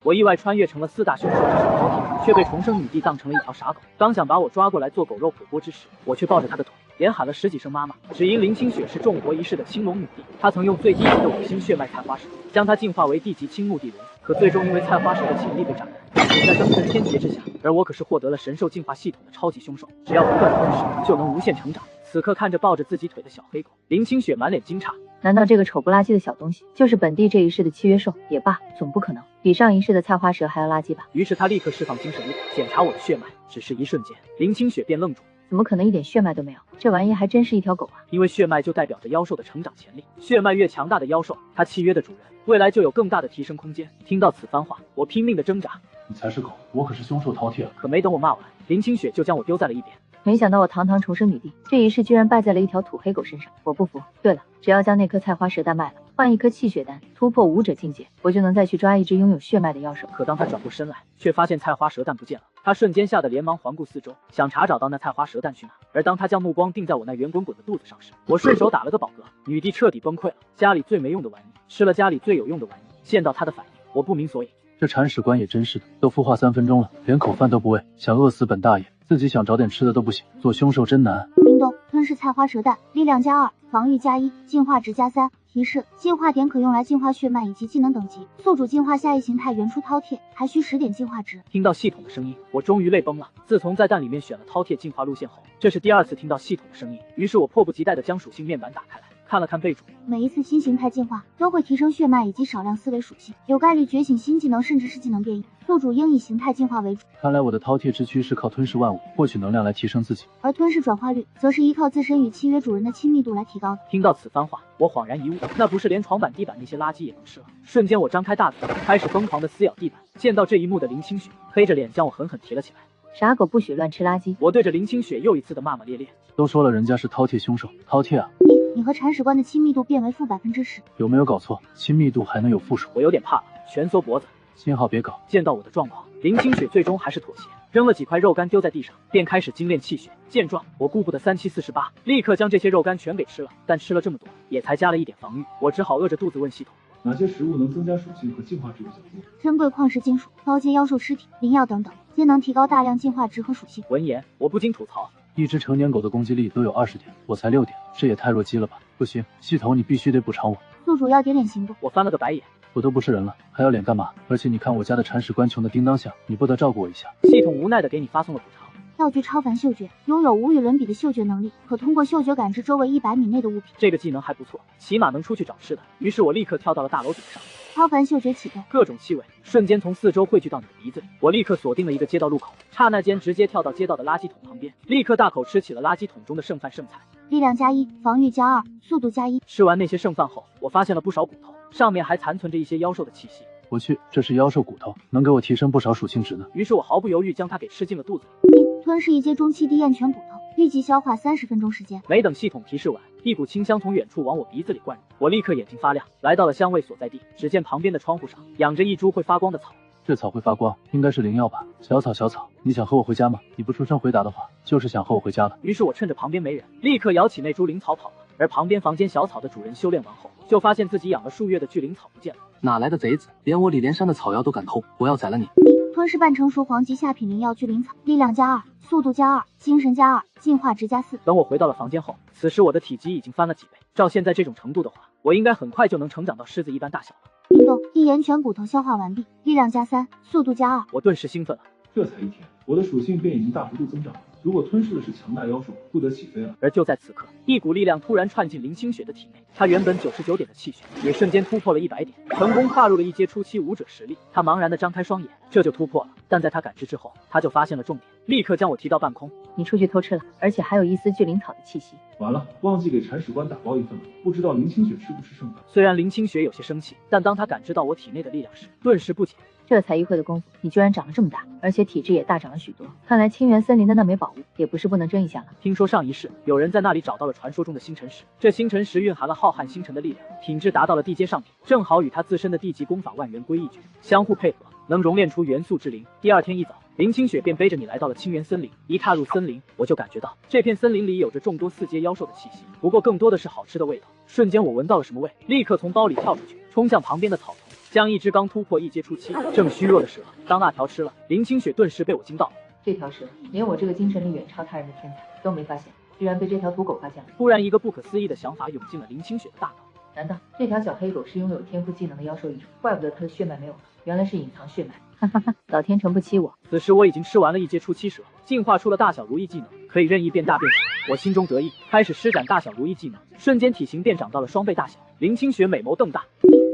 我意外穿越成了4大凶手之首饕餮，却被重生女帝当成了一条傻狗。刚想把我抓过来做狗肉火锅之时，我却抱着她的腿，连喊了10几声妈妈。只因林清雪是众活一世的青龙女帝，她曾用最低级的5星血脉菜花蛇，将它进化为地级青木地龙，可最终因为菜花蛇的潜力被榨干，死在灯神天劫之下。而我可是获得了神兽进化系统的超级凶手，只要不断吞噬，就能无限成长。此刻看着抱着自己腿的小黑狗，林清雪满脸惊诧。难道这个丑不拉几的小东西就是本帝这一世的契约兽？也罢，总不可能比上一世的菜花蛇还要垃圾吧？于是他立刻释放精神力，检查我的血脉。只是一瞬间，林清雪便愣住。怎么可能一点血脉都没有？这玩意还真是一条狗啊！因为血脉就代表着妖兽的成长潜力，血脉越强大的妖兽，它契约的主人未来就有更大的提升空间。听到此番话，我拼命的挣扎。你才是狗，我可是凶兽饕餮啊！可没等我骂完，林清雪就将我丢在了一边。没想到我堂堂重生女帝，这一世居然败在了一条土黑狗身上，我不服。对了，只要将那颗菜花蛇蛋卖了，换一颗气血丹，突破武者境界，我就能再去抓一只拥有血脉的妖兽。可当他转过身来，却发现菜花蛇蛋不见了。他瞬间吓得连忙环顾四周，想查找到那菜花蛇蛋去哪。而当他将目光定在我那圆滚滚的肚子上时，我顺手打了个饱嗝。女帝彻底崩溃了，家里最没用的玩意吃了家里最有用的玩意，见到他的反应，我不明所以。这铲屎官也真是的，都孵化3分钟了，连口饭都不喂，想饿死本大爷，自己想找点吃的都不行，做凶兽真难。冰冻吞噬菜花蛇蛋，力量+2，防御+1，进化值+3。提示：进化点可用来净化血脉以及技能等级。宿主进化下一形态原初饕餮，还需10点进化值。听到系统的声音，我终于泪崩了。自从在蛋里面选了饕餮进化路线后，这是第2次听到系统的声音。于是我迫不及待地将属性面板打开来，看了看备注。每一次新形态进化都会提升血脉以及少量思维属性，有概率觉醒新技能甚至是技能变异。宿主应以形态进化为主。看来我的饕餮之躯是靠吞噬万物，获取能量来提升自己，而吞噬转化率则是依靠自身与契约主人的亲密度来提高的。听到此番话，我恍然一悟，那不是连床板地板那些垃圾也能吃了。瞬间我张开大嘴，开始疯狂的撕咬地板。见到这一幕的林清雪黑着脸将我狠狠提了起来。傻狗不许乱吃垃圾！我对着林清雪又一次的骂骂咧咧。都说了人家是饕餮凶手，饕餮啊！你和铲屎官的亲密度变为负10%，有没有搞错？亲密度还能有负数？我有点怕了，蜷缩脖子。幸好别搞。见到我的状况，林清雪最终还是妥协，扔了几块肉干丢在地上，便开始精炼气血。见状，我顾不得3七48，立刻将这些肉干全给吃了。但吃了这么多，也才加了1点防御，我只好饿着肚子问系统。哪些食物能增加属性和进化值比较多？珍贵矿石金属、高阶妖兽尸体、灵药等等，皆能提高大量进化值和属性。闻言，我不禁吐槽：一只成年狗的攻击力都有20点，我才6点，这也太弱鸡了吧！不行，系统你必须得补偿我。宿主要点脸行不？我翻了个白眼。我都不是人了，还要脸干嘛？而且你看我家的铲屎官穷的叮当响，你不得照顾我一下？系统无奈的给你发送了补偿。道具超凡嗅觉，拥有无与伦比的嗅觉能力，可通过嗅觉感知周围100米内的物品。这个技能还不错，起码能出去找吃的。于是我立刻跳到了大楼顶上。超凡嗅觉启动，各种气味瞬间从四周汇聚到你的鼻子里。我立刻锁定了一个街道路口，刹那间直接跳到街道的垃圾桶旁边，立刻大口吃起了垃圾桶中的剩饭剩菜。力量+1，防御+2，速度+1。吃完那些剩饭后，我发现了不少骨头，上面还残存着一些妖兽的气息。我去，这是妖兽骨头，能给我提升不少属性值呢。于是我毫不犹豫将它给吃进了肚子里。吞噬一阶中期低咽犬骨头，立即消化30分钟时间。没等系统提示完，一股清香从远处往我鼻子里灌入，我立刻眼睛发亮，来到了香味所在地。只见旁边的窗户上养着一株会发光的草。这草会发光，应该是灵药吧？小草，小草，你想和我回家吗？你不出声回答的话，就是想和我回家了。于是我趁着旁边没人，立刻摇起那株灵草跑了。而旁边房间小草的主人修炼完后，就发现自己养了数月的巨灵草不见了。哪来的贼子，连我李连山的草药都敢偷！我要宰了你！吞噬半成熟黄级下品灵药巨灵草，力量+2，速度+2，精神+2，进化值+4。等我回到了房间后，此时我的体积已经翻了几倍，照现在这种程度的话，我应该很快就能成长到狮子一般大小了。冰冻一岩犬骨头消化完毕，力量+3，速度+2。我顿时兴奋了。这才1天，我的属性便已经大幅度增长了。如果吞噬的是强大妖兽，不得起飞了。而就在此刻，一股力量突然窜进林清雪的体内，她原本99点的气血也瞬间突破了100点，成功跨入了一阶初期武者实力。她茫然地张开双眼，这就突破了。但在她感知之后，她就发现了重点，立刻将我提到半空。你出去偷吃了，而且还有一丝巨灵草的气息。完了，忘记给铲屎官打包一份了，不知道林清雪吃不吃剩饭。虽然林清雪有些生气，但当她感知到我体内的力量时，顿时不解。这才一会的功夫，你居然长了这么大，而且体质也大涨了许多。看来清源森林的那枚宝物也不是不能争一下了。听说上一世有人在那里找到了传说中的星辰石，这星辰石蕴含了浩瀚星辰的力量，品质达到了地阶上品，正好与他自身的地级功法万元归一诀相互配合，能熔炼出元素之灵。第2天一早，林清雪便背着你来到了清源森林。一踏入森林，我就感觉到这片森林里有着众多4阶妖兽的气息，不过更多的是好吃的味道。瞬间我闻到了什么味，立刻从包里跳出去，冲向旁边的草丛。将一只刚突破1阶初期正虚弱的蛇当辣条吃了。林清雪顿时被我惊到了，这条蛇连我这个精神力远超他人的天才都没发现，居然被这条土狗发现了。突然一个不可思议的想法涌进了林清雪的大脑。难道这条小黑狗是拥有天赋技能的妖兽一种？怪不得它的血脉没有了，原来是隐藏血脉。哈哈哈，老天诚不欺我。此时我已经吃完了1阶初期蛇，进化出了大小如意技能，可以任意变大变小。我心中得意，开始施展大小如意技能，瞬间体型便长到了双倍大小。林清雪美眸瞪大。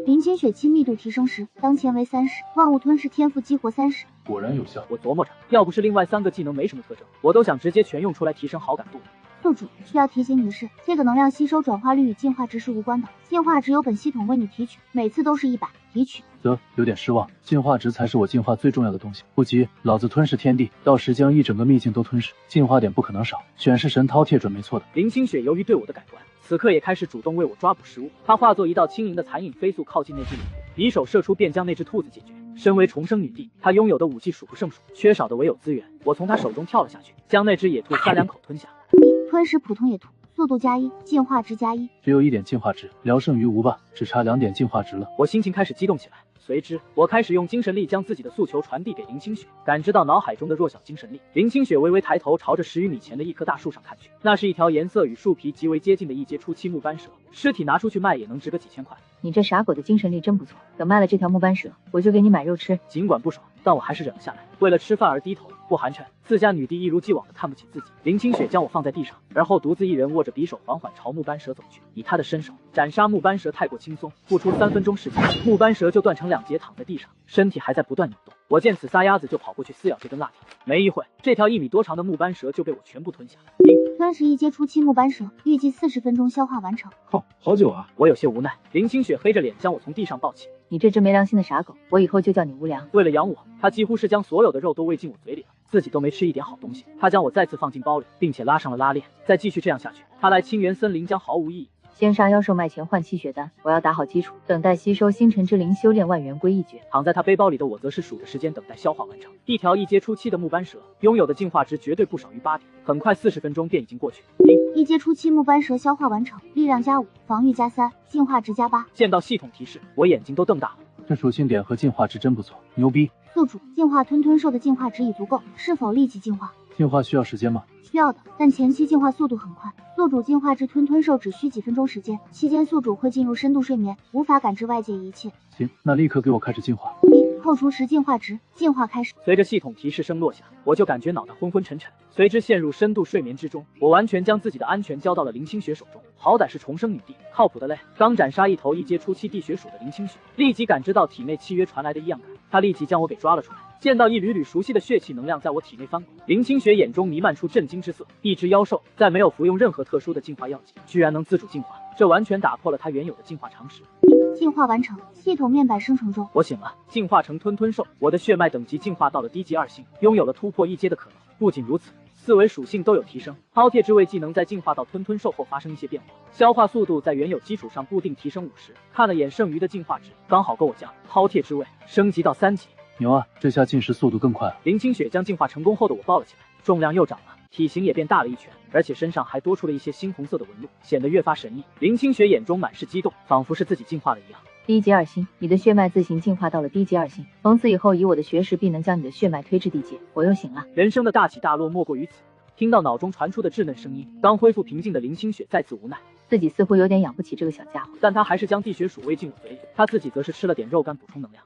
林清雪亲密度提升10，当前为30，万物吞噬天赋激活30，果然有效。我琢磨着，要不是另外3个技能没什么特征，我都想直接全用出来提升好感度。宿主需要提醒你的是，这个能量吸收转化率与进化值是无关的，进化值由本系统为你提取，每次都是100，提取。有点失望，进化值才是我进化最重要的东西。不急，老子吞噬天地，到时将一整个秘境都吞噬，进化点不可能少。选是神饕餮准没错的。林清雪由于对我的改观，此刻也开始主动为我抓捕食物。她化作一道轻盈的残影，飞速靠近那只野兔，匕首射出便将那只兔子解决。身为重生女帝，她拥有的武器数不胜数，缺少的唯有资源。我从她手中跳了下去，将那只野兔3两口吞下。吞噬普通野兔，速度加1，进化值加1，只有1点进化值，聊胜于无吧，只差2点进化值了。我心情开始激动起来。随之，我开始用精神力将自己的诉求传递给林清雪，感知到脑海中的弱小精神力。林清雪微微抬头，朝着10余米前的一棵大树上看去，那是一条颜色与树皮极为接近的1阶初期木斑蛇，尸体拿出去卖也能值个几千块。你这傻狗的精神力真不错，等卖了这条木斑蛇，我就给你买肉吃。尽管不爽，但我还是忍了下来。为了吃饭而低头，不寒碜，自家女帝一如既往的看不起自己。林清雪将我放在地上，而后独自一人握着匕首，缓缓朝木斑蛇走去。以她的身手，斩杀木斑蛇太过轻松，不出3分钟时间，木斑蛇就断成2截躺在地上，身体还在不断扭动。我见此撒丫子就跑过去撕咬这根辣条，没一会，这条1米多长的木斑蛇就被我全部吞下。吞噬1阶初期木斑蛇，预计40分钟消化完成。好久啊！我有些无奈。林清雪黑着脸将我从地上抱起。你这只没良心的傻狗，我以后就叫你无良。为了养我，她几乎是将所有的肉都喂进我嘴里了，自己都没吃一点好东西。她将我再次放进包里，并且拉上了拉链。再继续这样下去，她来清源森林将毫无意义。先杀妖兽卖钱换气血丹，我要打好基础，等待吸收星辰之灵，修炼万元归一诀。躺在他背包里的我则是数着时间，等待消化完成。一条1阶初期的木斑蛇，拥有的进化值绝对不少于8点，很快40分钟便已经过去。1阶初期木斑蛇消化完成，力量加5，防御加3，进化值加8。见到系统提示，我眼睛都瞪大了。这属性点和进化值真不错，牛逼！宿主进化吞兽的进化值已足够，是否立即进化？进化需要时间吗？需要的，但前期进化速度很快。宿主进化至吞兽只需几分钟时间，期间宿主会进入深度睡眠，无法感知外界一切。行，那立刻给我开始进化。扣除10进化值，进化开始。随着系统提示声落下，我就感觉脑袋昏昏沉沉，随之陷入深度睡眠之中。我完全将自己的安全交到了林清雪手中，好歹是重生女帝，靠谱的嘞。刚斩杀一头1阶初期地血鼠的林清雪，立即感知到体内契约传来的异样感，她立即将我给抓了出来。见到一缕缕熟悉的血气能量在我体内翻滚，林清雪眼中弥漫出震惊之色。一只妖兽在没有服用任何特殊的进化药剂，居然能自主进化，这完全打破了它原有的进化常识。进化完成，系统面板生成中。我醒了，进化成吞兽，我的血脉等级进化到了低级2星，拥有了突破1阶的可能。不仅如此，4维属性都有提升。饕餮之味技能在进化到吞兽后发生一些变化，消化速度在原有基础上固定提升50%。看了眼剩余的进化值，刚好够我将饕餮之味升级到3级。牛啊，这下进食速度更快了。林清雪将进化成功后的我抱了起来，重量又涨了，体型也变大了1圈，而且身上还多出了一些猩红色的纹路，显得越发神异。林清雪眼中满是激动，仿佛是自己进化了一样。低级2星，你的血脉自行进化到了低级2星，从此以后以我的学识必能将你的血脉推至地阶。我又醒了，人生的大起大落莫过于此。听到脑中传出的稚嫩声音，刚恢复平静的林清雪再次无奈，自己似乎有点养不起这个小家伙，但她还是将地血鼠喂进我嘴里，她自己则是吃了点肉干补充能量。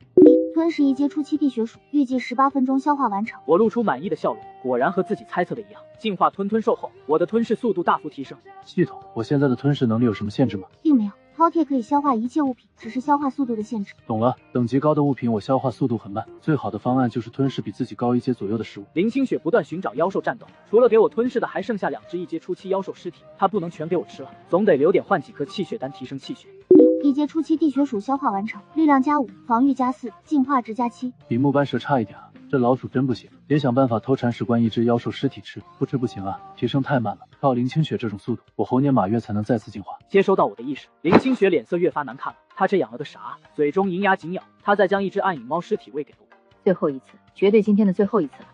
吞噬1阶初期地血鼠，预计18分钟消化完成。我露出满意的笑容，果然和自己猜测的一样，进化吞兽后，我的吞噬速度大幅提升。系统，我现在的吞噬能力有什么限制吗？并没有，饕餮可以消化一切物品，只是消化速度的限制。懂了，等级高的物品我消化速度很慢，最好的方案就是吞噬比自己高1阶左右的食物。林清雪不断寻找妖兽战斗，除了给我吞噬的，还剩下2只1阶初期妖兽尸体，她不能全给我吃了，总得留点换几颗气血丹提升气血。1阶初期地血鼠消化完成，力量加5，防御加4，进化值加7。比木斑蛇差一点啊，这老鼠真不行，得想办法偷铲屎关一只妖兽尸体吃，不吃不行啊，提升太慢了，靠林清雪这种速度，我猴年马月才能再次进化。接收到我的意识，林清雪脸色越发难看了，她这养了个啥？嘴中银牙紧咬，她再将一只暗影猫尸体喂给了我。最后一次，绝对今天的最后一次了。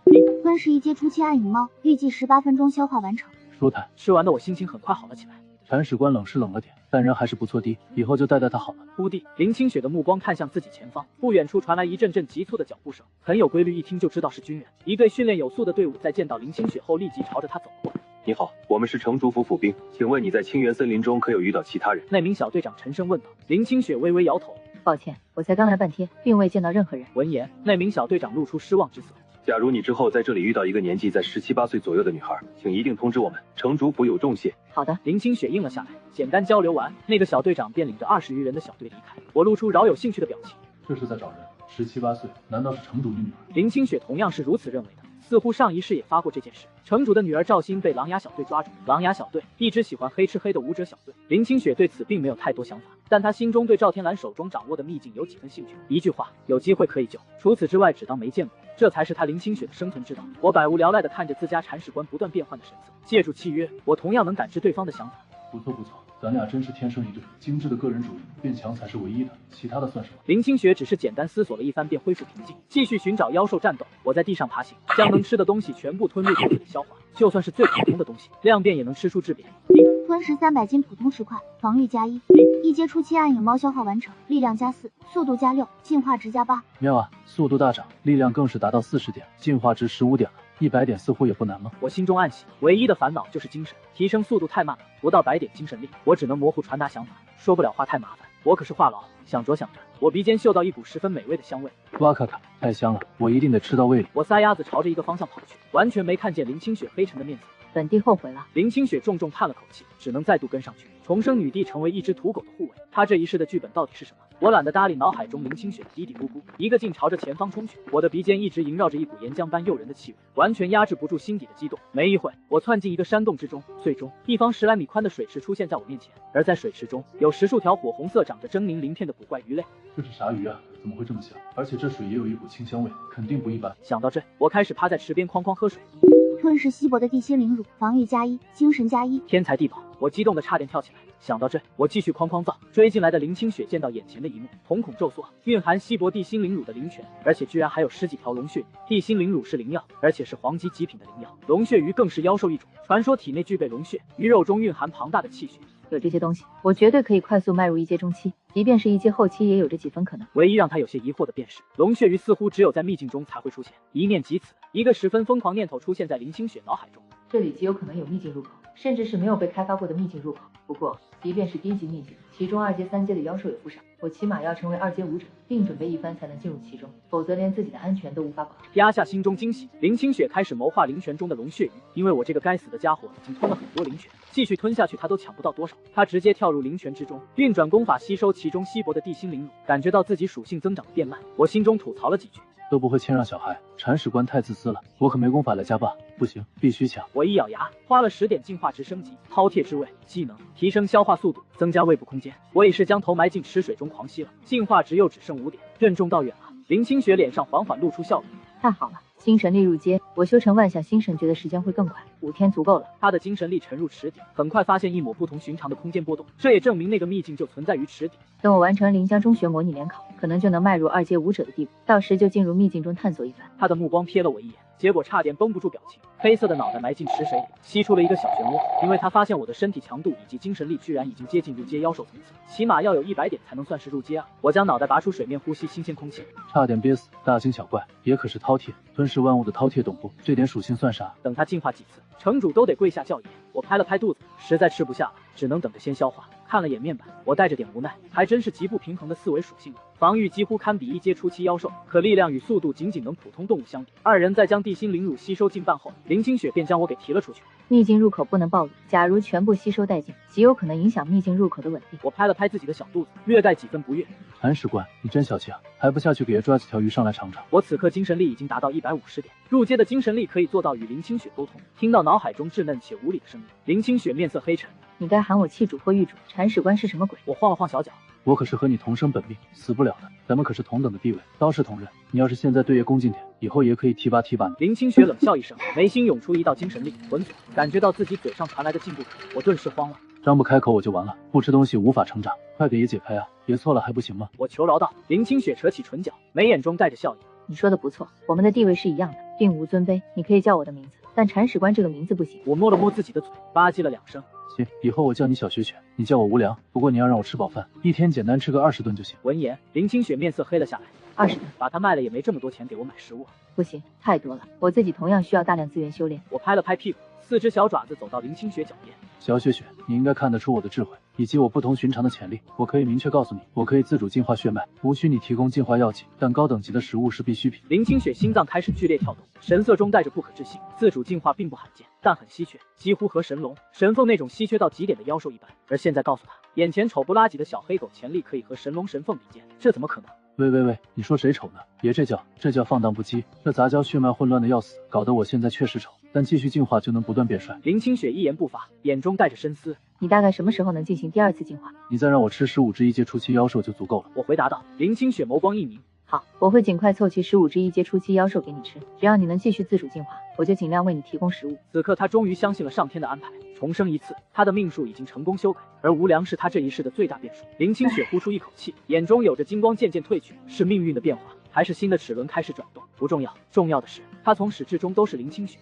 吞噬1阶初期暗影猫，预计18分钟消化完成。舒坦。吃完的我心情很快好了起来。铲屎官冷是冷了点，但人还是不错的，以后就带带他好了。忽地，林清雪的目光看向自己前方，不远处传来一阵阵急促的脚步声，很有规律，一听就知道是军人。一队训练有素的队伍在见到林清雪后，立即朝着他走过来。你好，我们是城主府府兵，请问你在清源森林中可有遇到其他人？那名小队长沉声问道。林清雪微微摇头，抱歉，我才刚来半天，并未见到任何人。闻言，那名小队长露出失望之色。假如你之后在这里遇到一个年纪在17、18岁左右的女孩，请一定通知我们，城主府有重谢。好的。林清雪应了下来，简单交流完，那个小队长便领着20余人的小队离开。我露出饶有兴趣的表情。这是在找人，17、18岁，难道是城主的女儿？林清雪同样是如此认为的。似乎上一世也发过这件事。城主的女儿赵欣被狼牙小队抓住。狼牙小队一直喜欢黑吃黑的武者小队。林清雪对此并没有太多想法，但她心中对赵天蓝手中掌握的秘境有几分兴趣。一句话，有机会可以救，除此之外只当没见过。这才是他林清雪的生存之道。我百无聊赖地看着自家铲屎官不断变换的神色，借助契约，我同样能感知对方的想法。不错不错，咱俩真是天生一对。精致的个人主义，变强才是唯一的，其他的算什么？林清雪只是简单思索了一番，便恢复平静，继续寻找妖兽战斗。我在地上爬行，将能吃的东西全部吞入肚子里消化，就算是最普通的东西，量变也能吃出质变。吞食300斤普通石块，防御加1，一阶初期暗影猫消耗完成，力量加4，速度加6，进化值加8。妙啊，速度大涨，力量更是达到40点，进化值15点了。100点似乎也不难吗？我心中暗喜，唯一的烦恼就是精神提升速度太慢了，不到100点精神力，我只能模糊传达想法，说不了话太麻烦。我可是话痨，想着想着，我鼻尖嗅到一股十分美味的香味。哇咔咔，太香了，我一定得吃到胃里。我撒丫子朝着一个方向跑去，完全没看见林清雪黑沉的面色。本帝后悔了。林清雪重重叹了口气，只能再度跟上去，重生女帝成为一只土狗的护卫。她这一世的剧本到底是什么？我懒得搭理脑海中林清雪的嘀嘀咕咕，一个劲朝着前方冲去。我的鼻尖一直萦绕着一股岩浆般诱人的气味，完全压制不住心底的激动。没一会，我窜进一个山洞之中，最终一方10来米宽的水池出现在我面前，而在水池中有10数条火红色、长着狰狞鳞片的古怪鱼类。这是啥鱼啊？怎么会这么香？而且这水也有一股清香味，肯定不一般。想到这，我开始趴在池边哐哐喝水。吞噬稀薄的地心灵乳，防御加1，精神加1。天才地宝，我激动的差点跳起来。想到这，我继续哐哐造。追进来的林清雪见到眼前的一幕，瞳孔骤缩。蕴含稀薄地心灵乳的灵泉，而且居然还有10几条龙血鱼。地心灵乳是灵药，而且是黄级极品的灵药。龙血鱼更是妖兽一种，传说体内具备龙血，鱼肉中蕴含庞大的气血。有这些东西，我绝对可以快速迈入一阶中期，即便是一阶后期，也有这几分可能。唯一让他有些疑惑的便是，龙血鱼似乎只有在秘境中才会出现。一念及此，一个十分疯狂念头出现在林清雪脑海中。这里极有可能有秘境入口，甚至是没有被开发过的秘境入口。不过，即便是低级秘境，其中2阶、3阶的妖兽也不少，我起码要成为2阶武者，并准备一番才能进入其中，否则连自己的安全都无法保证。压下心中惊喜，林清雪开始谋划灵泉中的龙血鱼，因为我这个该死的家伙已经吞了很多灵泉，继续吞下去他都抢不到多少。他直接跳入灵泉之中，运转功法吸收其中稀薄的地心灵乳，感觉到自己属性增长的变慢，我心中吐槽了几句。都不会谦让小孩，铲屎官太自私了，我可没功法来加霸，不行，必须抢。我一咬牙，花了10点进化值升级，饕餮之味技能提升消化速度，增加胃部空间。我已是将头埋进池水中狂吸了，进化值又只剩5点，任重道远了。林清雪脸上缓缓露出笑容。太好了，精神力入阶，我修成万象星神诀的时间会更快，5天足够了。他的精神力沉入池底，很快发现一抹不同寻常的空间波动，这也证明那个秘境就存在于池底。等我完成临江中学模拟联考，可能就能迈入2阶武者的地步，到时就进入秘境中探索一番。他的目光瞥了我一眼，结果差点绷不住表情，黑色的脑袋埋进池水里，吸出了一个小漩涡。因为他发现我的身体强度以及精神力居然已经接近入阶妖兽层次，起码要有100点才能算是入阶啊！我将脑袋拔出水面，呼吸新鲜空气，差点憋死。大惊小怪，也可是饕餮，吞噬万物的饕餮，懂不？这点属性算啥？等他进化几次，城主都得跪下叫爷。我拍了拍肚子，实在吃不下了，只能等着先消化。看了眼面板，我带着点无奈，还真是极不平衡的4维属性了。防御几乎堪比1阶初期妖兽，可力量与速度仅能普通动物相比。2人在将地心灵乳吸收近半后，林清雪便将我给提了出去。秘境入口不能暴露，假如全部吸收殆尽，极有可能影响秘境入口的稳定。我拍了拍自己的小肚子，略带几分不悦。铲屎官，你真小气啊，还不下去给爷抓几条鱼上来尝尝？我此刻精神力已经达到150点，入阶的精神力可以做到与林清雪沟通。听到脑海中稚嫩且无理的声音，林清雪面色黑沉。你该喊我气主或狱主，铲屎官是什么鬼？我晃了晃小脚，我可是和你同生本命，死不了的，咱们可是同等的地位，刀是同人。你要是现在对爷恭敬点，以后爷可以提拔提拔你。林清雪冷笑一声，眉心涌出一道精神力魂锁，感觉到自己嘴上传来的进步感，我顿时慌了。张不开口我就完了，不吃东西无法成长，快给爷解开啊！爷错了还不行吗？我求饶道。林清雪扯起唇角，眉眼中带着笑意。你说的不错，我们的地位是一样的，并无尊卑，你可以叫我的名字，但铲屎官这个名字不行。我摸了摸自己的嘴，吧唧了2声，行，以后我叫你小雪雪，你叫我无良。不过你要让我吃饱饭，一天简单吃个20顿就行。闻言，林清雪面色黑了下来。 20顿，把它卖了也没这么多钱给我买食物啊。不行，太多了，我自己同样需要大量资源修炼。我拍了拍屁股，4只小爪子走到林清雪脚边。小雪雪，你应该看得出我的智慧以及我不同寻常的潜力。我可以明确告诉你，我可以自主净化血脉，无需你提供净化药剂，但高等级的食物是必需品。林清雪心脏开始剧烈跳动，神色中带着不可置信。自主净化并不罕见，但很稀缺，几乎和神龙、神凤那种稀缺到极点的妖兽一般。而现在告诉他，眼前丑不拉几的小黑狗潜力可以和神龙、神凤比肩，这怎么可能？ 喂，你说谁丑呢？别这叫放荡不羁，这杂交血脉混乱的要死，搞得我现在确实丑，但继续进化就能不断变帅。林清雪一言不发，眼中带着深思。你大概什么时候能进行第2次进化？你再让我吃15只1阶初期妖兽就足够了。我回答道。林清雪眸光一凝。好，我会尽快凑齐15只1阶初期妖兽给你吃，只要你能继续自主进化，我就尽量为你提供食物。此刻他终于相信了上天的安排，重生一次，他的命数已经成功修改，而无良是他这一世的最大变数。林清雪呼出一口气，眼中有着金光渐渐褪去，是命运的变化，还是新的齿轮开始转动？不重要，重要的是他从始至终都是林清雪。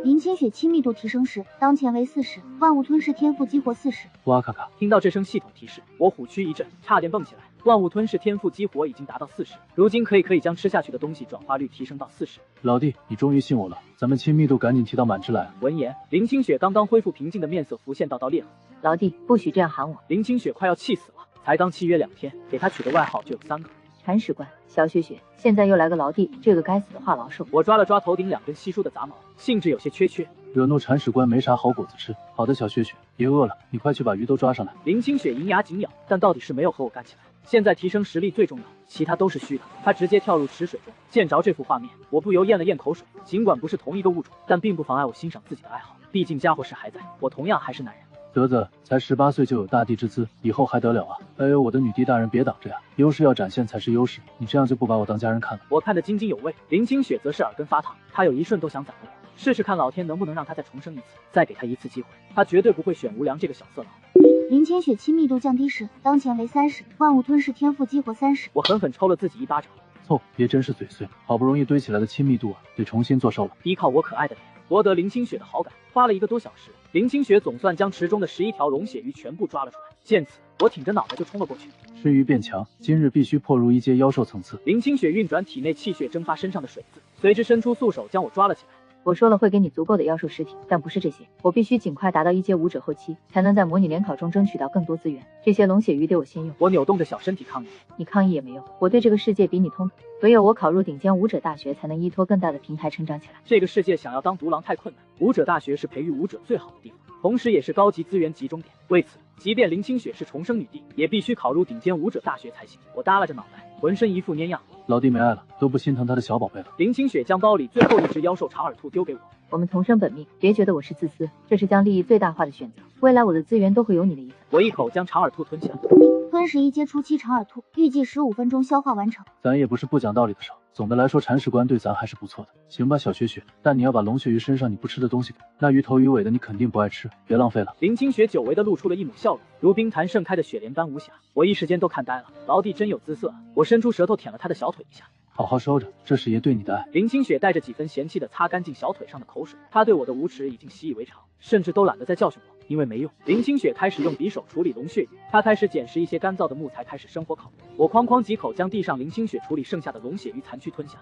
林清雪亲密度提升时，当前为40，万物吞噬天赋激活40。哇咔咔！听到这声系统提示，我虎躯一震，差点蹦起来。万物吞噬天赋激活已经达到40，如今可以将吃下去的东西转化率提升到40。老弟，你终于信我了，咱们亲密度赶紧提到满值来。闻言，林清雪刚刚恢复平静的面色浮现道烈火。老弟，不许这样喊我！林清雪快要气死了，才刚契约2天，给他取的外号就有3个。铲屎官、小雪雪，现在又来个老弟，这个该死的话痨兽！我抓了抓头顶2根稀疏的杂毛，兴致有些缺。惹怒铲屎官没啥好果子吃。好的，小雪雪，别饿了，你快去把鱼都抓上来。林清雪银牙紧咬，但到底是没有和我干起来。现在提升实力最重要，其他都是虚的。他直接跳入池水中，见着这幅画面，我不由咽了咽口水。尽管不是同一个物种，但并不妨碍我欣赏自己的爱好。毕竟家伙事还在，我同样还是男人。啧啧，才18岁就有大帝之姿，以后还得了啊！哎呦，我的女帝大人别挡着呀，优势要展现才是优势，你这样就不把我当家人看了。我看得津津有味，林清雪则是耳根发烫，她有一瞬都想宰了我，试试看老天能不能让她再重生一次，再给她一次机会，她绝对不会选无良这个小色狼。林清雪亲密度降低时，当前为30，万物吞噬天赋激活30。我狠狠抽了自己一巴掌。凑，别真是嘴碎，好不容易堆起来的亲密度啊，得重新做收了。依靠我可爱的脸博得林清雪的好感，花了1个多小时，林清雪总算将池中的11条龙血鱼全部抓了出来。见此，我挺着脑袋就冲了过去。吃鱼变强，今日必须破入1阶妖兽层次。林清雪运转体内气血，蒸发身上的水渍，随之伸出素手将我抓了起来。我说了会给你足够的妖兽尸体，但不是这些，我必须尽快达到1阶武者后期，才能在模拟联考中争取到更多资源。这些龙血鱼得我先用。我扭动着小身体抗议。你抗议也没用，我对这个世界比你通透，唯有我考入顶尖武者大学，才能依托更大的平台成长起来。这个世界想要当独狼太困难，武者大学是培育武者最好的地方，同时也是高级资源集中点。为此，即便林清雪是重生女帝，也必须考入顶尖武者大学才行。我耷拉着脑袋，浑身一副蔫样。老弟没爱了，都不心疼他的小宝贝了。林清雪将包里最后1只妖兽长耳兔丢给我。我们同生本命，别觉得我是自私，这是将利益最大化的选择。未来我的资源都会有你的一份。我一口将长耳兔吞下。吞噬1阶初期长耳兔，预计15分钟消化完成。咱也不是不讲道理的少，总的来说铲屎官对咱还是不错的。行吧，小雪雪，但你要把龙血鱼身上你不吃的东西给那鱼头鱼尾的，你肯定不爱吃，别浪费了。林清雪久违的露出了一抹笑容，如冰潭盛开的雪莲般无瑕，我一时间都看呆了。老弟真有姿色啊！我伸出舌头舔了他的小腿一下。好好收着，这是爷对你的爱。林清雪带着几分嫌弃的擦干净小腿上的口水，她对我的无耻已经习以为常，甚至都懒得再教训我，因为没用。林清雪开始用匕首处理龙血鱼，她开始捡拾一些干燥的木材，开始生火烤。我哐哐几口将地上林清雪处理剩下的龙血鱼残躯吞下。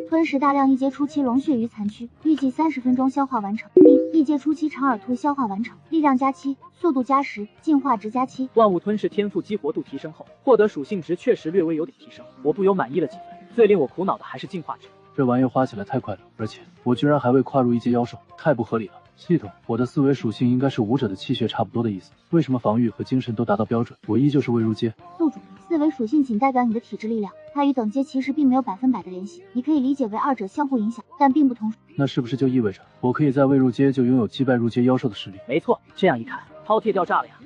吞噬大量1阶初期龙血鱼残躯，预计30分钟消化完成。1阶初期长耳兔消化完成，力量加7，速度加10，进化值加7。万物吞噬天赋激活度提升后，获得属性值确实略微有点提升，我不由满意了几分。最令我苦恼的还是进化值，这玩意花起来太快了，而且我居然还未跨入1阶妖兽，太不合理了。系统，我的思维属性应该是武者的气血差不多的意思，为什么防御和精神都达到标准，我依旧是未入阶？宿主，思维属性仅代表你的体质力量，它与等阶其实并没有100%的联系，你可以理解为2者相互影响，但并不同属。那是不是就意味着我可以在未入阶就拥有击败入阶妖兽的实力？没错，这样一看，饕餮掉炸了呀！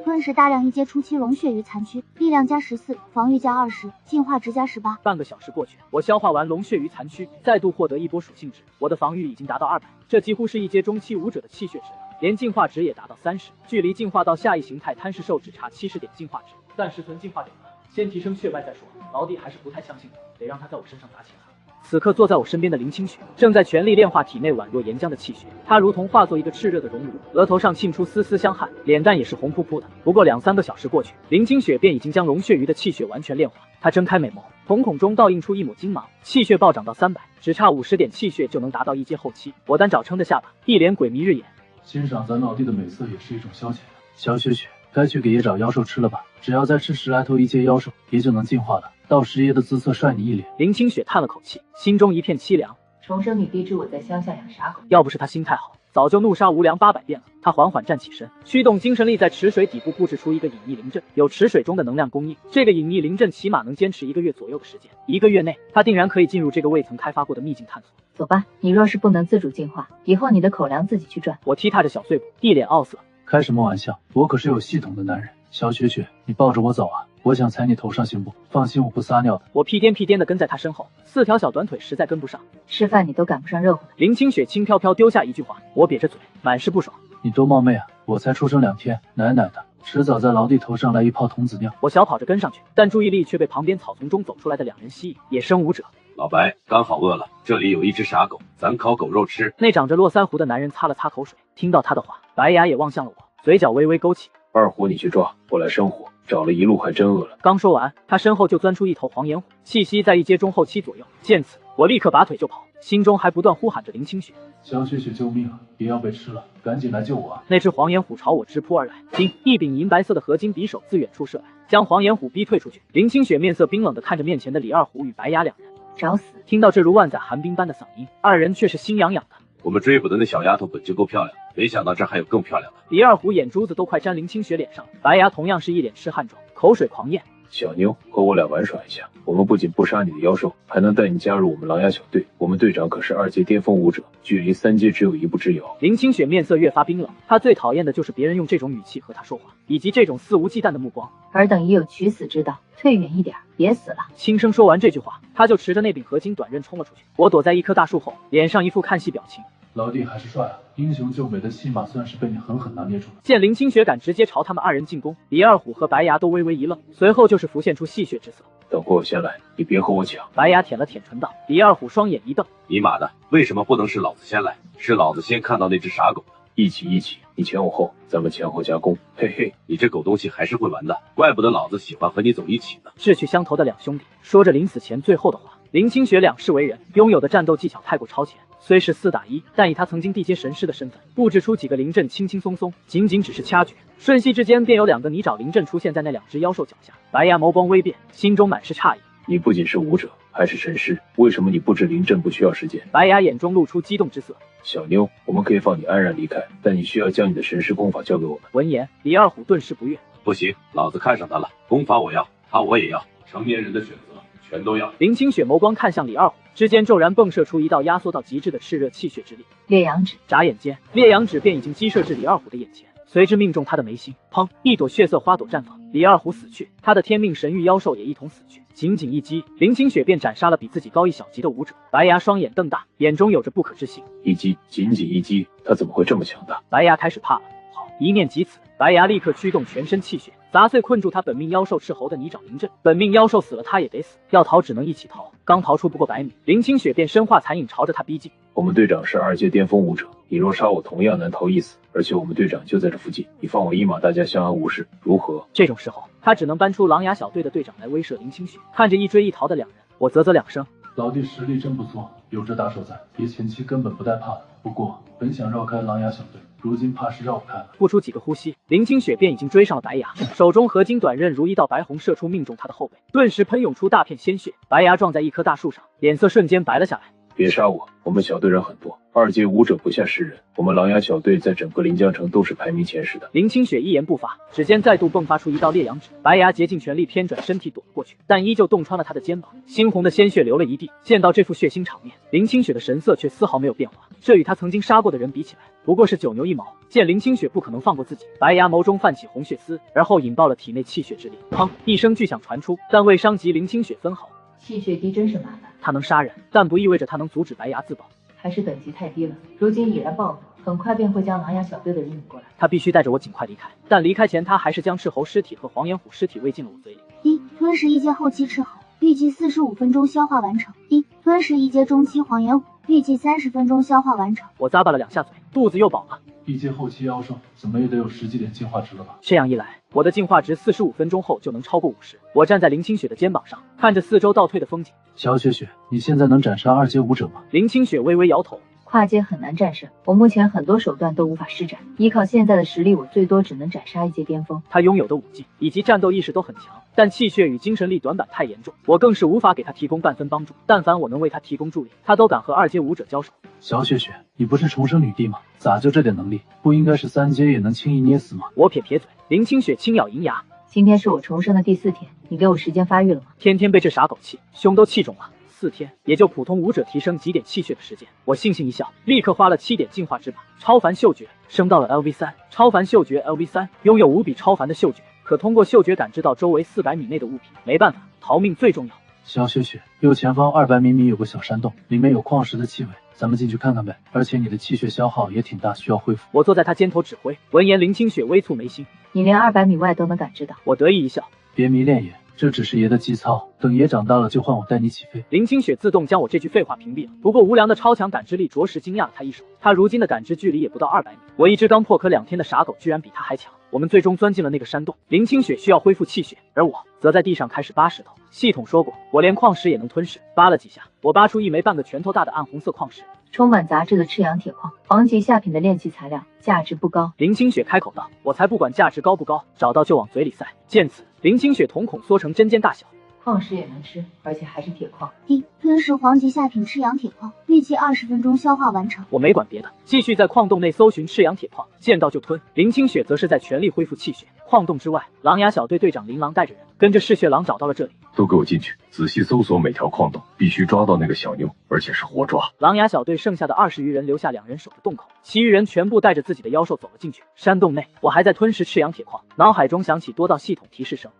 吞噬大量1阶初期龙血鱼残躯，力量加14，防御加20，进化值加18。半个小时过去，我消化完龙血鱼残躯，再度获得一波属性值，我的防御已经达到200，这几乎是1阶中期武者的气血值了，连进化值也达到30，距离进化到下一形态贪食兽只差70点进化值，暂时存进化点吧，先提升血脉再说。老弟还是不太相信我，得让他在我身上砸钱啊。此刻坐在我身边的林清雪正在全力炼化体内宛若岩浆的气血，她如同化作一个炽热的熔炉，额头上沁出丝丝香汗，脸蛋也是红扑扑的。不过2-3个小时过去，林清雪便已经将龙血鱼的气血完全炼化。她睁开美眸，瞳孔中倒映出一抹金芒，气血暴涨到300，只差50点气血就能达到1阶后期。我单找撑着下巴，一脸鬼迷日眼。欣赏咱老弟的美色也是一种消遣。小雪雪，该去给爷找妖兽吃了吧？只要再吃10来头1阶妖兽，爷就能进化了。到时爷的姿色帅你一脸。林清雪叹了口气，心中一片凄凉。重生女帝知我在乡下养傻狗，要不是她心态好，早就怒杀无良800遍了。她缓缓站起身，驱动精神力在池水底部布置出一个隐匿灵阵，有池水中的能量供应，这个隐匿灵阵起码能坚持1个月左右的时间。1个月内，她定然可以进入这个未曾开发过的秘境探索。走吧，你若是不能自主进化，以后你的口粮自己去赚。我踢踏着小碎步，一脸傲色。开什么玩笑，我可是有系统的男人。小雪雪，你抱着我走啊，我想踩你头上行不？放心，我不撒尿的。我屁颠屁颠的跟在他身后，4条小短腿实在跟不上。吃饭你都赶不上热乎的。林清雪轻飘飘丢下一句话，我瘪着嘴，满是不爽。你多冒昧啊！我才出生2天，奶奶的，迟早在老弟头上来一泡童子尿。我小跑着跟上去，但注意力却被旁边草丛中走出来的2人吸引。野生舞者，老白，刚好饿了，这里有一只傻狗，咱烤狗肉吃。那长着络腮胡的男人擦了擦口水，听到他的话，白牙也望向了我，嘴角微微勾起。二虎你去抓，我来生火，找了一路还真饿了。刚说完，他身后就钻出一头黄眼虎，气息在1阶中后期左右。见此，我立刻拔腿就跑，心中还不断呼喊着林清雪。小雪雪救命啊！爷要被吃了，赶紧来救我啊！那只黄眼虎朝我直扑而来，金一柄银白色的合金匕首自远处射来，将黄眼虎逼退出去。林清雪面色冰冷地看着面前的李二虎与白牙2人，找死！听到这如万载寒冰般的嗓音，2人却是心痒痒的。我们追捕的那小丫头本就够漂亮，没想到这还有更漂亮的。李二虎眼珠子都快沾林清雪脸上，白牙同样是一脸痴汉状，口水狂咽。小妞，和我俩玩耍一下，我们不仅不杀你的妖兽，还能带你加入我们狼牙小队。我们队长可是2阶巅峰武者，距离3阶只有1步之遥。林清雪面色越发冰冷，她最讨厌的就是别人用这种语气和她说话，以及这种肆无忌惮的目光。尔等已有取死之道，退远一点，别死了。轻声说完这句话，他就持着那柄合金短刃冲了出去。我躲在一棵大树后，脸上一副看戏表情。老弟还是帅啊，英雄救美的戏码算是被你狠狠拿捏住了。见林清雪敢直接朝他们2人进攻，李二虎和白牙都微微一愣，随后就是浮现出戏谑之色。等会我先来，你别和我抢。白牙舔了舔唇道。李二虎双眼一瞪，尼玛的，为什么不能是老子先来？是老子先看到那只傻狗的。一起，你前我后，咱们前后夹攻。嘿嘿，你这狗东西还是会玩的，怪不得老子喜欢和你走一起呢。志趣相投的2兄弟说着临死前最后的话。林清雪2世为人，拥有的战斗技巧太过超前，虽是4打1，但以他曾经地阶神师的身份，布置出几个灵阵轻轻松松，仅只是掐诀，瞬息之间便有2个泥沼灵阵出现在那2只妖兽脚下。白牙眸光微变，心中满是诧异。你不仅是武者，还是神师，为什么你布置灵阵不需要时间？白牙眼中露出激动之色。小妞，我们可以放你安然离开，但你需要将你的神师功法交给我们。闻言，李二虎顿时不悦。不行，老子看上他了，功法我要，他我也要，成年人的选择全都要。林清雪眸光看向李二虎，之间骤然迸射出一道压缩到极致的炽热气血之力。烈阳指，眨眼间，烈阳指便已经击射至李二虎的眼前，随之命中他的眉心。砰！一朵血色花朵绽放，李二虎死去，他的天命神域妖兽也一同死去。仅一击，林清雪便斩杀了比自己高1小级的武者。白牙双眼瞪大，眼中有着不可置信。一击，仅一击，他怎么会这么强大？白牙开始怕了。好，一念及此，白牙立刻驱动全身气血，砸碎困住他本命妖兽斥候的泥沼灵阵。本命妖兽死了，他也得死，要逃只能一起逃。刚逃出不过100米，林清雪便身化残影朝着他逼近。我们队长是2阶巅峰武者，你若杀我，同样难逃一死。而且我们队长就在这附近，你放我一马，大家相安无事，如何？这种时候，他只能搬出狼牙小队的队长来威慑林清雪。看着一追一逃的2人，我啧2声。老弟实力真不错，有这大手在，爷前期根本不带怕的。不过本想绕开狼牙小队，如今怕是绕不开了。不出几个呼吸，林清雪便已经追上了白牙，手中合金短刃如一道白虹射出，命中他的后背，顿时喷涌出大片鲜血。白牙撞在一棵大树上，脸色瞬间白了下来。别杀我，我们小队人很多，2阶武者不下10人，我们狼牙小队在整个临江城都是排名前10的。林清雪一言不发，指尖再度迸发出一道烈阳指，白牙竭尽全力偏转身体躲了过去，但依旧洞穿了他的肩膀，猩红的鲜血流了一地。见到这副血腥场面，林清雪的神色却丝毫没有变化，这与他曾经杀过的人比起来，不过是9牛1毛。见林清雪不可能放过自己，白牙眸中泛起红血丝，而后引爆了体内气血之力。砰！一声巨响传出，但未伤及林清雪分毫。气血低真是麻烦，他能杀人，但不意味着他能阻止白牙自保。还是等级太低了，如今已然暴怒，很快便会将狼牙小队的人引过来。他必须带着我尽快离开，但离开前他还是将斥候尸体和黄眼虎尸体喂进了我嘴里。吞噬1阶后期斥候，预计45分钟消化完成。一、吞食一阶中期黄炎虎，预计30分钟消化完成。我咂巴了2下嘴，肚子又饱了。一阶后期妖兽怎么也得有10几点进化值了吧？这样一来，我的进化值45分钟后就能超过50。我站在林清雪的肩膀上，看着四周倒退的风景。小雪雪，你现在能斩杀2阶武者吗？林清雪微微摇头。跨阶很难战胜，我目前很多手段都无法施展，依靠现在的实力，我最多只能斩杀1阶巅峰。他拥有的武技以及战斗意识都很强，但气血与精神力短板太严重，我更是无法给他提供半分帮助。但凡我能为他提供助力，他都敢和2阶武者交手。小雪雪，你不是重生女帝吗？咋就这点能力？不应该是3阶也能轻易捏死吗？我撇撇嘴，林清雪轻咬银牙。今天是我重生的第4天，你给我时间发育了吗？天天被这傻狗气，胸都气肿了。4天，也就普通武者提升几点气血的时间。我悻悻一笑，立刻花了7点进化值把超凡嗅觉升到了 LV3。超凡嗅觉 LV3，拥有无比超凡的嗅觉，可通过嗅觉感知到周围400米内的物品。没办法，逃命最重要。小雪雪，右前方200米有个小山洞，里面有矿石的气味，咱们进去看看呗。而且你的气血消耗也挺大，需要恢复。我坐在他肩头指挥。闻言，林清雪微蹙眉心。你连200米外都能感知到？我得意一笑。别迷恋爷，这只是爷的基操，等爷长大了就换我带你起飞。林清雪自动将我这句废话屏蔽了。不过无良的超强感知力着实惊讶了他一手。他如今的感知距离也不到200米，我一只刚破壳2天的傻狗居然比他还强。我们最终钻进了那个山洞。林清雪需要恢复气血，而我则在地上开始扒石头。系统说过，我连矿石也能吞噬。扒了几下，我扒出一枚半个拳头大的暗红色矿石。充满杂质的赤阳铁矿，黄级下品的炼器材料，价值不高。林清雪开口道：“我才不管价值高不高，找到就往嘴里塞。”见此，林清雪瞳孔缩成针尖大小。矿石也能吃，而且还是铁矿。一、吞食黄级下品赤阳铁矿，预计20分钟消化完成。我没管别的，继续在矿洞内搜寻赤阳铁矿，见到就吞。林清雪则是在全力恢复气血。矿洞之外，狼牙小队队长林狼带着人跟着嗜血狼找到了这里。都给我进去，仔细搜索每条矿洞，必须抓到那个小妞，而且是活抓。狼牙小队剩下的20余人留下2人守着洞口，其余人全部带着自己的妖兽走了进去。山洞内，我还在吞食赤阳铁矿，脑海中响起多道系统提示声。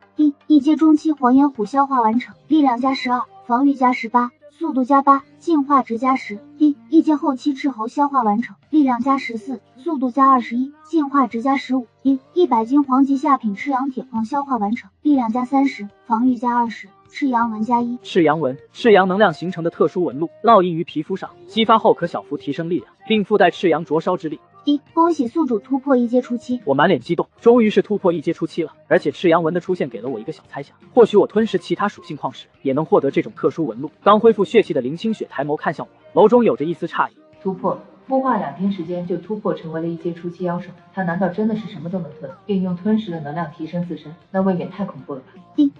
一阶中期黄炎虎消化完成，力量加12，防御加18，速度加8，进化值加10。一阶后期赤猴消化完成，力量加14，速度加21，进化值加15。100斤黄级下品赤阳铁矿消化完成，力量加30，防御加20，赤阳纹加1。赤阳纹，赤阳能量形成的特殊纹路，烙印于皮肤上，激发后可小幅提升力量，并附带赤阳灼烧之力。恭喜宿主突破1阶初期。我满脸激动，终于是突破1阶初期了。而且赤阳纹的出现给了我一个小猜想，或许我吞食其他属性矿石也能获得这种特殊纹路。刚恢复血气的林清雪抬眸看向我，眸中有着一丝诧异。突破，孵化2天时间就突破成为了1阶初期妖兽，他难道真的是什么都能吞，并用吞食的能量提升自身？那未免太恐怖了吧。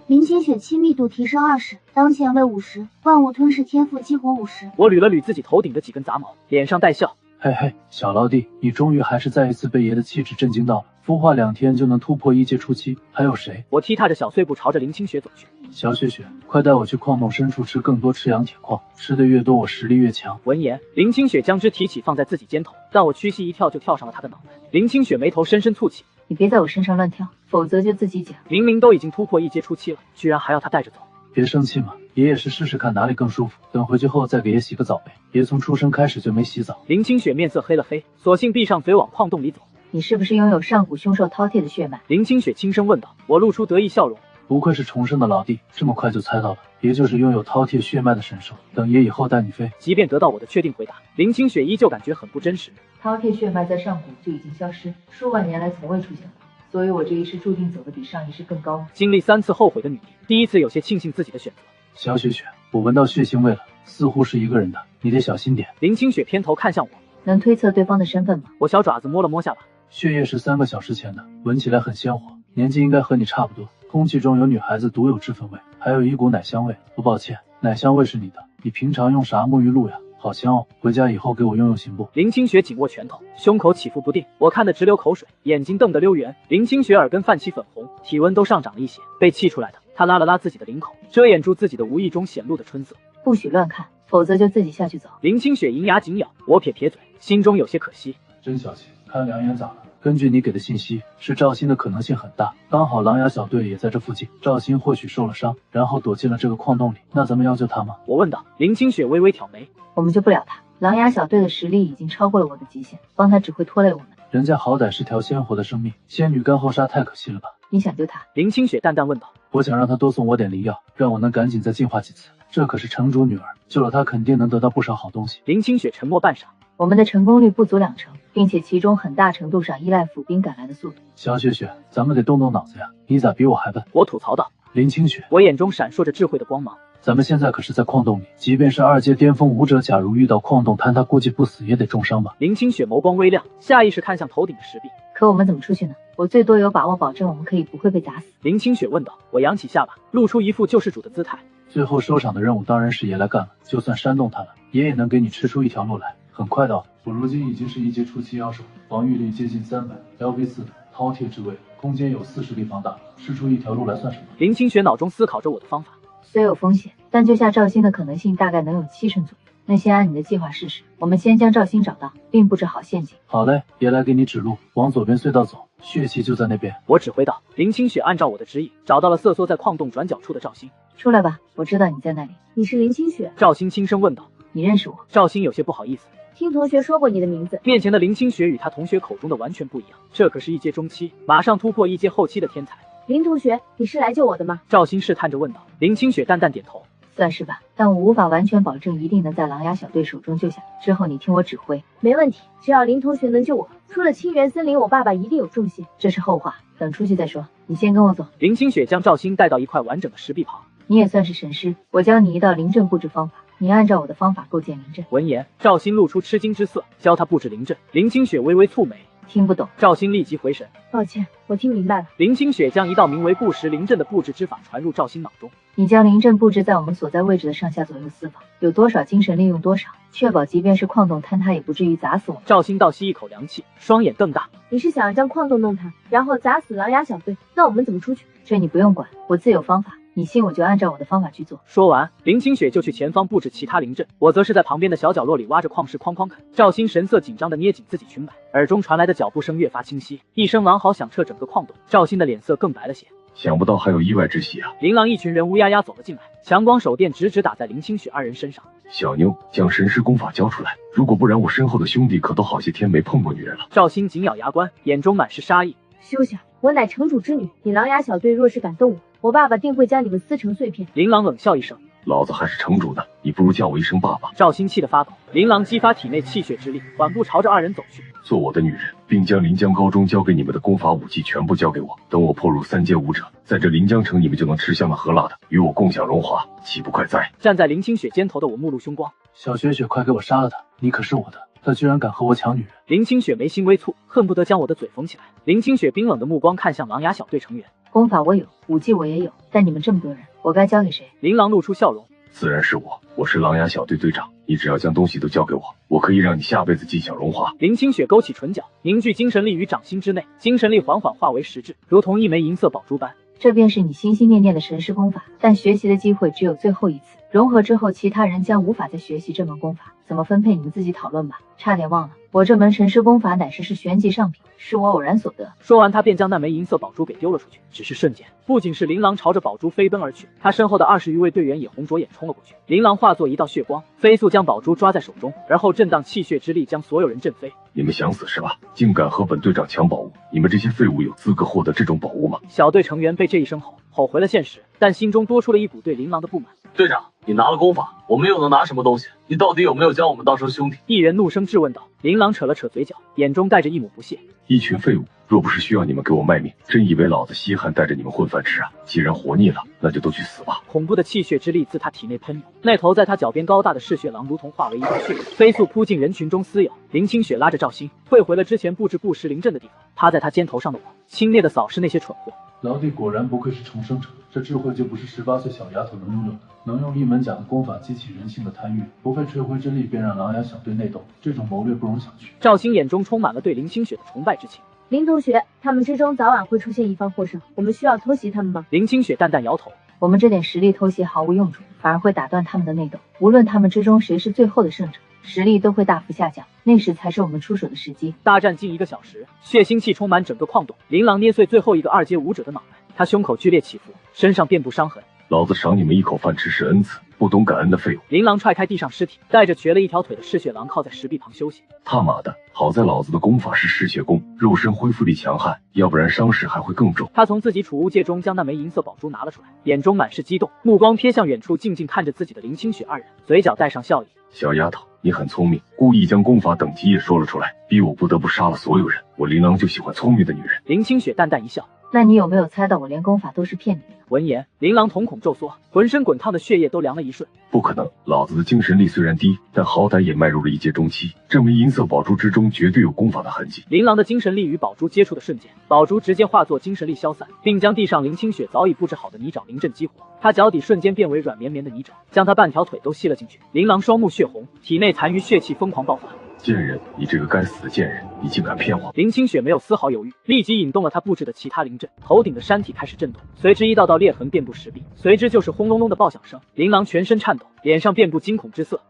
林清雪亲密度提升20，当前为50，万物吞噬天赋激活50。我捋了捋自己头顶的几根杂毛，脸上带笑。嘿嘿，小老弟，你终于还是再一次被爷的气质震惊到了。孵化2天就能突破1阶初期，还有谁？我踢踏着小碎步朝着林清雪走去。小雪雪，快带我去矿洞深处吃更多赤阳铁矿，吃的越多我实力越强。闻言，林清雪将之提起放在自己肩头，但我屈膝一跳就跳上了他的脑袋。林清雪眉头深深蹙起，你别在我身上乱跳，否则就自己讲。明明都已经突破1阶初期了，居然还要他带着走。别生气嘛，爷也是试试看哪里更舒服，等回去后再给爷洗个澡呗。爷从出生开始就没洗澡。林清雪面色黑了黑，索性闭上嘴往矿洞里走。你是不是拥有上古凶兽饕餮的血脉？林清雪轻声问道。我露出得意笑容。不愧是重生的老弟，这么快就猜到了，爷就是拥有饕餮血脉的神兽。等爷以后带你飞。即便得到我的确定回答，林清雪依旧感觉很不真实。饕餮血脉在上古就已经消失，数万年来从未出现过，所以我这一世注定走得比上一世更高。经历3次后悔的女帝，第一次有些庆幸自己的选择。小雪雪，我闻到血腥味了，似乎是一个人的，你得小心点。林清雪偏头看向我，能推测对方的身份吗？我小爪子摸了摸下巴，血液是3个小时前的，闻起来很鲜活，年纪应该和你差不多。空气中有女孩子独有脂粉味，还有一股奶香味。不抱歉，奶香味是你的。你平常用啥沐浴露呀？好香哦，回家以后给我用用行不？林清雪紧握拳头，胸口起伏不定，我看得直流口水，眼睛瞪得溜圆。林清雪耳根泛起粉红，体温都上涨了一些，被气出来的。她拉了拉自己的领口，遮掩住自己的无意中显露的春色。不许乱看，否则就自己下去走。林清雪银牙紧咬，我撇撇嘴，心中有些可惜。真小气，看两眼咋了？根据你给的信息，是赵鑫的可能性很大，刚好狼牙小队也在这附近，赵鑫或许受了伤，然后躲进了这个矿洞里。那咱们要救他吗？我问道。林清雪微微挑眉，我们救不了他，狼牙小队的实力已经超过了我的极限，帮他只会拖累我们。人家好歹是条鲜活的生命，仙女干后杀太可惜了吧？你想救他？林清雪淡淡问道。我想让她多送我点灵药，让我能赶紧再进化几次。这可是城主女儿，救了她肯定能得到不少好东西。林清雪沉默半晌，我们的成功率不足2成，并且其中很大程度上依赖府兵赶来的速度。小雪雪，咱们得动动脑子呀！你咋比我还笨？我吐槽道。林清雪，我眼中闪烁着智慧的光芒。咱们现在可是在矿洞里，即便是2阶巅峰武者，假如遇到矿洞坍，他估计不死也得重伤吧？林清雪眸光微亮，下意识看向头顶的石壁。可我们怎么出去呢？我最多有把握保证我们可以不会被砸死。林清雪问道。我扬起下巴，露出一副救世主的姿态。最后收场的任务当然是爷来干了，就算煽动他了，爷也能给你吃出一条路来，很快到。我如今已经是1阶初期妖兽，防御力接近300，LV4的饕餮之位，空间有40立方大，吃出一条路来算什么？林清雪脑中思考着我的方法。虽有风险，但救下赵鑫的可能性大概能有7成左右。那先按你的计划试试，我们先将赵鑫找到，并布置好陷阱。好嘞，爷来给你指路，往左边隧道走，血气就在那边。我指挥道。林清雪按照我的指引，找到了瑟缩在矿洞转角处的赵鑫。出来吧，我知道你在那里。你是林清雪？赵鑫轻声问道。你认识我？赵鑫有些不好意思。听同学说过你的名字。面前的林清雪与他同学口中的完全不一样，这可是1阶中期，马上突破1阶后期的天才。林同学，你是来救我的吗？赵鑫试探着问道。林清雪淡淡点头。算是吧，但我无法完全保证一定能在狼牙小队手中救下。之后你听我指挥。没问题，只要林同学能救我，出了清源森林，我爸爸一定有重谢。这是后话，等出去再说。你先跟我走。林清雪将赵鑫带到一块完整的石壁旁。你也算是神师，我教你一道临阵布置方法，你按照我的方法构建临阵。闻言，赵鑫露出吃惊之色，教他布置临阵。林清雪微微蹙眉，听不懂。赵鑫立即回神，抱歉，我听明白了。林清雪将一道名为不食临阵的布置之法传入赵鑫脑中。你将临阵布置在我们所在位置的上下左右4方，有多少精神利用多少，确保即便是矿洞坍塌也不至于砸死我们。赵鑫倒吸一口凉气，双眼瞪大。你是想要将矿洞弄塌，然后砸死狼牙小队？那我们怎么出去？这你不用管，我自有方法。你信我就按照我的方法去做。说完，林清雪就去前方布置其他临阵，我则是在旁边的小角落里挖着矿石哐哐啃。赵鑫神色紧张地捏紧自己裙摆，耳中传来的脚步声越发清晰，一声狼嚎响彻整个矿洞。赵鑫的脸色更白了些。想不到还有意外之喜啊！琳琅一群人乌压压走了进来，强光手电直直打在林清雪2人身上。小妞，将神师功法交出来，如果不然，我身后的兄弟可都好些天没碰过女人了。赵鑫紧咬牙关，眼中满是杀意。休想！我乃城主之女，你狼牙小队若是敢动我爸爸定会将你们撕成碎片。琳琅冷笑一声，老子还是城主呢，你不如叫我一声爸爸。赵鑫气得发抖，琳琅激发体内气血之力，缓步朝着2人走去。做我的女人，并将临江高中教给你们的功法武技全部交给我。等我破入3阶武者，在这临江城，你们就能吃香的喝辣的，与我共享荣华，岂不快哉？站在林清雪肩头的我目露凶光。小雪雪，快给我杀了他！你可是我的，他居然敢和我抢女人！林清雪眉心微蹙，恨不得将我的嘴缝起来。林清雪冰冷的目光看向狼牙小队成员，功法我有，武技我也有，但你们这么多人，我该交给谁？琳琅露出笑容，自然是我，我是狼牙小队队长，你只要将东西都交给我，我可以让你下辈子尽享荣华。林清雪勾起唇角，凝聚精神力于掌心之内，精神力缓缓化为实质，如同一枚银色宝珠般。这便是你心心念念的神师功法，但学习的机会只有最后一次，融合之后，其他人将无法再学习这门功法，怎么分配你们自己讨论吧。差点忘了，我这门神师功法乃是玄级上品，是我偶然所得。说完，他便将那枚银色宝珠给丢了出去。只是瞬间，不仅是琳琅朝着宝珠飞奔而去，他身后的20余位队员也红着眼冲了过去。琳琅化作一道血光，飞速将宝珠抓在手中，而后震荡气血之力将所有人震飞。你们想死是吧？竟敢和本队长抢宝物！你们这些废物有资格获得这种宝物吗？小队成员被这一声吼回了现实，但心中多出了一股对琳琅的不满。队长，你拿了功法，我们又能拿什么东西？你到底有没有将我们当成兄弟？一人怒声质问道。琳琅扯了扯嘴角，眼中带着一抹不屑。一群废物，若不是需要你们给我卖命，真以为老子稀罕带着你们混饭吃啊？既然活腻了，那就都去死吧！恐怖的气血之力自他体内喷涌，那头在他脚边高大的嗜血狼如同化为一道血影，飞速扑进人群中撕咬。林清雪拉着赵鑫退回了之前布置不食临阵的地方，趴在他肩头上的我轻蔑地扫视那些蠢货。老弟果然不愧是重生者，这智慧就不是18岁小丫头能拥有的。能用一门假的功法激起人性的贪欲，不费吹灰之力便让狼牙小队内斗，这种谋略不容小觑。赵鑫眼中充满了对林清雪的崇拜之情。林同学，他们之中早晚会出现一方获胜，我们需要偷袭他们吗？林清雪淡淡摇头，我们这点实力偷袭毫无用处，反而会打断他们的内斗。无论他们之中谁是最后的胜者，实力都会大幅下降，那时才是我们出手的时机。大战近1个小时，血腥气充满整个矿洞。琳琅捏碎最后一个2阶武者的脑袋，他胸口剧烈起伏，身上遍布伤痕。老子赏你们一口饭吃是恩赐，不懂感恩的废物！琳琅踹开地上尸体，带着瘸了一条腿的嗜血狼靠在石壁旁休息。他妈的，好在老子的功法是嗜血功，肉身恢复力强悍，要不然伤势还会更重。他从自己储物戒中将那枚银色宝珠拿了出来，眼中满是激动，目光瞥向远处，静静看着自己的林清雪二人，嘴角带上笑意。小丫头，你很聪明，故意将功法等级也说了出来，逼我不得不杀了所有人。我琳琅就喜欢聪明的女人。林清雪淡淡一笑。那你有没有猜到我连功法都是骗你的？闻言，琳琅瞳孔骤缩，浑身滚烫的血液都凉了一瞬。不可能，老子的精神力虽然低，但好歹也迈入了1阶中期，这枚银色宝珠之中绝对有功法的痕迹。琳琅的精神力与宝珠接触的瞬间，宝珠直接化作精神力消散，并将地上林清雪早已布置好的泥沼临阵激活。他脚底瞬间变为软绵绵的泥沼，将他半条腿都吸了进去。琳琅双目血红，体内残余血气疯狂爆发。贱人，你这个该死的贱人，你竟敢骗我！林清雪没有丝毫犹豫，立即引动了他布置的其他灵阵，头顶的山体开始震动，随之一道道裂痕遍布石壁，随之就是轰隆隆的爆响声。琳琅全身颤抖，脸上遍布惊恐之色。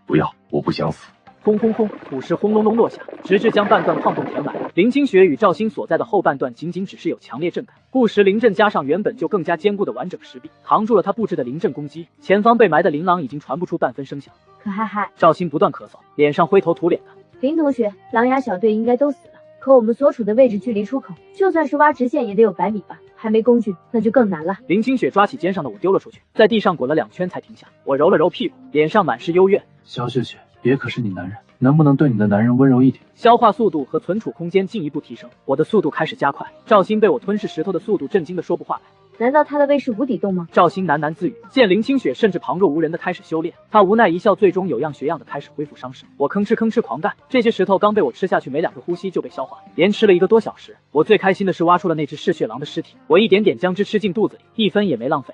不要，我不想死！轰轰轰，土石轰隆隆落下，直至将半段矿洞填满。林清雪与赵鑫所在的后半段仅仅只是有强烈震感，固实灵阵加上原本就更加坚固的完整石壁，扛住了他布置的灵阵攻击。前方被埋的琳琅已经传不出半分声响。可嗨嗨，赵鑫不断咳嗽，脸上灰头土脸的。林同学，狼牙小队应该都死了，可我们所处的位置距离出口，就算是挖直线也得有100米吧，还没工具，那就更难了。林清雪抓起肩上的我丢了出去，在地上滚了2圈才停下。我揉了揉屁股，脸上满是幽怨。小雪雪，别可是你男人，能不能对你的男人温柔一点？消化速度和存储空间进一步提升，我的速度开始加快。赵鑫被我吞噬石头的速度震惊的说不话来。难道他的胃是无底洞吗？赵鑫喃喃自语。见林清雪甚至旁若无人的开始修炼，他无奈一笑，最终有样学样的开始恢复伤势。我吭哧吭哧狂干，这些石头刚被我吃下去，没2个呼吸就被消化，连吃了1个多小时。我最开心的是挖出了那只嗜血狼的尸体，我一点点将之吃进肚子里，1分也没浪费。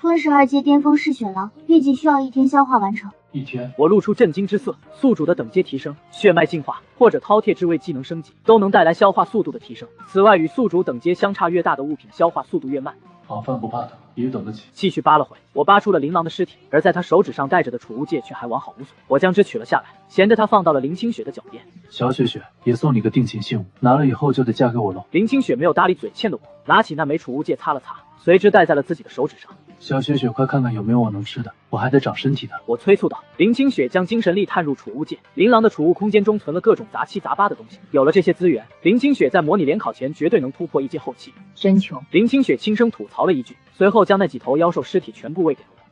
吞噬2阶巅峰嗜血狼，预计需要1天消化完成。1天，我露出震惊之色。宿主的等阶提升、血脉进化或者饕餮之位技能升级，都能带来消化速度的提升。此外，与宿主等阶相差越大的物品，消化速度越慢。好饭不怕等，也等得起。继续扒了会，我扒出了琳琅的尸体，而在他手指上戴着的储物戒却还完好无损。我将之取了下来，衔着它放到了林清雪的脚边。小雪雪，也送你个定情信物，拿了以后就得嫁给我喽。林清雪没有搭理嘴欠的我，拿起那枚储物戒擦了擦，随之戴在了自己的手指上。小雪雪，快看看有没有我能吃的，我还得长身体的。我催促道。林清雪将精神力探入储物戒，琳琅的储物空间中存了各种杂七杂八的东西。有了这些资源，林清雪在模拟联考前绝对能突破1阶后期。真穷！林清雪轻声吐槽了一句，随后将那几头妖兽尸体全部喂给了我。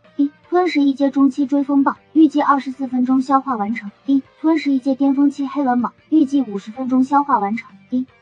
吞噬1阶中期追风暴，预计24分钟消化完成。吞噬1阶巅峰期黑纹蟒，预计50分钟消化完成。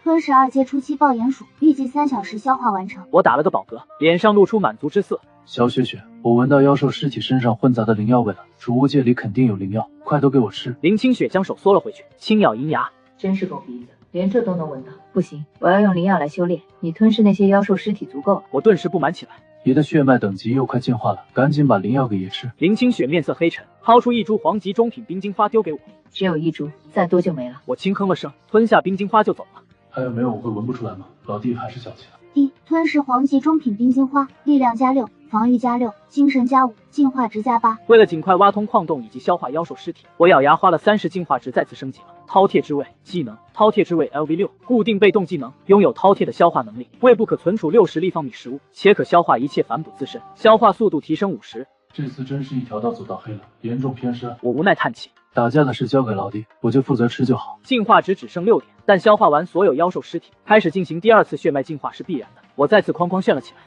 吞噬2阶初期爆炎鼠，预计3小时消化完成。我打了个饱嗝，脸上露出满足之色。小雪雪，我闻到妖兽尸体身上混杂的灵药味了，储物戒里肯定有灵药，快都给我吃！林清雪将手缩了回去，轻咬银牙。真是狗鼻子，连这都能闻到。不行，我要用灵药来修炼。你吞噬那些妖兽尸体足够了。我顿时不满起来。爷的血脉等级又快进化了，赶紧把灵药给爷吃。林清雪面色黑沉，掏出1株黄级中品冰晶花丢给我。只有1株，再多就没了。我轻哼了声，吞下冰晶花就走了。还有没有我会闻不出来吗？老弟还是小气了。吞噬黄级中品冰晶花，力量+6，防御+6，精神+5，进化值+8。为了尽快挖通矿洞以及消化妖兽尸体，我咬牙花了30进化值再次升级了饕餮之胃技能。饕餮之胃 LV6 固定被动技能，拥有饕餮的消化能力，胃部可存储60立方米食物，且可消化一切反哺自身，消化速度提升50%。这次真是一条道走到黑了，严重偏失。我无奈叹气。打架的事交给老弟，我就负责吃就好。进化值只剩6点，但消化完所有妖兽尸体，开始进行第2次血脉进化是必然的。我再次哐哐炫了起来。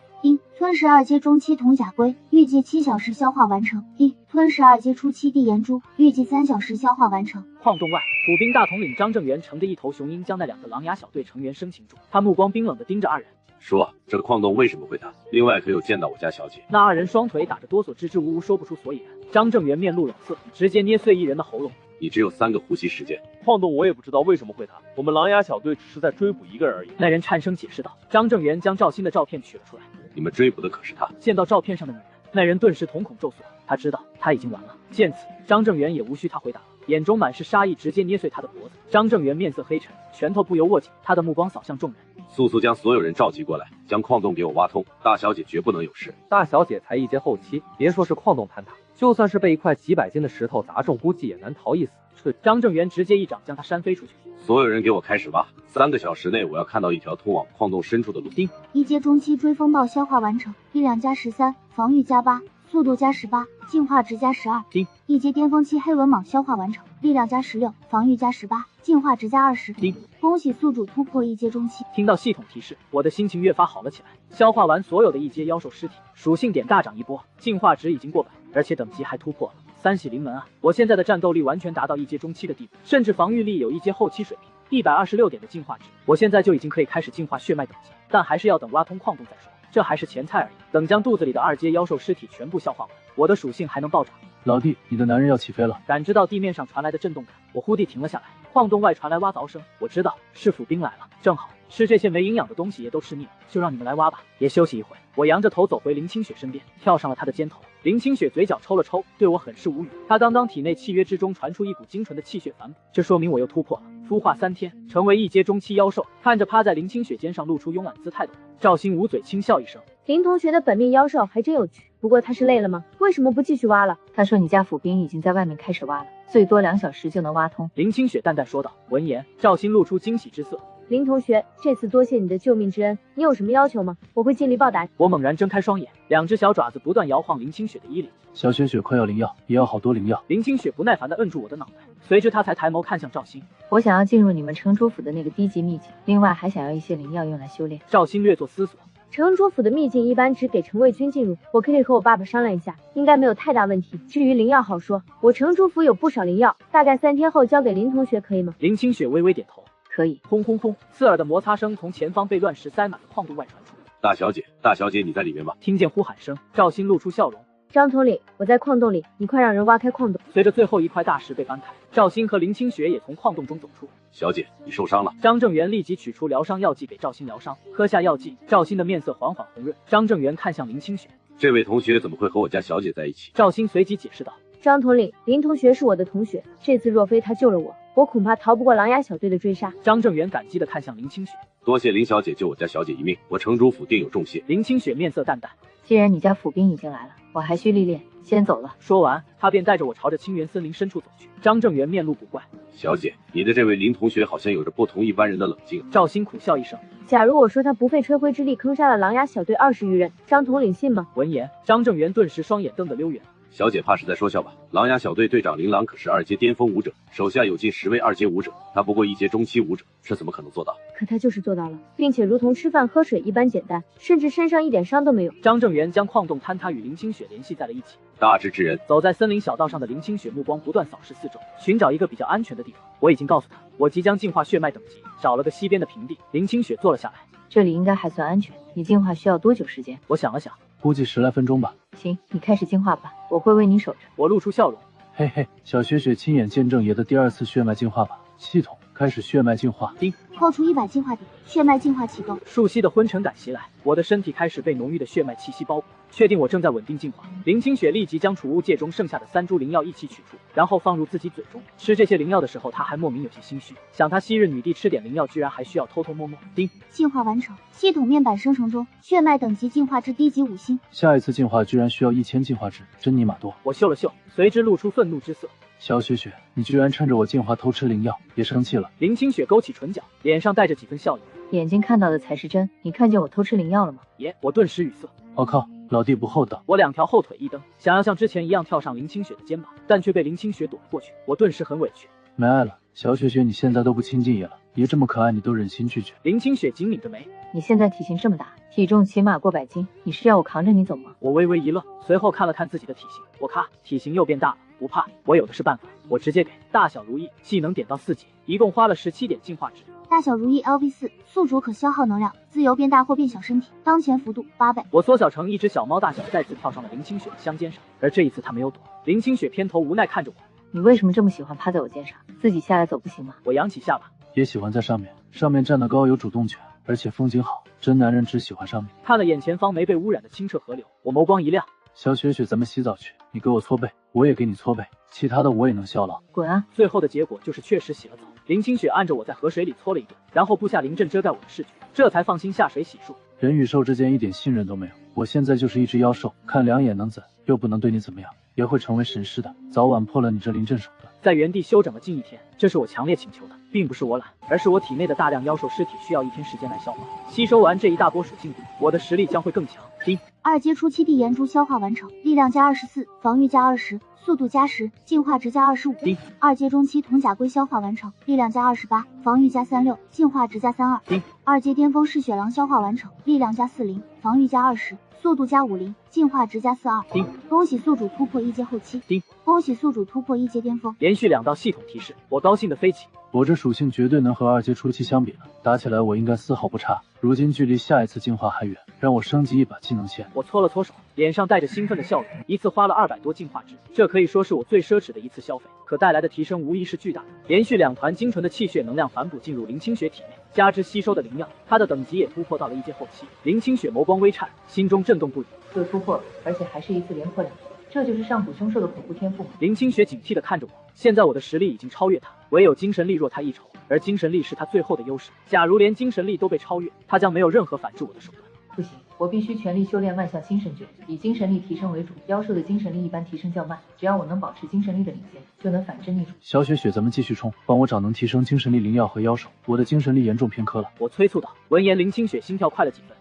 吞噬2阶中期铜甲龟，预计7小时消化完成。吞噬2阶初期地岩猪，预计3小时消化完成。矿洞外，府兵大统领张正元乘着1头雄鹰将那2个狼牙小队成员生擒住，他目光冰冷地盯着2人。说这个矿洞为什么会大？另外可有见到我家小姐？那2人双腿打着哆嗦，支支吾吾说不出所以然。张正元面露冷色，直接捏碎1人的喉咙。你只有3个呼吸时间。矿洞我也不知道为什么会塌，我们狼牙小队只是在追捕1个人而已。那人颤声解释道。张正元将赵鑫的照片取了出来。你们追捕的可是他？见到照片上的女人，那人顿时瞳孔骤缩，他知道他已经完了。见此，张正元也无需他回答了，眼中满是杀意，直接捏碎他的脖子。张正元面色黑沉，拳头不由握紧，他的目光扫向众人。速速将所有人召集过来，将矿洞给我挖通，大小姐绝不能有事。大小姐才1阶后期，别说是矿洞坍塌，就算是被一块几百斤的石头砸中，估计也难逃一死。张正元直接一掌将他扇飞出去。所有人给我开始挖，3个小时内我要看到一条通往矿洞深处的路。1阶中期追风暴消化完成，力量+13，防御+8，速度加18，进化值加12。叮，一阶巅峰期黑纹蟒消化完成，力量加16，防御加18，进化值加20。叮，恭喜宿主突破一阶中期。听到系统提示，我的心情越发好了起来。消化完所有的一阶妖兽尸体，属性点大涨一波，进化值已经过百，而且等级还突破了。三喜临门啊！我现在的战斗力完全达到一阶中期的地步，甚至防御力有一阶后期水平，126点的进化值，我现在就已经可以开始进化血脉等级，但还是要等挖通矿洞再说，这还是前菜而已。等将肚子里的2阶妖兽尸体全部消化完，我的属性还能暴涨。老弟，你的男人要起飞了。感知到地面上传来的震动感，我忽地停了下来。矿洞外传来挖凿声，我知道是府兵来了，正好吃这些没营养的东西也都吃腻了，就让你们来挖吧，也休息一会。我扬着头走回林清雪身边，跳上了她的肩头。林清雪嘴角抽了抽，对我很是无语。她刚刚体内契约之中传出一股精纯的气血反哺，这说明我又突破了，孵化3天，成为一阶中期妖兽。看着趴在林清雪肩上露出慵懒姿态的我，赵鑫捂嘴轻笑一声。林同学的本命妖兽还真有趣，不过他是累了吗？为什么不继续挖了？他说你家府兵已经在外面开始挖了，最多2小时就能挖通。林清雪淡淡说道。闻言，赵鑫露出惊喜之色。林同学，这次多谢你的救命之恩，你有什么要求吗？我会尽力报答。我猛然睁开双眼，2只小爪子不断摇晃林清雪的衣领。小雪雪快要灵药，也要好多灵药。林清雪不耐烦地摁住我的脑袋，随之她才抬眸看向赵鑫。我想要进入你们城主府的那个低级秘境，另外还想要一些灵药用来修炼。赵鑫略作思索。城主府的秘境一般只给城卫军进入，我可以和我爸爸商量一下，应该没有太大问题。至于灵药好说，我城主府有不少灵药，大概3天后交给林同学可以吗？林清雪微微点头。可以。轰轰轰，刺耳的摩擦声从前方被乱石塞满的矿洞外传出。大小姐，大小姐，你在里面吗？听见呼喊声，赵鑫露出笑容。张统领，我在矿洞里，你快让人挖开矿洞。随着最后一块大石被搬开，赵鑫和林清雪也从矿洞中走出。小姐，你受伤了。张正元立即取出疗伤药剂给赵鑫疗伤，喝下药剂，赵鑫的面色缓缓红润。张正元看向林清雪，这位同学怎么会和我家小姐在一起？赵鑫随即解释道。张统领，林同学是我的同学，这次若非他救了我，我恐怕逃不过狼牙小队的追杀。张正元感激地看向林清雪，多谢林小姐救我家小姐一命，我城主府定有重谢。林清雪面色淡淡，既然你家府兵已经来了，我还需历练，先走了。说完，他便带着我朝着清源森林深处走去。张正元面露古怪，小姐，你的这位林同学好像有着不同一般人的冷静。赵鑫苦笑一声，假如我说他不费吹灰之力坑杀了狼牙小队20余人，张统领信吗？闻言，张正元顿时双眼瞪得溜圆。小姐怕是在说笑吧？狼牙小队队长林朗可是2阶巅峰武者，手下有近10位2阶武者，他不过1阶中期武者，这怎么可能做到？可他就是做到了，并且如同吃饭喝水一般简单，甚至身上一点伤都没有。张正元将矿洞坍塌与林清雪联系在了一起。大智之人。走在森林小道上的林清雪目光不断扫视四周，寻找一个比较安全的地方。我已经告诉他，我即将进化血脉等级，找了个西边的平地。林清雪坐了下来，这里应该还算安全。你进化需要多久时间？我想了想，估计10来分钟吧。行，你开始进化吧，我会为你守着。我露出笑容，嘿嘿，小雪雪亲眼见证爷的第2次血脉进化吧。系统开始血脉进化。叮，扣除100进化点，血脉进化启动。熟悉的昏沉感袭来，我的身体开始被浓郁的血脉气息包裹，确定我正在稳定进化。林清雪立即将储物戒中剩下的3株灵药一起取出，然后放入自己嘴中。吃这些灵药的时候，她还莫名有些心虚，想她昔日女帝吃点灵药，居然还需要偷偷摸摸。叮，进化完成，系统面板生成中，血脉等级进化至低级5星。下一次进化居然需要1000进化值，真尼玛多！我嗅了嗅，随之露出愤怒之色。小雪雪，你居然趁着我进化偷吃灵药，别生气了。林清雪勾起唇角，脸上带着几分笑意。眼睛看到的才是真，你看见我偷吃灵药了吗？爷，我顿时语塞。我靠，老弟不厚道！我2条后腿一蹬，想要像之前一样跳上林清雪的肩膀，但却被林清雪躲了过去。我顿时很委屈。没爱了，小雪雪，你现在都不亲近爷了，爷这么可爱，你都忍心拒绝。林清雪紧抿着眉，你现在体型这么大，体重起码过100斤，你是要我扛着你走吗？我微微一愣，随后看了看自己的体型，我咔，体型又变大了。不怕，我有的是办法，我直接给大小如意技能点到4级，一共花了17点进化值。大小如意 LV4，宿主可消耗能量，自由变大或变小身体，当前幅度8倍。我缩小成一只小猫大小，再次跳上了林清雪的香肩上，而这一次她没有躲。林清雪偏头无奈看着我，你为什么这么喜欢趴在我肩上？自己下来走不行吗？我扬起下巴，也喜欢在上面，上面站得高有主动权，而且风景好，真男人只喜欢上面。看了眼前方没被污染的清澈河流，我眸光一亮。小雪雪，咱们洗澡去，你给我搓背，我也给你搓背，其他的我也能效劳。滚啊！最后的结果就是确实洗了澡。林清雪按着我在河水里搓了一顿，然后布下临阵遮盖我的视觉，这才放心下水洗漱。人与兽之间一点信任都没有，我现在就是一只妖兽，看两眼能怎，又不能对你怎么样，也会成为神师的，早晚破了你这临阵手段。在原地休整了近1天，这是我强烈请求的。并不是我懒，而是我体内的大量妖兽尸体需要1天时间来消化。吸收完这一大波属性币，我的实力将会更强。丁2阶初期地岩珠消化完成，力量加24，防御加20，速度加10，进化值加25。丁2阶中期铜甲龟消化完成，力量加28，防御加36，进化值加32。丁2阶巅峰嗜血狼消化完成，力量加40，防御加20，速度加50，进化值加42。丁恭喜宿主突破1阶后期。丁恭喜宿主突破1阶巅峰。连续2道系统提示，我高兴的飞起。我这属性绝对能和2阶初期相比了，打起来我应该丝毫不差。如今距离下一次进化还远，让我升级一把技能线。我搓了搓手，脸上带着兴奋的笑容。一次花了200多进化值，这可以说是我最奢侈的一次消费，可带来的提升无疑是巨大的。连续2团精纯的气血能量反哺进入林清雪体内，加之吸收的灵药，她的等级也突破到了1阶后期。林清雪眸光微颤，心中震动不已。又突破了，而且还是一次连破2级，这就是上古凶兽的恐怖天赋吗？林清雪警惕地看着我，现在我的实力已经超越她，唯有精神力弱她一筹，而精神力是她最后的优势。假如连精神力都被超越，她将没有任何反制我的手段。不行，我必须全力修炼万象精神诀，以精神力提升为主。妖兽的精神力一般提升较慢，只要我能保持精神力的领先，就能反制逆主。小雪雪，咱们继续冲，帮我找能提升精神力灵药和妖兽，我的精神力严重偏科了。我催促道。闻言，林清雪心跳快了几分。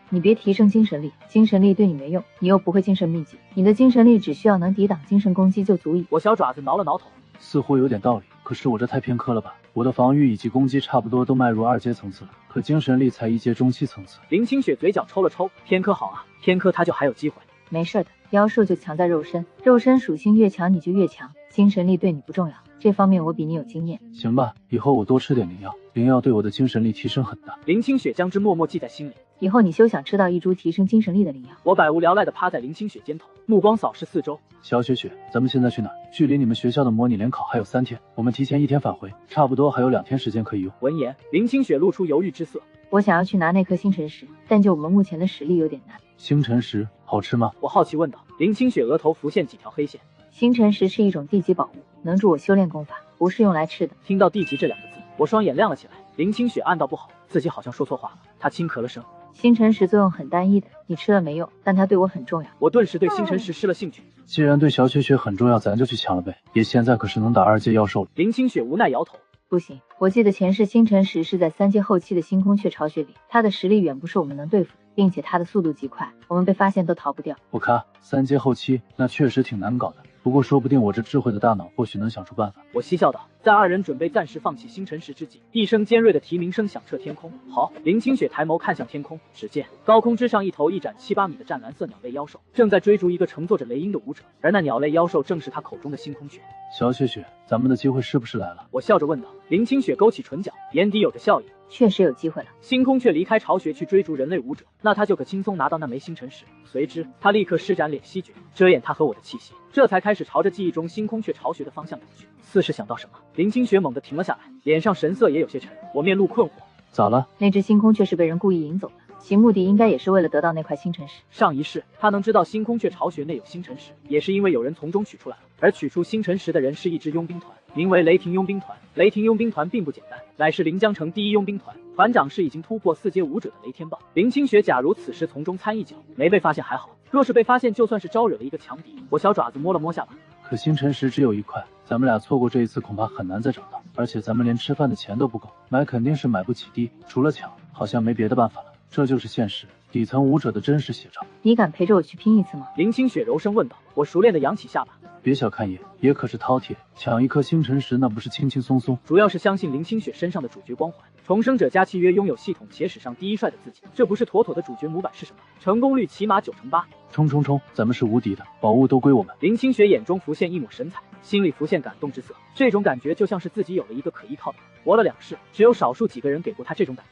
你别提升精神力，精神力对你没用，你又不会精神秘籍，你的精神力只需要能抵挡精神攻击就足以。我小爪子挠了挠头，似乎有点道理，可是我这太偏科了吧？我的防御以及攻击差不多都迈入2阶层次了，可精神力才1阶中期层次。林清雪嘴角抽了抽，偏科好啊，偏科他就还有机会。没事的，妖兽就强在肉身，肉身属性越强你就越强，精神力对你不重要，这方面我比你有经验。行吧，以后我多吃点灵药，灵药对我的精神力提升很大。林清雪将之默默记在心里。以后你休想吃到一株提升精神力的灵药。我百无聊赖地趴在林清雪肩头，目光扫视四周。小雪雪，咱们现在去哪儿？距离你们学校的模拟联考还有3天，我们提前1天返回，差不多还有2天时间可以用。闻言，林清雪露出犹豫之色。我想要去拿那颗星辰石，但就我们目前的实力有点难。星辰石好吃吗？我好奇问道。林清雪额头浮现几条黑线。星辰石是一种地级宝物，能助我修炼功法，不是用来吃的。听到地级这2个字，我双眼亮了起来。林清雪暗道不好，自己好像说错话了。她轻咳了声。星辰石作用很单一的，你吃了没用，但它对我很重要。我顿时对星辰石失了兴趣。既然对小雪雪很重要，咱就去抢了呗。爷现在可是能打2阶妖兽了。林清雪无奈摇头。不行，我记得前世星辰石是在3阶后期的星空雀巢穴里，它的实力远不是我们能对付的，并且它的速度极快，我们被发现都逃不掉。我看3阶后期那确实挺难搞的，不过说不定我这智慧的大脑或许能想出办法。我嬉笑道。在2人准备暂时放弃星辰石之际，一声尖锐的啼鸣声响彻天空。好！林清雪抬眸看向天空，只见高空之上一头一展7、8米的湛蓝色鸟类妖兽正在追逐一个乘坐着雷鹰的舞者，而那鸟类妖兽正是他口中的星空雀。小雪雪，咱们的机会是不是来了？我笑着问道。林清雪勾起唇角，眼底有着笑意。确实有机会了。星空雀离开巢穴去追逐人类舞者，那他就可轻松拿到那枚星辰石。随之，他立刻施展脸息诀，遮掩他和我的气息，这才开始朝着记忆中星空雀巢穴的方向赶去。似是想到什么，林清雪猛地停了下来，脸上神色也有些沉。我面露困惑。咋了？那只星空雀是被人故意引走的，其目的应该也是为了得到那块星辰石。上一世，他能知道星空雀巢穴内有星辰石，也是因为有人从中取出来了。而取出星辰石的人是一支佣兵团，名为雷霆佣兵团。雷霆佣兵团并不简单，乃是临江城第1佣兵团，团长是已经突破4阶武者的雷天豹。林清雪假如此时从中掺一脚，没被发现还好，若是被发现，就算是招惹了一个强敌。我小爪子摸了摸下巴。可星辰石只有1块，咱们俩错过这一次恐怕很难再找到，而且咱们连吃饭的钱都不够，买肯定是买不起的，除了抢，好像没别的办法了。这就是现实，底层武者的真实写照。你敢陪着我去拼一次吗？林清雪柔声问道。我熟练地扬起下巴。别小看爷，爷可是饕餮，抢一颗星辰石那不是轻轻松松。主要是相信林清雪身上的主角光环，重生者加契约拥有系统且史上第1帅的自己，这不是妥妥的主角模板是什么？成功率起码9成8。冲冲冲，咱们是无敌的，宝物都归我们。林清雪眼中浮现一抹神采，心里浮现感动之色，这种感觉就像是自己有了一个可依靠的人。活了2世，只有少数几个人给过他这种感觉。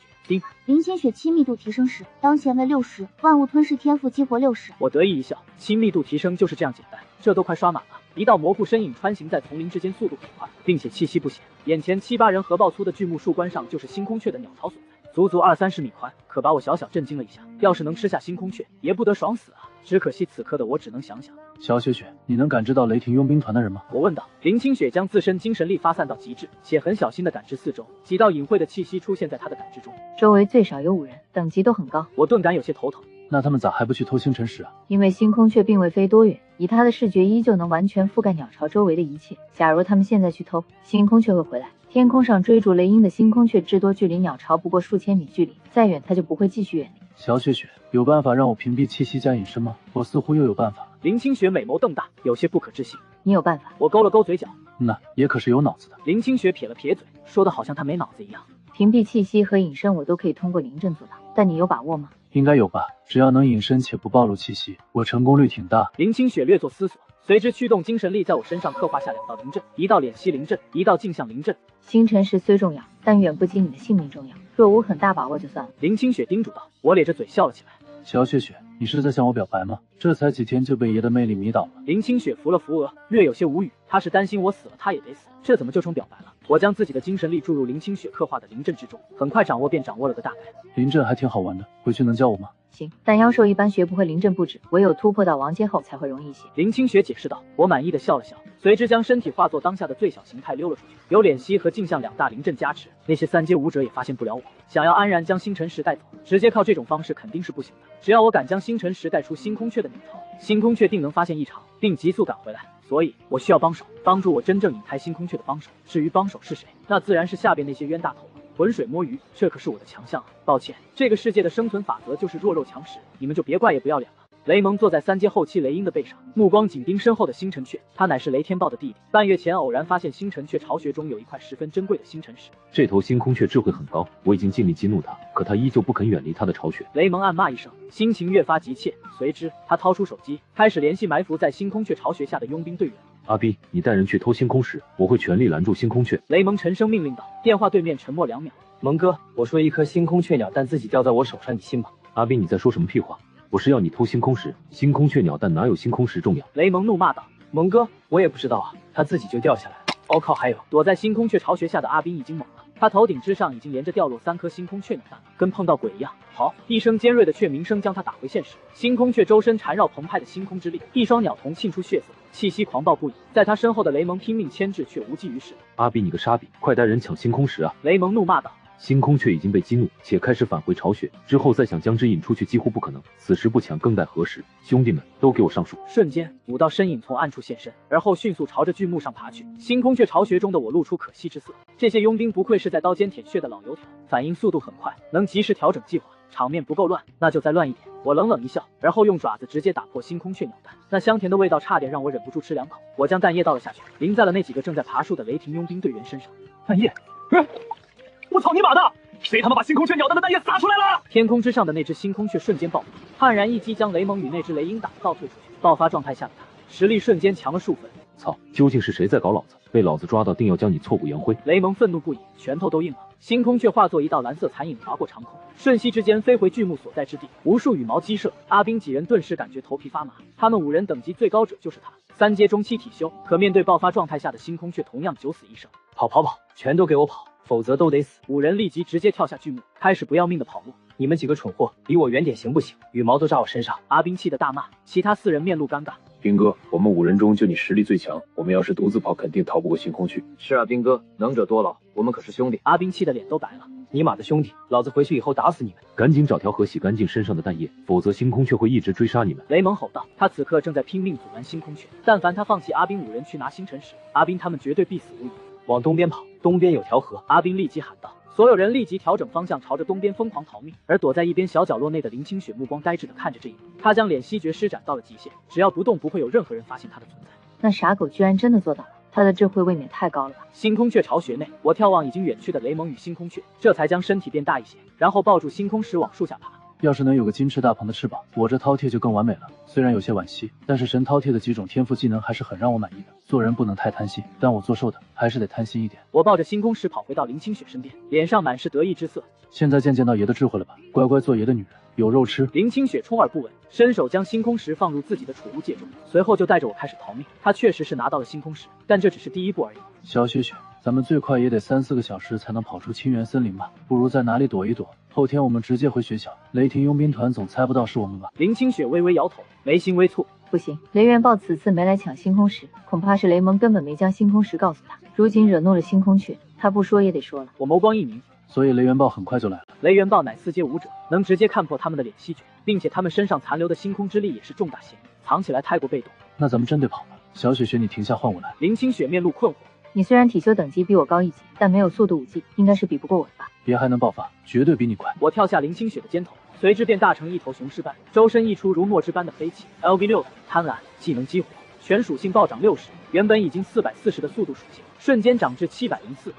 林清雪亲密度提升时，当前为60，万物吞噬天赋激活60。我得意一笑，亲密度提升就是这样简单，这都快刷满了。一道魔术身影穿行在丛林之间，速度很快，并且气息不显。眼前7、8人合抱粗的巨木树冠上就是星空雀的鸟巢所在，足足20-30米宽，可把我小小震惊了一下。要是能吃下星空雀，也不得爽死啊！只可惜此刻的我只能想想。小雪雪，你能感知到雷霆佣兵团的人吗？我问道。林清雪将自身精神力发散到极致，且很小心地感知四周，几道隐晦的气息出现在她的感知中。周围最少有5人，等级都很高。我顿感有些头疼。那他们咋还不去偷星辰石啊？因为星空雀并未飞多远，以他的视觉依旧能完全覆盖鸟巢周围的一切。假如他们现在去偷，星空雀会回来。天空上追逐雷鹰的星空雀至多距离鸟巢不过数千米距离，再远它就不会继续远离。小雪雪，有办法让我屏蔽气息加隐身吗？我似乎又有办法了。林清雪美眸瞪大，有些不可置信。你有办法？我勾了勾嘴角，那也可是有脑子的。林清雪撇了撇嘴，说的好像她没脑子一样。屏蔽气息和隐身我都可以通过灵阵做到，但你有把握吗？应该有吧，只要能隐身且不暴露气息，我成功率挺大。林清雪略作思索，随之驱动精神力在我身上刻画下2道灵阵，一道脸息灵阵，一道镜像灵阵。星辰石虽重要，但远不及你的性命重要。若无很大把握就算了。林清雪叮嘱道。我咧着嘴笑了起来。小雪雪，你是在向我表白吗？这才几天就被爷的魅力迷倒了。林清雪扶了扶额，略有些无语。她是担心我死了，她也得死，这怎么就成表白了？我将自己的精神力注入林清雪刻画的灵阵之中，很快掌握便掌握了个大概。灵阵还挺好玩的，回去能教我吗？行，但妖兽一般学不会灵阵布置，唯有突破到王阶后才会容易一些。林清雪解释道。我满意的笑了笑，随之将身体化作当下的最小形态溜了出去。有脸息和镜像2大灵阵加持，那些3阶武者也发现不了我。想要安然将星辰石带走，直接靠这种方式肯定是不行的。只要我敢将星辰石带出星空雀的鸟巢，星空雀定能发现异常，并急速赶回来。所以我需要帮手，帮助我真正引开星空雀的帮手。至于帮手是谁，那自然是下边那些冤大头了。浑水摸鱼，这可是我的强项啊！抱歉，这个世界的生存法则就是弱肉强食，你们就别怪也不要脸了。雷蒙坐在3阶后期雷鹰的背上，目光紧盯身后的星辰雀，他乃是雷天豹的弟弟。半月前偶然发现星辰雀巢穴中有一块十分珍贵的星辰石。这头星空雀智慧很高，我已经尽力激怒它，可它依旧不肯远离它的巢穴。雷蒙暗骂一声，心情越发急切，随之他掏出手机，开始联系埋伏在星空雀巢穴下的佣兵队员。阿斌，你带人去偷星空石，我会全力拦住星空雀。雷蒙沉声命令道。电话对面沉默2秒。蒙哥，我说一颗星空雀鸟蛋自己掉在我手上，你信吗？阿斌，你在说什么屁话？我是要你偷星空石，星空雀鸟蛋哪有星空石重要？雷蒙怒骂道。蒙哥，我也不知道啊，它自己就掉下来了。我靠，还有躲在星空雀巢穴下的阿斌已经懵了，他头顶之上已经连着掉落3颗星空雀鸟蛋，跟碰到鬼一样。好，一声尖锐的雀鸣声将他打回现实。星空雀周身缠绕澎湃的星空之力，一双鸟瞳沁出血色，气息狂暴不已。在他身后的雷蒙拼命牵制，却无济于事。阿斌，你个傻逼，快带人抢星空石啊！雷蒙怒骂道。星空雀已经被激怒，且开始返回巢穴，之后再想将之引出去几乎不可能。此时不抢更待何时？兄弟们，都给我上树！瞬间，5道身影从暗处现身，而后迅速朝着巨木上爬去。星空雀巢穴中的我露出可惜之色。这些佣兵不愧是在刀尖舔血的老油条，反应速度很快，能及时调整计划。场面不够乱，那就再乱一点。我冷冷一笑，而后用爪子直接打破星空雀鸟蛋，那香甜的味道差点让我忍不住吃2口。我将蛋液倒了下去，淋在了那几个正在爬树的雷霆佣兵队员身上。蛋液，我操你妈的！谁他妈把星空雀鸟蛋的蛋液撒出来了？天空之上的那只星空雀瞬间爆发，悍然一击将雷蒙与那只雷鹰打倒退出去。爆发状态下的他，实力瞬间强了数分。操！究竟是谁在搞老子？被老子抓到，定要将你挫骨扬灰！雷蒙愤怒不已，拳头都硬了。星空雀化作一道蓝色残影划过长空，瞬息之间飞回巨木所在之地，无数羽毛激射。阿斌几人顿时感觉头皮发麻。他们5人等级最高者就是他，3阶中期体修，可面对爆发状态下的星空雀，同样九死一生。跑，全都给我跑，否则都得死！5人立即直接跳下巨木，开始不要命的跑路。你们几个蠢货，离我远点行不行？羽毛都扎我身上！阿斌气得大骂，其他4人面露尴尬。兵哥，我们5人中就你实力最强，我们要是独自跑，肯定逃不过星空雀。是啊，兵哥，能者多劳，我们可是兄弟。阿斌气得脸都白了。尼玛的兄弟，老子回去以后打死你们！赶紧找条河洗干净身上的蛋液，否则星空雀会一直追杀你们。雷蒙吼道，他此刻正在拼命阻拦星空雀，但凡他放弃阿斌5人去拿星辰石，阿斌他们绝对必死无疑。往东边跑，东边有条河！阿斌立即喊道。所有人立即调整方向，朝着东边疯狂逃命。而躲在一边小角落内的林清雪目光呆滞地看着这一幕，他将脸息诀施展到了极限，只要不动，不会有任何人发现他的存在。那傻狗居然真的做到了，他的智慧未免太高了吧！星空雀巢穴内，我眺望已经远去的雷蒙与星空雀，这才将身体变大一些，然后抱住星空石往树下爬。要是能有个金翅大鹏的翅膀，我这饕餮就更完美了。虽然有些惋惜，但是神饕餮的几种天赋技能还是很让我满意的。做人不能太贪心，但我做兽的还是得贪心一点。我抱着星空石跑回到林清雪身边，脸上满是得意之色。现在见到爷的智慧了吧？乖乖做爷的女人，有肉吃。林清雪充耳不闻，伸手将星空石放入自己的储物戒中，随后就带着我开始逃命。他确实是拿到了星空石，但这只是第一步而已。小雪雪，咱们最快也得3、4个小时才能跑出清源森林吧？不如在哪里躲一躲，后天我们直接回学校。雷霆佣兵团总猜不到是我们吧？林清雪微微摇头，眉心微蹙。不行，雷元豹此次没来抢星空石，恐怕是雷蒙根本没将星空石告诉他。如今惹怒了星空雀，他不说也得说了。我眸光一凝，所以雷元豹很快就来了。雷元豹乃四阶武者，能直接看破他们的脸息诀，并且他们身上残留的星空之力也是重大嫌疑，藏起来太过被动。那咱们真得跑了。小雪雪，你停下，换我来。林清雪面露困惑。你虽然体修等级比我高1级，但没有速度武技，应该是比不过我的吧？别还能爆发，绝对比你快。我跳下林清雪的肩头，随之便大成一头雄狮般，周身溢出如墨汁般的黑气。LV6贪婪技能激活，全属性暴涨60%，原本已经440的速度属性，瞬间涨至704，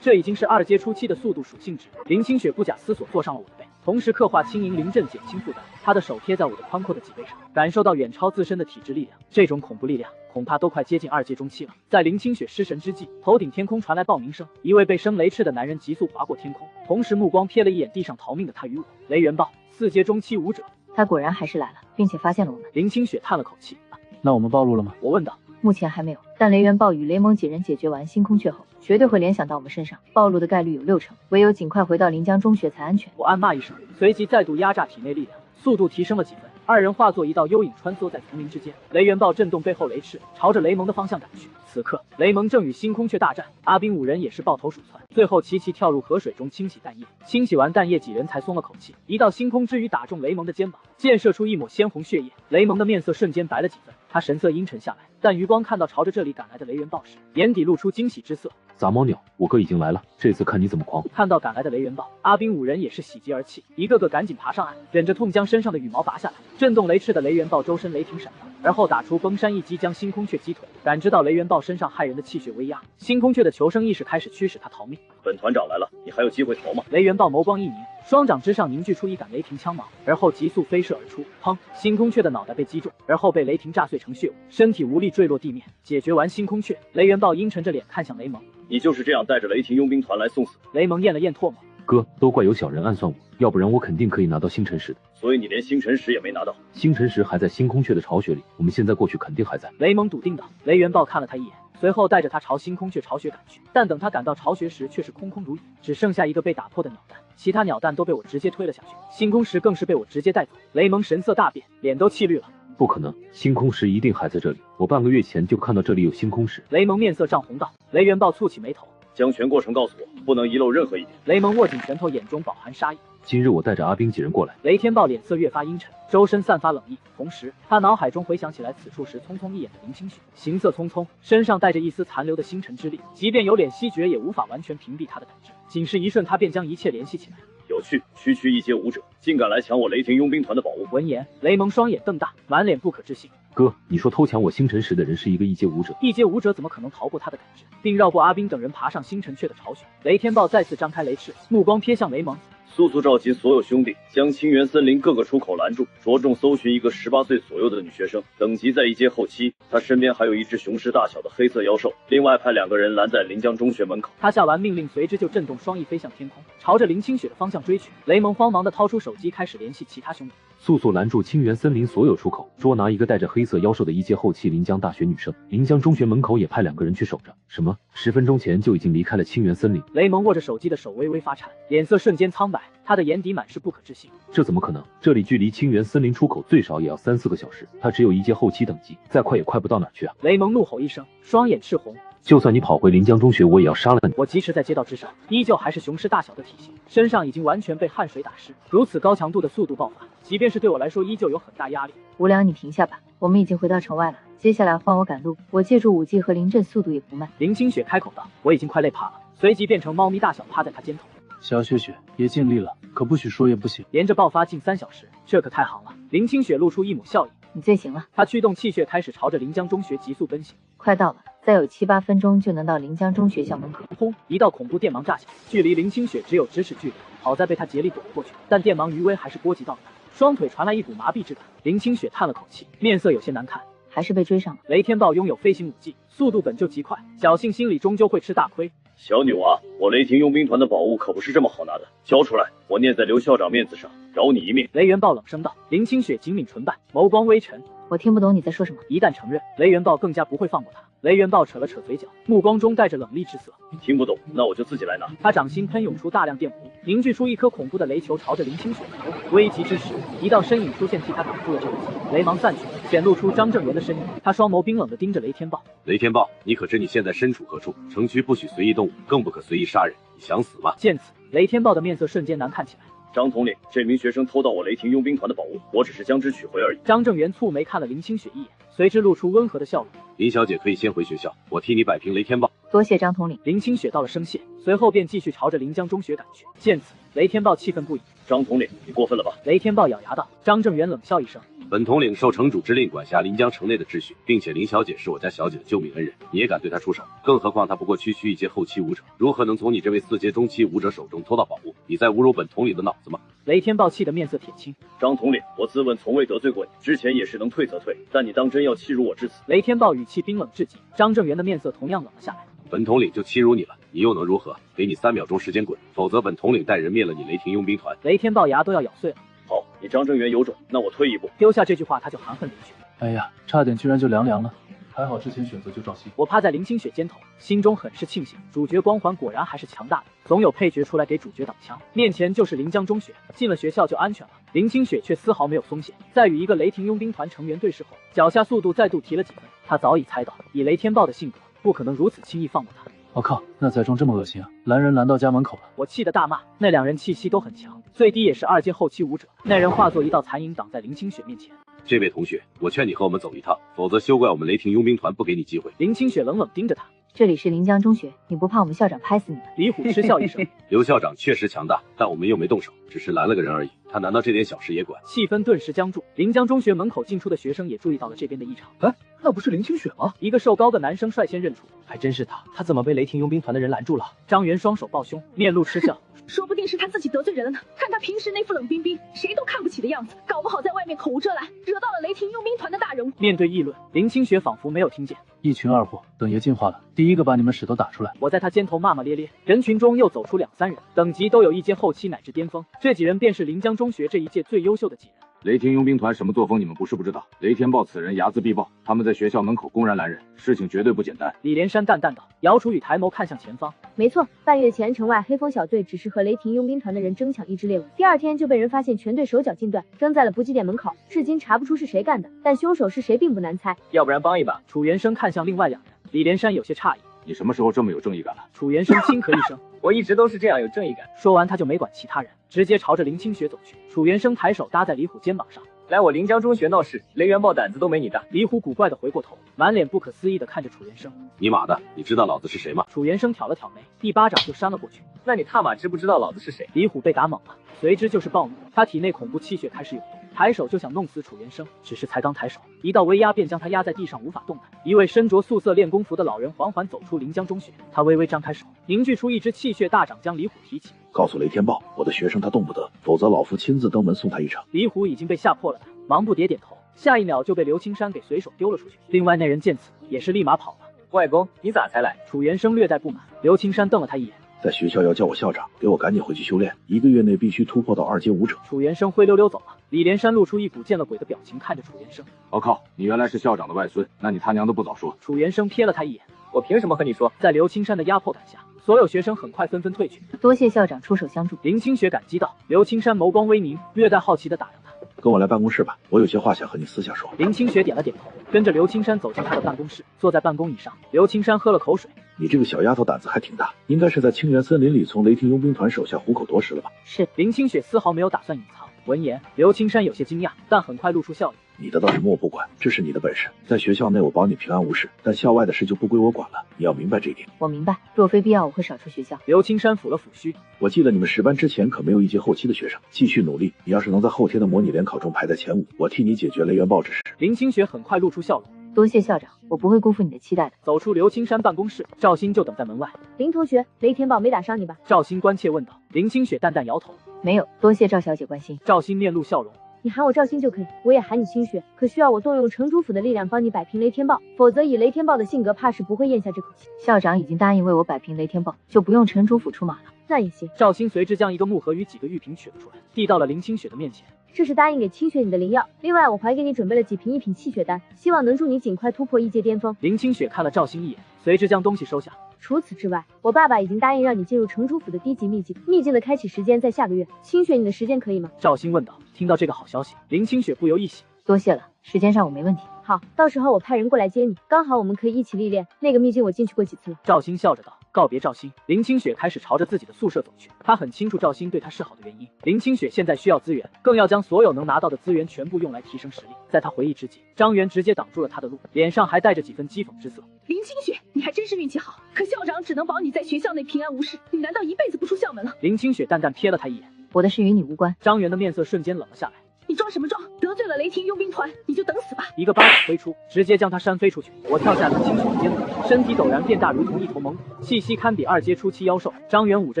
这已经是2阶初期的速度属性值。林清雪不假思索坐上了我的背，同时刻画轻盈临阵，减轻负担。她的手贴在我的宽阔的脊背上，感受到远超自身的体质力量，这种恐怖力量恐怕都快接近2阶中期了。在林清雪失神之际，头顶天空传来报鸣声，一位被生雷斥的男人急速划过天空，同时目光瞥了一眼地上逃命的他与我。雷元豹4阶中期武者，他果然还是来了，并且发现了我们。林清雪叹了口气。那我们暴露了吗？我问道。目前还没有，但雷元豹与雷蒙几人解决完星空雀后，绝对会联想到我们身上，暴露的概率有60%，唯有尽快回到临江中学才安全。我暗骂一声，随即再度压榨体内力量，速度提升了几分。二人化作一道幽影穿梭在丛林之间，雷元豹震动背后雷翅，朝着雷蒙的方向赶去。此刻雷蒙正与星空雀大战，阿兵5人也是抱头鼠窜，最后齐齐跳入河水中清洗弹液。清洗完弹液，几人才松了口气。一道星空之羽打中雷蒙的肩膀，溅射出一抹鲜红血液，雷蒙的面色瞬间白了几分，他神色阴沉下来，但余光看到朝着这里赶来的雷元豹时，眼底露出惊喜之色。杂毛鸟，我哥已经来了，这次看你怎么狂！看到赶来的雷元豹，阿兵5人也是喜极而泣，一个个赶紧爬上岸，忍着痛将身上的羽毛拔下来。震动雷翅的雷元豹周身雷霆闪耀，而后打出崩山一击，将星空雀击退。感知到雷元豹身上骇人的气血威压，星空雀的求生意识开始驱使他逃命。本团长来了，你还有机会逃吗？雷元豹眸光一凝，双掌之上凝聚出一杆雷霆枪芒，而后急速飞射而出。砰！星空雀的脑袋被击中，而后被雷霆炸碎成血雾，身体无力坠落地面。解决完星空雀，雷元豹阴沉着脸看向雷蒙。你就是这样带着雷霆佣兵团来送死？雷蒙咽了咽唾沫。哥，都怪有小人暗算我，要不然我肯定可以拿到星辰石的。所以你连星辰石也没拿到？星辰石还在星空雀的巢穴里，我们现在过去肯定还在。雷蒙笃定道。雷元豹看了他一眼，随后带着他朝星空雀巢穴赶去。但等他赶到巢穴时，却是空空如也，只剩下一个被打破的鸟蛋，其他鸟蛋都被我直接推了下去，星空石更是被我直接带走。雷蒙神色大变，脸都气绿了。不可能，星空石一定还在这里，我半个月前就看到这里有星空石。雷蒙面色涨红道。雷元豹蹙起眉头，将全过程告诉我，不能遗漏任何一点。雷蒙握紧拳头，眼中饱含杀意。今日我带着阿兵几人过来。雷天豹脸色越发阴沉，周身散发冷意，同时他脑海中回想起来此处时匆匆一眼的林清雪，行色匆匆，身上带着一丝残留的星辰之力，即便有脸息绝，也无法完全屏蔽他的胆汁。仅是一瞬，他便将一切联系起来。有趣，区区1阶武者，竟敢来抢我雷霆佣兵团的宝物！闻言，雷蒙双眼瞪大，满脸不可置信。哥，你说偷抢我星辰石的人是一个1阶武者？1阶武者怎么可能逃过他的感知，并绕过阿兵等人爬上星辰雀的巢穴？雷天豹再次张开雷翅，目光瞥向雷蒙。速速召集所有兄弟，将清源森林各个出口拦住，着重搜寻一个18岁左右的女学生，等级在1阶后期。她身边还有一只雄狮大小的黑色妖兽，另外派2个人拦在临江中学门口。他下完命令，随之就震动双翼飞向天空，朝着林清雪的方向追去。雷蒙慌忙地掏出手机，开始联系其他兄弟，速速拦住清源森林所有出口，捉拿一个带着黑色妖兽的1阶后期临江大学女生。临江中学门口也派2个人去守着。什么？10分钟前就已经离开了清源森林？雷蒙握着手机的手微微发颤，脸色瞬间苍白，他的眼底满是不可置信。这怎么可能？这里距离清源森林出口最少也要3-4个小时，他只有1阶后期等级，再快也快不到哪儿去啊！雷蒙怒吼一声，双眼赤红。就算你跑回临江中学，我也要杀了你！我疾驰在街道之上，依旧还是雄狮大小的体型，身上已经完全被汗水打湿。如此高强度的速度爆发，即便是对我来说，依旧有很大压力。无良，你停下吧，我们已经回到城外了，接下来换我赶路。我借助武技和临阵，速度也不慢。林清雪开口道，我已经快累怕了，随即变成猫咪大小趴在他肩头。小雪雪，别尽力了，可不许说也不行。连着爆发近3小时，这可太行了。林清雪露出一抹笑意，你最行了。他驱动气血开始朝着临江中学急速奔行。快到了，再有7-8分钟就能到临江中学校门口。轰！一道恐怖电芒炸响，距离林清雪只有咫尺距离，好在被他竭力躲了过去，但电芒余威还是波及到了他，双腿传来一股麻痹之感。林清雪叹了口气，面色有些难看。还是被追上了。雷天豹拥有飞行武技，速度本就极快，侥幸心里终究会吃大亏。小女娃，我雷霆佣兵团的宝物可不是这么好拿的，交出来，我念在刘校长面子上，饶你一命。雷元豹冷声道。林清雪紧抿唇瓣，眸光微沉。我听不懂你在说什么。一旦承认，雷元豹更加不会放过他。雷元豹扯了扯嘴角，目光中带着冷厉之色。听不懂，那我就自己来拿。他掌心喷涌出大量电弧，凝聚出一颗恐怖的雷球，朝着林清雪飞过。危急之时，一道身影出现，替他挡住了这个击。雷芒散去，显露出张正元的身影。他双眸冰冷地盯着雷天豹。雷天豹，你可知你现在身处何处？城区不许随意动武，更不可随意杀人。你想死吗？见此，雷天豹的面色瞬间难看起来。张统领，这名学生偷到我雷霆佣兵团的宝物，我只是将之取回而已。张正元蹙眉看了林清雪一眼，随之露出温和的笑容。林小姐可以先回学校，我替你摆平雷天豹。多谢张统领。林清雪道了声谢，随后便继续朝着临江中学赶去。见此，雷天豹气愤不已。张统领，你过分了吧？雷天豹咬牙道。张正元冷笑一声。本统领受城主之令管辖临江城内的秩序，并且林小姐是我家小姐的救命恩人，你也敢对她出手？更何况她不过区区一阶后期武者，如何能从你这位4阶中期武者手中偷到宝物？你在侮辱本统领的脑子吗？雷天豹气得面色铁青。张统领，我自问从未得罪过你，之前也是能退则退，但你当真要欺辱我至此？雷天豹语气冰冷至极，张正元的面色同样冷了下来。本统领就欺辱你了，你又能如何？给你3秒钟时间滚，否则本统领带人灭了你雷霆佣兵团。雷天豹牙都要咬碎了。好，你张正元有种，那我退一步。丢下这句话，他就含恨离去。哎呀，差点居然就凉了。还好之前选择救赵鑫。我趴在林清雪肩头，心中很是庆幸，主角光环果然还是强大的，总有配角出来给主角挡枪。面前就是临江中学，进了学校就安全了。林清雪却丝毫没有松懈，在与一个雷霆佣兵团成员对视后，脚下速度再度提了几分。他早已猜到，以雷天豹的性格，不可能如此轻易放过他。我靠，那载重这么恶心啊！拦人拦到家门口了。我气得大骂，那2人气息都很强，最低也是2阶后期武者。那人化作一道残影挡在林清雪面前。这位同学，我劝你和我们走一趟，否则休怪我们雷霆佣兵团不给你机会。林清雪冷冷盯着他。这里是临江中学，你不怕我们校长拍死你吗？李虎嗤笑一声。刘校长确实强大，但我们又没动手，只是拦了个人而已，他难道这点小事也管？气氛顿时僵住。临江中学门口进出的学生也注意到了这边的异常。哎，那不是林清雪吗？一个瘦高的男生率先认出，还真是他。他怎么被雷霆佣兵团的人拦住了？张元双手抱胸，面露嗤笑。说不定是他自己得罪人了呢。看他平时那副冷冰冰，谁都看不起的样子，搞不好在外面口无遮拦，惹到了雷霆佣兵团的大人物。面对议论，林清雪仿佛没有听见。一群二货，等爷进化了，第一个把你们屎都打出来。我在他肩头骂骂咧咧，人群中又走出2、3人，等级都有1阶后期乃至巅峰。这几人便是临江中学这一届最优秀的几人。雷霆佣兵团什么作风你们不是不知道，雷天豹此人睚眦必报，他们在学校门口公然拦人，事情绝对不简单。李连山淡淡道。姚楚雨抬眸看向前方。没错，半月前城外黑风小队只是和雷霆佣兵团的人争抢一只猎物，第2天就被人发现全队手脚尽断，扔在了补给点门口，至今查不出是谁干的，但凶手是谁并不难猜。要不然帮一把？楚元生看向另外2人，李连山有些诧异。你什么时候这么有正义感了？楚元生轻咳一声。我一直都是这样有正义感。说完他就没管其他人，直接朝着林清雪走去。楚元生抬手搭在李虎肩膀上。来我临江中学闹事，雷元豹胆子都没你大。李虎古怪的回过头，满脸不可思议的看着楚元生。你妈的，你知道老子是谁吗？楚元生挑了挑眉，一巴掌就扇了过去。那你他妈知不知道老子是谁？李虎被打懵了，随之就是暴怒，他体内恐怖气血开始涌动，抬手就想弄死楚元生。只是才刚抬手，一道威压便将他压在地上无法动弹。一位身着素色练功服的老人缓缓走出临江中学，他微微张开手，凝聚出一只气血大掌，将李虎提起。告诉雷天豹，我的学生他动不得，否则老夫亲自登门送他一场。李虎已经被吓破了胆，忙不迭点头，下一秒就被刘青山给随手丢了出去。另外那人见此也是立马跑了。外公，你咋才来？楚元生略带不满。刘青山瞪了他一眼。在学校要叫我校长，给我赶紧回去修炼，1个月内必须突破到2阶武者。楚元生灰溜溜走了。李连山露出一股见了鬼的表情，看着楚元生。我靠，你原来是校长的外孙，那你他娘的不早说。楚元生瞥了他一眼。我凭什么和你说？在刘青山的压迫感下，所有学生很快纷纷退去。多谢校长出手相助。林清雪感激道。刘青山眸光微凝，略带好奇的打量他。跟我来办公室吧，我有些话想和你私下说。林清雪点了点头，跟着刘青山走进他的办公室，坐在办公椅上。刘青山喝了口水。你这个小丫头胆子还挺大，应该是在清源森林里从雷霆佣兵团手下虎口夺食了吧？是。林清雪丝毫没有打算隐藏。闻言，刘青山有些惊讶，但很快露出笑意。你的倒是莫不管，这是你的本事。在学校内我保你平安无事，但校外的事就不归我管了，你要明白这一点。我明白，若非必要，我会少出学校。刘青山抚了抚须。我记得你们10班之前可没有1阶后期的学生，继续努力。你要是能在后天的模拟联考中排在前5，我替你解决雷元豹之事。林清雪很快露出笑容。多谢校长，我不会辜负你的期待的。走出刘青山办公室，赵鑫就等在门外。林同学，雷天豹没打伤你吧？赵鑫关切问道。林清雪淡淡摇头，没有，多谢赵小姐关心。赵鑫面露笑容。你喊我赵鑫就可以，我也喊你清雪，可需要我动用城主府的力量帮你摆平雷天豹，否则以雷天豹的性格，怕是不会咽下这口气。校长已经答应为我摆平雷天豹，就不用城主府出马了。那也行。赵鑫随之将一个木盒与几个玉瓶取了出来，递到了林清雪的面前。这是答应给清雪你的灵药，另外我还给你准备了几瓶1品气血丹，希望能助你尽快突破1阶巅峰。林清雪看了赵鑫一眼，随之将东西收下。除此之外，我爸爸已经答应让你进入城主府的低级秘境，秘境的开启时间在下个月。清雪，你的时间可以吗？赵鑫问道。听到这个好消息，林清雪不由一喜。多谢了，时间上我没问题。好，到时候我派人过来接你，刚好我们可以一起历练。那个秘境我进去过几次了。赵鑫笑着道。告别赵鑫，林清雪开始朝着自己的宿舍走去。她很清楚赵鑫对她示好的原因。林清雪现在需要资源，更要将所有能拿到的资源全部用来提升实力。在她回忆之际，张元直接挡住了她的路，脸上还带着几分讥讽之色。林清雪，你还真是运气好，可校长只能保你在学校内平安无事，你难道一辈子不出校门了？林清雪淡淡瞥了他一眼，我的事与你无关。张元的面色瞬间冷了下来。你装什么装？得罪了雷霆佣兵团，你就等死吧！一个巴掌挥出，直接将他扇飞出去。我跳下林清雪的肩膀，身体陡然变大，如同一头猛虎，气息堪比2阶初期妖兽。张元捂着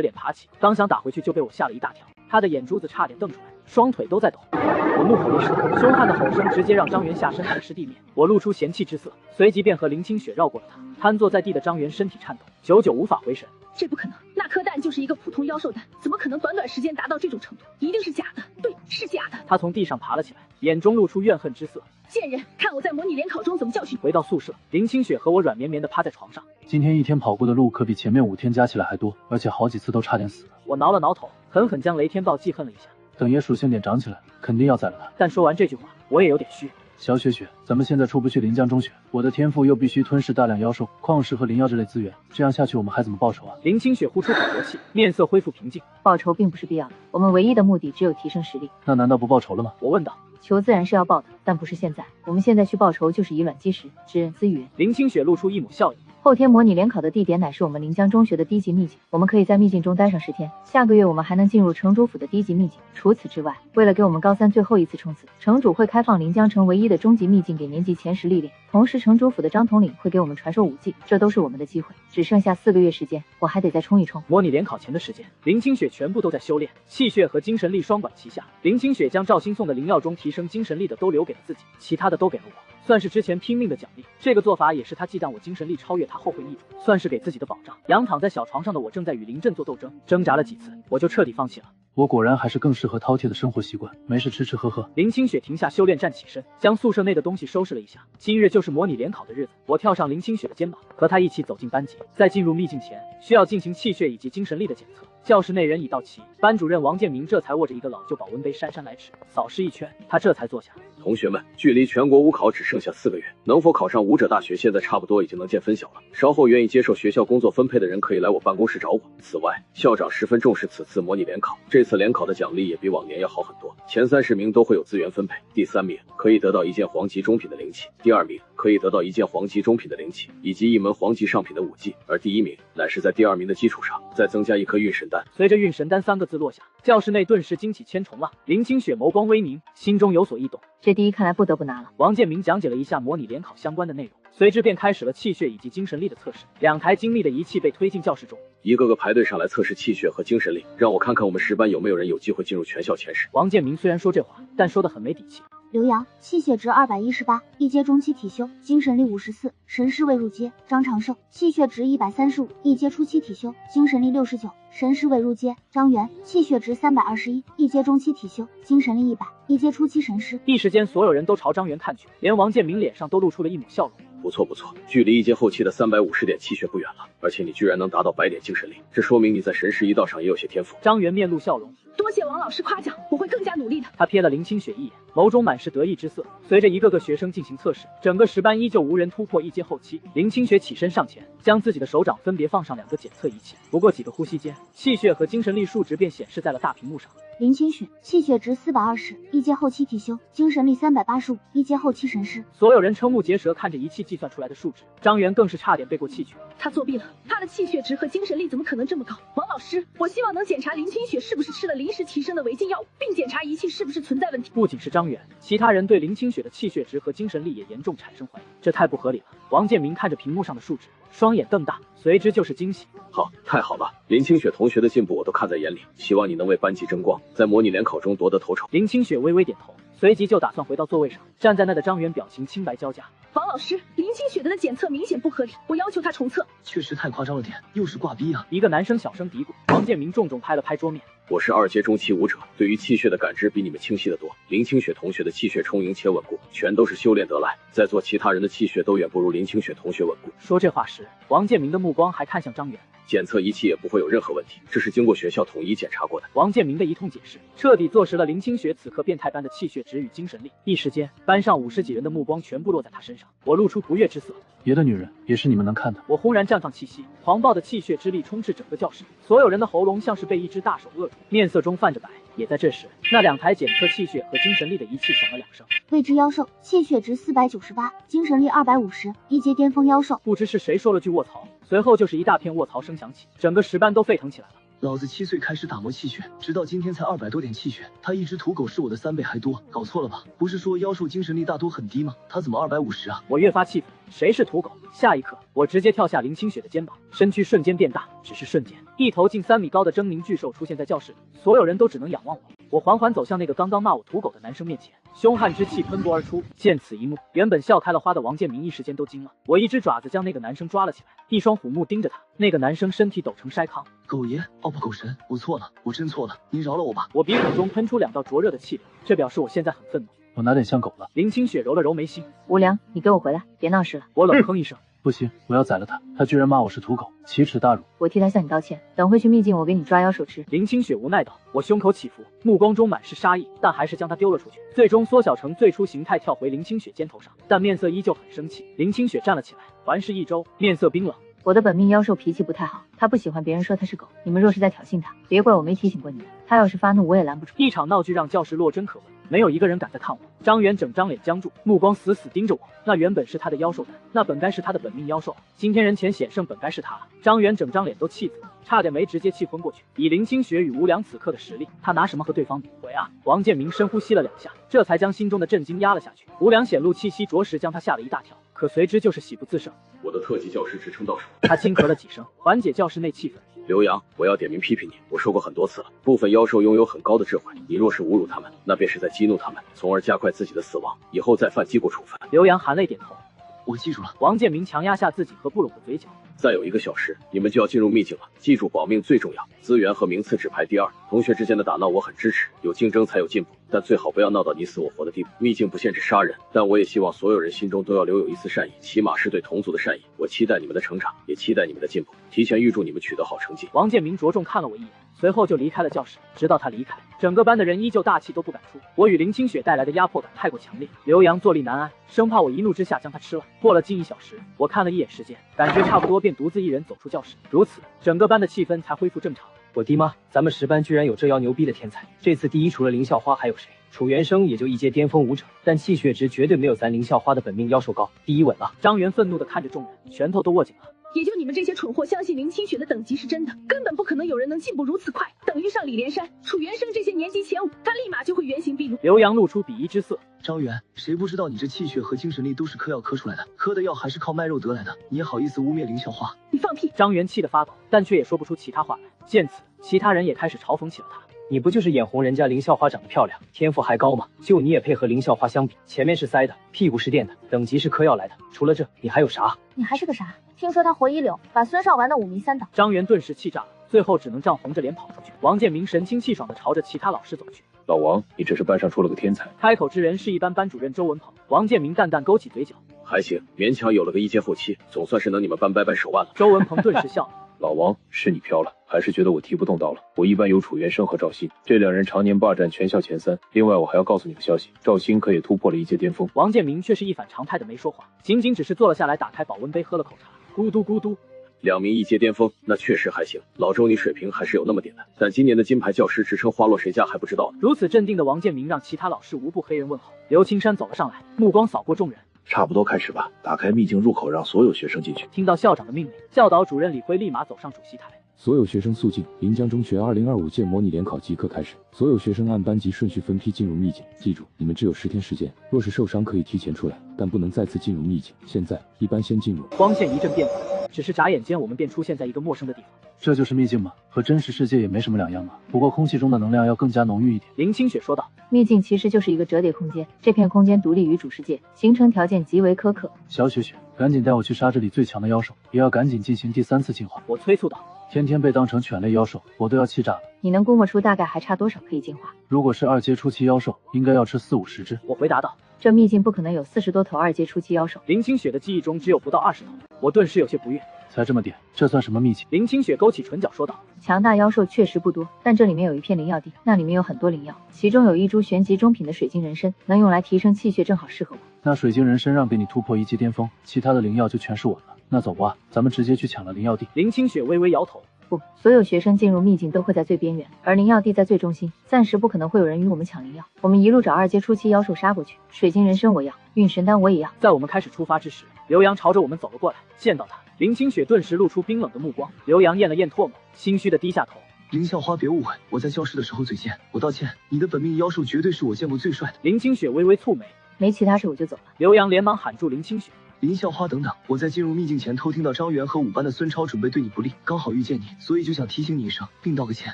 脸爬起，刚想打回去，就被我吓了一大跳。他的眼珠子差点瞪出来，双腿都在抖。我怒吼一声，凶悍的吼声直接让张元下身踩湿地面。我露出嫌弃之色，随即便和林清雪绕过了他。瘫坐在地的张元身体颤抖，久久无法回神。这不可能，那颗蛋就是一个普通妖兽蛋，怎么可能短短时间达到这种程度？一定是假的，对，是假的。他从地上爬了起来，眼中露出怨恨之色。贱人，看我在模拟联考中怎么教训你！回到宿舍，林清雪和我软绵绵的趴在床上。今天一天跑过的路可比前面5天加起来还多，而且好几次都差点死了。我挠了挠头，狠狠将雷天豹记恨了一下。等爷属性点涨起来，肯定要宰了他。但说完这句话，我也有点虚。小雪雪，咱们现在出不去临江中学，我的天赋又必须吞噬大量妖兽、矿石和灵药这类资源，这样下去我们还怎么报仇啊？林清雪呼出口浊气，面色恢复平静。报仇并不是必要的，我们唯一的目的只有提升实力。那难道不报仇了吗？我问道。仇自然是要报的，但不是现在。我们现在去报仇就是以卵击石，知恩思云。林清雪露出一抹笑意。后天模拟联考的地点乃是我们临江中学的低级秘境，我们可以在秘境中待上10天。下个月我们还能进入城主府的低级秘境。除此之外，为了给我们高3最后一次冲刺，城主会开放临江城唯一的终极秘境给年级前10历练。同时，城主府的张统领会给我们传授武技，这都是我们的机会。只剩下4个月时间，我还得再冲一冲。模拟联考前的时间，林清雪全部都在修炼，气血和精神力双管齐下。林清雪将赵鑫送的灵药中提升精神力的都留给了自己，其他的都给了我。算是之前拼命的奖励，这个做法也是他忌惮我精神力超越他后会逆转，算是给自己的保障。仰躺在小床上的我正在与林震做斗争，挣扎了几次，我就彻底放弃了。我果然还是更适合饕餮的生活习惯，没事吃吃喝喝。林清雪停下修炼，站起身，将宿舍内的东西收拾了一下。今日就是模拟联考的日子，我跳上林清雪的肩膀，和她一起走进班级。在进入秘境前，需要进行气血以及精神力的检测。教室内人已到齐，班主任王建明这才握着一个老旧保温杯姗姗来迟，扫视一圈，他这才坐下。同学们，距离全国武考只剩下4个月，能否考上武者大学现在差不多已经能见分晓了。稍后愿意接受学校工作分配的人可以来我办公室找我。此外，校长十分重视此次模拟联考，这次联考的奖励也比往年要好很多。前30名都会有资源分配，第3名可以得到1件黄级中品的灵器，第2名可以得到1件黄级中品的灵器以及1门黄级上品的武技，而第1名乃是在第2名的基础上再增加1颗运神丹。随着运神丹3个字落下，教室内顿时惊起千重浪。林清雪眸光微凝，心中有所异动。这第一看来不得不拿了。王建明讲解了一下模拟联考相关的内容，随之便开始了气血以及精神力的测试。2台精密的仪器被推进教室中，一个个排队上来测试气血和精神力，让我看看我们10班有没有人有机会进入全校前10。王建明虽然说这话，但说得很没底气。刘洋，气血值218，一阶中期体修，精神力54，神师未入阶。张长寿，气血值135，一阶初期体修，精神力69，神师未入阶。张元，气血值321，一阶中期体修，精神力100，一阶初期神师。一时间，所有人都朝张元看去，连王建明脸上都露出了一抹笑容。不错不错，距离1阶后期的350点气血不远了，而且你居然能达到100点精神力，这说明你在神师一道上也有些天赋。张元面露笑容，多谢王老师夸奖，我会更加努力的。他瞥了林清雪一眼，眸中满是得意之色。随着一个个学生进行测试，整个10班依旧无人突破1阶后期。林清雪起身上前，将自己的手掌分别放上2个检测仪器，不过几个呼吸间，气血和精神力数值便显示在了大屏幕上。林清雪，气血值420，一阶后期体修，精神力385，一阶后期神师。所有人瞠目结舌看着仪器计算出来的数值，张元更是差点背过气去。他作弊了，他的气血值和精神力怎么可能这么高？王老师，我希望能检查林清雪是不是吃了临时提升的违禁药物，并检查仪器是不是存在问题。不仅是张元，其他人对林清雪的气血值和精神力也严重产生怀疑，这太不合理了。王建明看着屏幕上的数值，双眼瞪大，随之就是惊喜。好，太好了，林清雪同学的进步我都看在眼里，希望你能为班级争光，在模拟联考中夺得头筹。林清雪微微点头，随即就打算回到座位上。站在那的张元表情清白交加。王老师，林清雪的检测明显不合理，我要求他重测。确实太夸张了点，又是挂逼啊！一个男生小声嘀咕。王建明重重拍了拍桌面，我是2阶中期武者，对于气血的感知比你们清晰得多。林清雪同学的气血充盈且稳固，全都是修炼得来，在座其他人的气血都远不如林清雪同学稳固。说这话时，王建明的目光还看向张远。检测仪器也不会有任何问题，这是经过学校统一检查过的。王建明的一通解释，彻底坐实了林清雪此刻变态般的气血值与精神力。一时间，班上50几人的目光全部落在他身上。我露出不悦之色。别的女人也是你们能看的。我轰然绽放气息，狂暴的气血之力充斥整个教室，所有人的喉咙像是被一只大手扼住，面色中泛着白。也在这时，那2台检测气血和精神力的仪器响了2声。未知妖兽，气血值498，精神力250，一阶巅峰妖兽。不知是谁说了句卧槽，随后就是一大片卧槽声响起，整个10班都沸腾起来了。老子7岁开始打磨气血，直到今天才200多点气血，他一只土狗是我的3倍还多，搞错了吧？不是说妖兽精神力大多很低吗？他怎么250啊？我越发气愤，谁是土狗？下一刻，我直接跳下林清雪的肩膀，身躯瞬间变大，只是瞬间，一头近3米高的狰狞巨兽出现在教室里，所有人都只能仰望我。我缓缓走向那个刚刚骂我土狗的男生面前，凶悍之气喷薄而出。见此一幕，原本笑开了花的王建明一时间都惊了。我一只爪子将那个男生抓了起来，一双虎目盯着他。那个男生身体抖成筛糠。狗爷，不狗神，我错了，我真错了，您饶了我吧。我鼻孔中喷出2道灼热的气流，这表示我现在很愤怒。我哪点像狗了？林清雪揉了揉眉心。无良，你给我回来，别闹事了。我冷哼一声。不行，我要宰了他！他居然骂我是土狗，奇耻大辱！我替他向你道歉，等回去秘境我给你抓妖兽吃。林清雪无奈道。我胸口起伏，目光中满是杀意，但还是将他丢了出去，最终缩小成最初形态跳回林清雪肩头上，但面色依旧很生气。林清雪站了起来，环视一周，面色冰冷。我的本命妖兽脾气不太好，他不喜欢别人说他是狗。你们若是在挑衅他，别怪我没提醒过你们。他要是发怒，我也拦不住。一场闹剧让教室落针可闻，没有一个人敢再看我。张远整张脸僵住，目光死死盯着我。那原本是他的妖兽胆，那本该是他的本命妖兽。今天人前险胜本该是他。张远整张脸都气死了，差点没直接气昏过去。以林清雪与无良此刻的实力，他拿什么和对方比？鬼啊！王建明深呼吸了2下，这才将心中的震惊压了下去。无良显露气息，着实将他吓了一大跳，可随之就是喜不自胜。我的特级教师职称到手。他轻咳了几声，缓解教室内气氛。刘洋，我要点名批评你。我说过很多次了，部分妖兽拥有很高的智慧，你若是侮辱他们，那便是在激怒他们，从而加快自己的死亡，以后再犯记过处分。刘洋含泪点头，我记住了。王建明强压下自己和布拢的嘴角。再有1个小时，你们就要进入秘境了，记住保命最重要，资源和名次只排第2。同学之间的打闹我很支持，有竞争才有进步，但最好不要闹到你死我活的地步。秘境不限制杀人，但我也希望所有人心中都要留有一丝善意，起码是对同族的善意。我期待你们的成长，也期待你们的进步，提前预祝你们取得好成绩。王建明着重看了我一眼，随后就离开了教室。直到他离开，整个班的人依旧大气都不敢出。我与林清雪带来的压迫感太过强烈，刘洋坐立难安，生怕我一怒之下将他吃了。过了近1小时，我看了一眼时间，感觉差不多，便独自一人走出教室。如此，整个班的气氛才恢复正常。我的妈！咱们10班居然有这妖牛逼的天才！这次第1除了林校花还有谁？楚元生也就1阶巅峰武者，但气血值绝对没有咱林校花的本命妖兽高。第1稳了！张元愤怒地看着众人，拳头都握紧了。也就你们这些蠢货相信林清雪的等级是真的，根本不可能有人能进步如此快，等于上李连山、楚元生这些年级前5，他立马就会原形毕露。刘洋露出鄙夷之色。张元，谁不知道你这气血和精神力都是嗑药嗑出来的？嗑的药还是靠卖肉得来的？你也好意思污蔑林校花？你放屁！张元气得发抖，但却也说不出其他话来。见此，其他人也开始嘲讽起了他。你不就是眼红人家林校花长得漂亮，天赋还高吗？就你也配和林校花相比？前面是塞的，屁股是垫的，等级是嗑药来的。除了这，你还有啥？你还是个啥？听说他活一流，把孙少玩的5迷3倒。张元顿时气炸了，最后只能涨红着脸跑出去。王建明神清气爽地朝着其他老师走去。老王，你这是班上出了个天才。开口之人是一班班主任周文鹏。王建明淡淡勾起嘴角，还行，勉强有了个1阶后期，总算是能你们班掰掰手腕了。周文鹏顿时笑了。老王，是你飘了，还是觉得我提不动刀了？我一班有楚元生和赵鑫，这2人常年霸占全校前3。另外，我还要告诉你个消息，赵鑫可也突破了1阶巅峰。王建明却是一反常态的没说话，仅仅只是坐了下来，打开保温杯喝了口茶，咕嘟咕嘟。2名1阶巅峰，那确实还行。老周，你水平还是有那么点的，但今年的金牌教师职称花落谁家还不知道呢。如此镇定的王建明让其他老师无不黑人问候。刘青山走了上来，目光扫过众人。差不多开始吧，打开秘境入口，让所有学生进去。听到校长的命令，教导主任李辉立马走上主席台。所有学生肃静，临江中学2025届模拟联考即刻开始。所有学生按班级顺序分批进入秘境，记住，你们只有10天时间，若是受伤可以提前出来，但不能再次进入秘境。现在，一班先进入。光线一阵变化，只是眨眼间，我们便出现在一个陌生的地方。这就是秘境吗？和真实世界也没什么两样啊，不过空气中的能量要更加浓郁一点。林清雪说道。秘境其实就是一个折叠空间，这片空间独立于主世界，形成条件极为苛刻。小雪雪，赶紧带我去杀这里最强的妖兽，也要赶紧进行第3次进化。我催促道。天天被当成犬类妖兽，我都要气炸了。你能估摸出大概还差多少可以进化？如果是2阶初期妖兽，应该要吃40-50只。我回答道。这秘境不可能有40多头2阶初期妖兽。林清雪的记忆中只有不到20头，我顿时有些不悦。才这么点，这算什么秘境？林清雪勾起唇角说道。强大妖兽确实不多，但这里面有一片灵药地，那里面有很多灵药，其中有一株玄级中品的水晶人参，能用来提升气血，正好适合我。那水晶人参让给你突破1阶巅峰，其他的灵药就全是我的。那走吧，咱们直接去抢了灵药地。林清雪微微摇头。不，所有学生进入秘境都会在最边缘，而灵药地在最中心，暂时不可能会有人与我们抢灵药。我们一路找2阶初期妖兽杀过去，水晶人参我要，运神丹我也要。在我们开始出发之时，刘洋朝着我们走了过来，见到他，林清雪顿时露出冰冷的目光。刘洋咽了咽唾沫，心虚的低下头。林校花，别误会，我在教室的时候嘴贱，我道歉。你的本命妖兽绝对是我见过最帅的。林清雪微微蹙眉，没其他事我就走了。刘洋连忙喊住林清雪。林校花，等等！我在进入秘境前偷听到张元和5班的孙超准备对你不利，刚好遇见你，所以就想提醒你一声，并道个歉。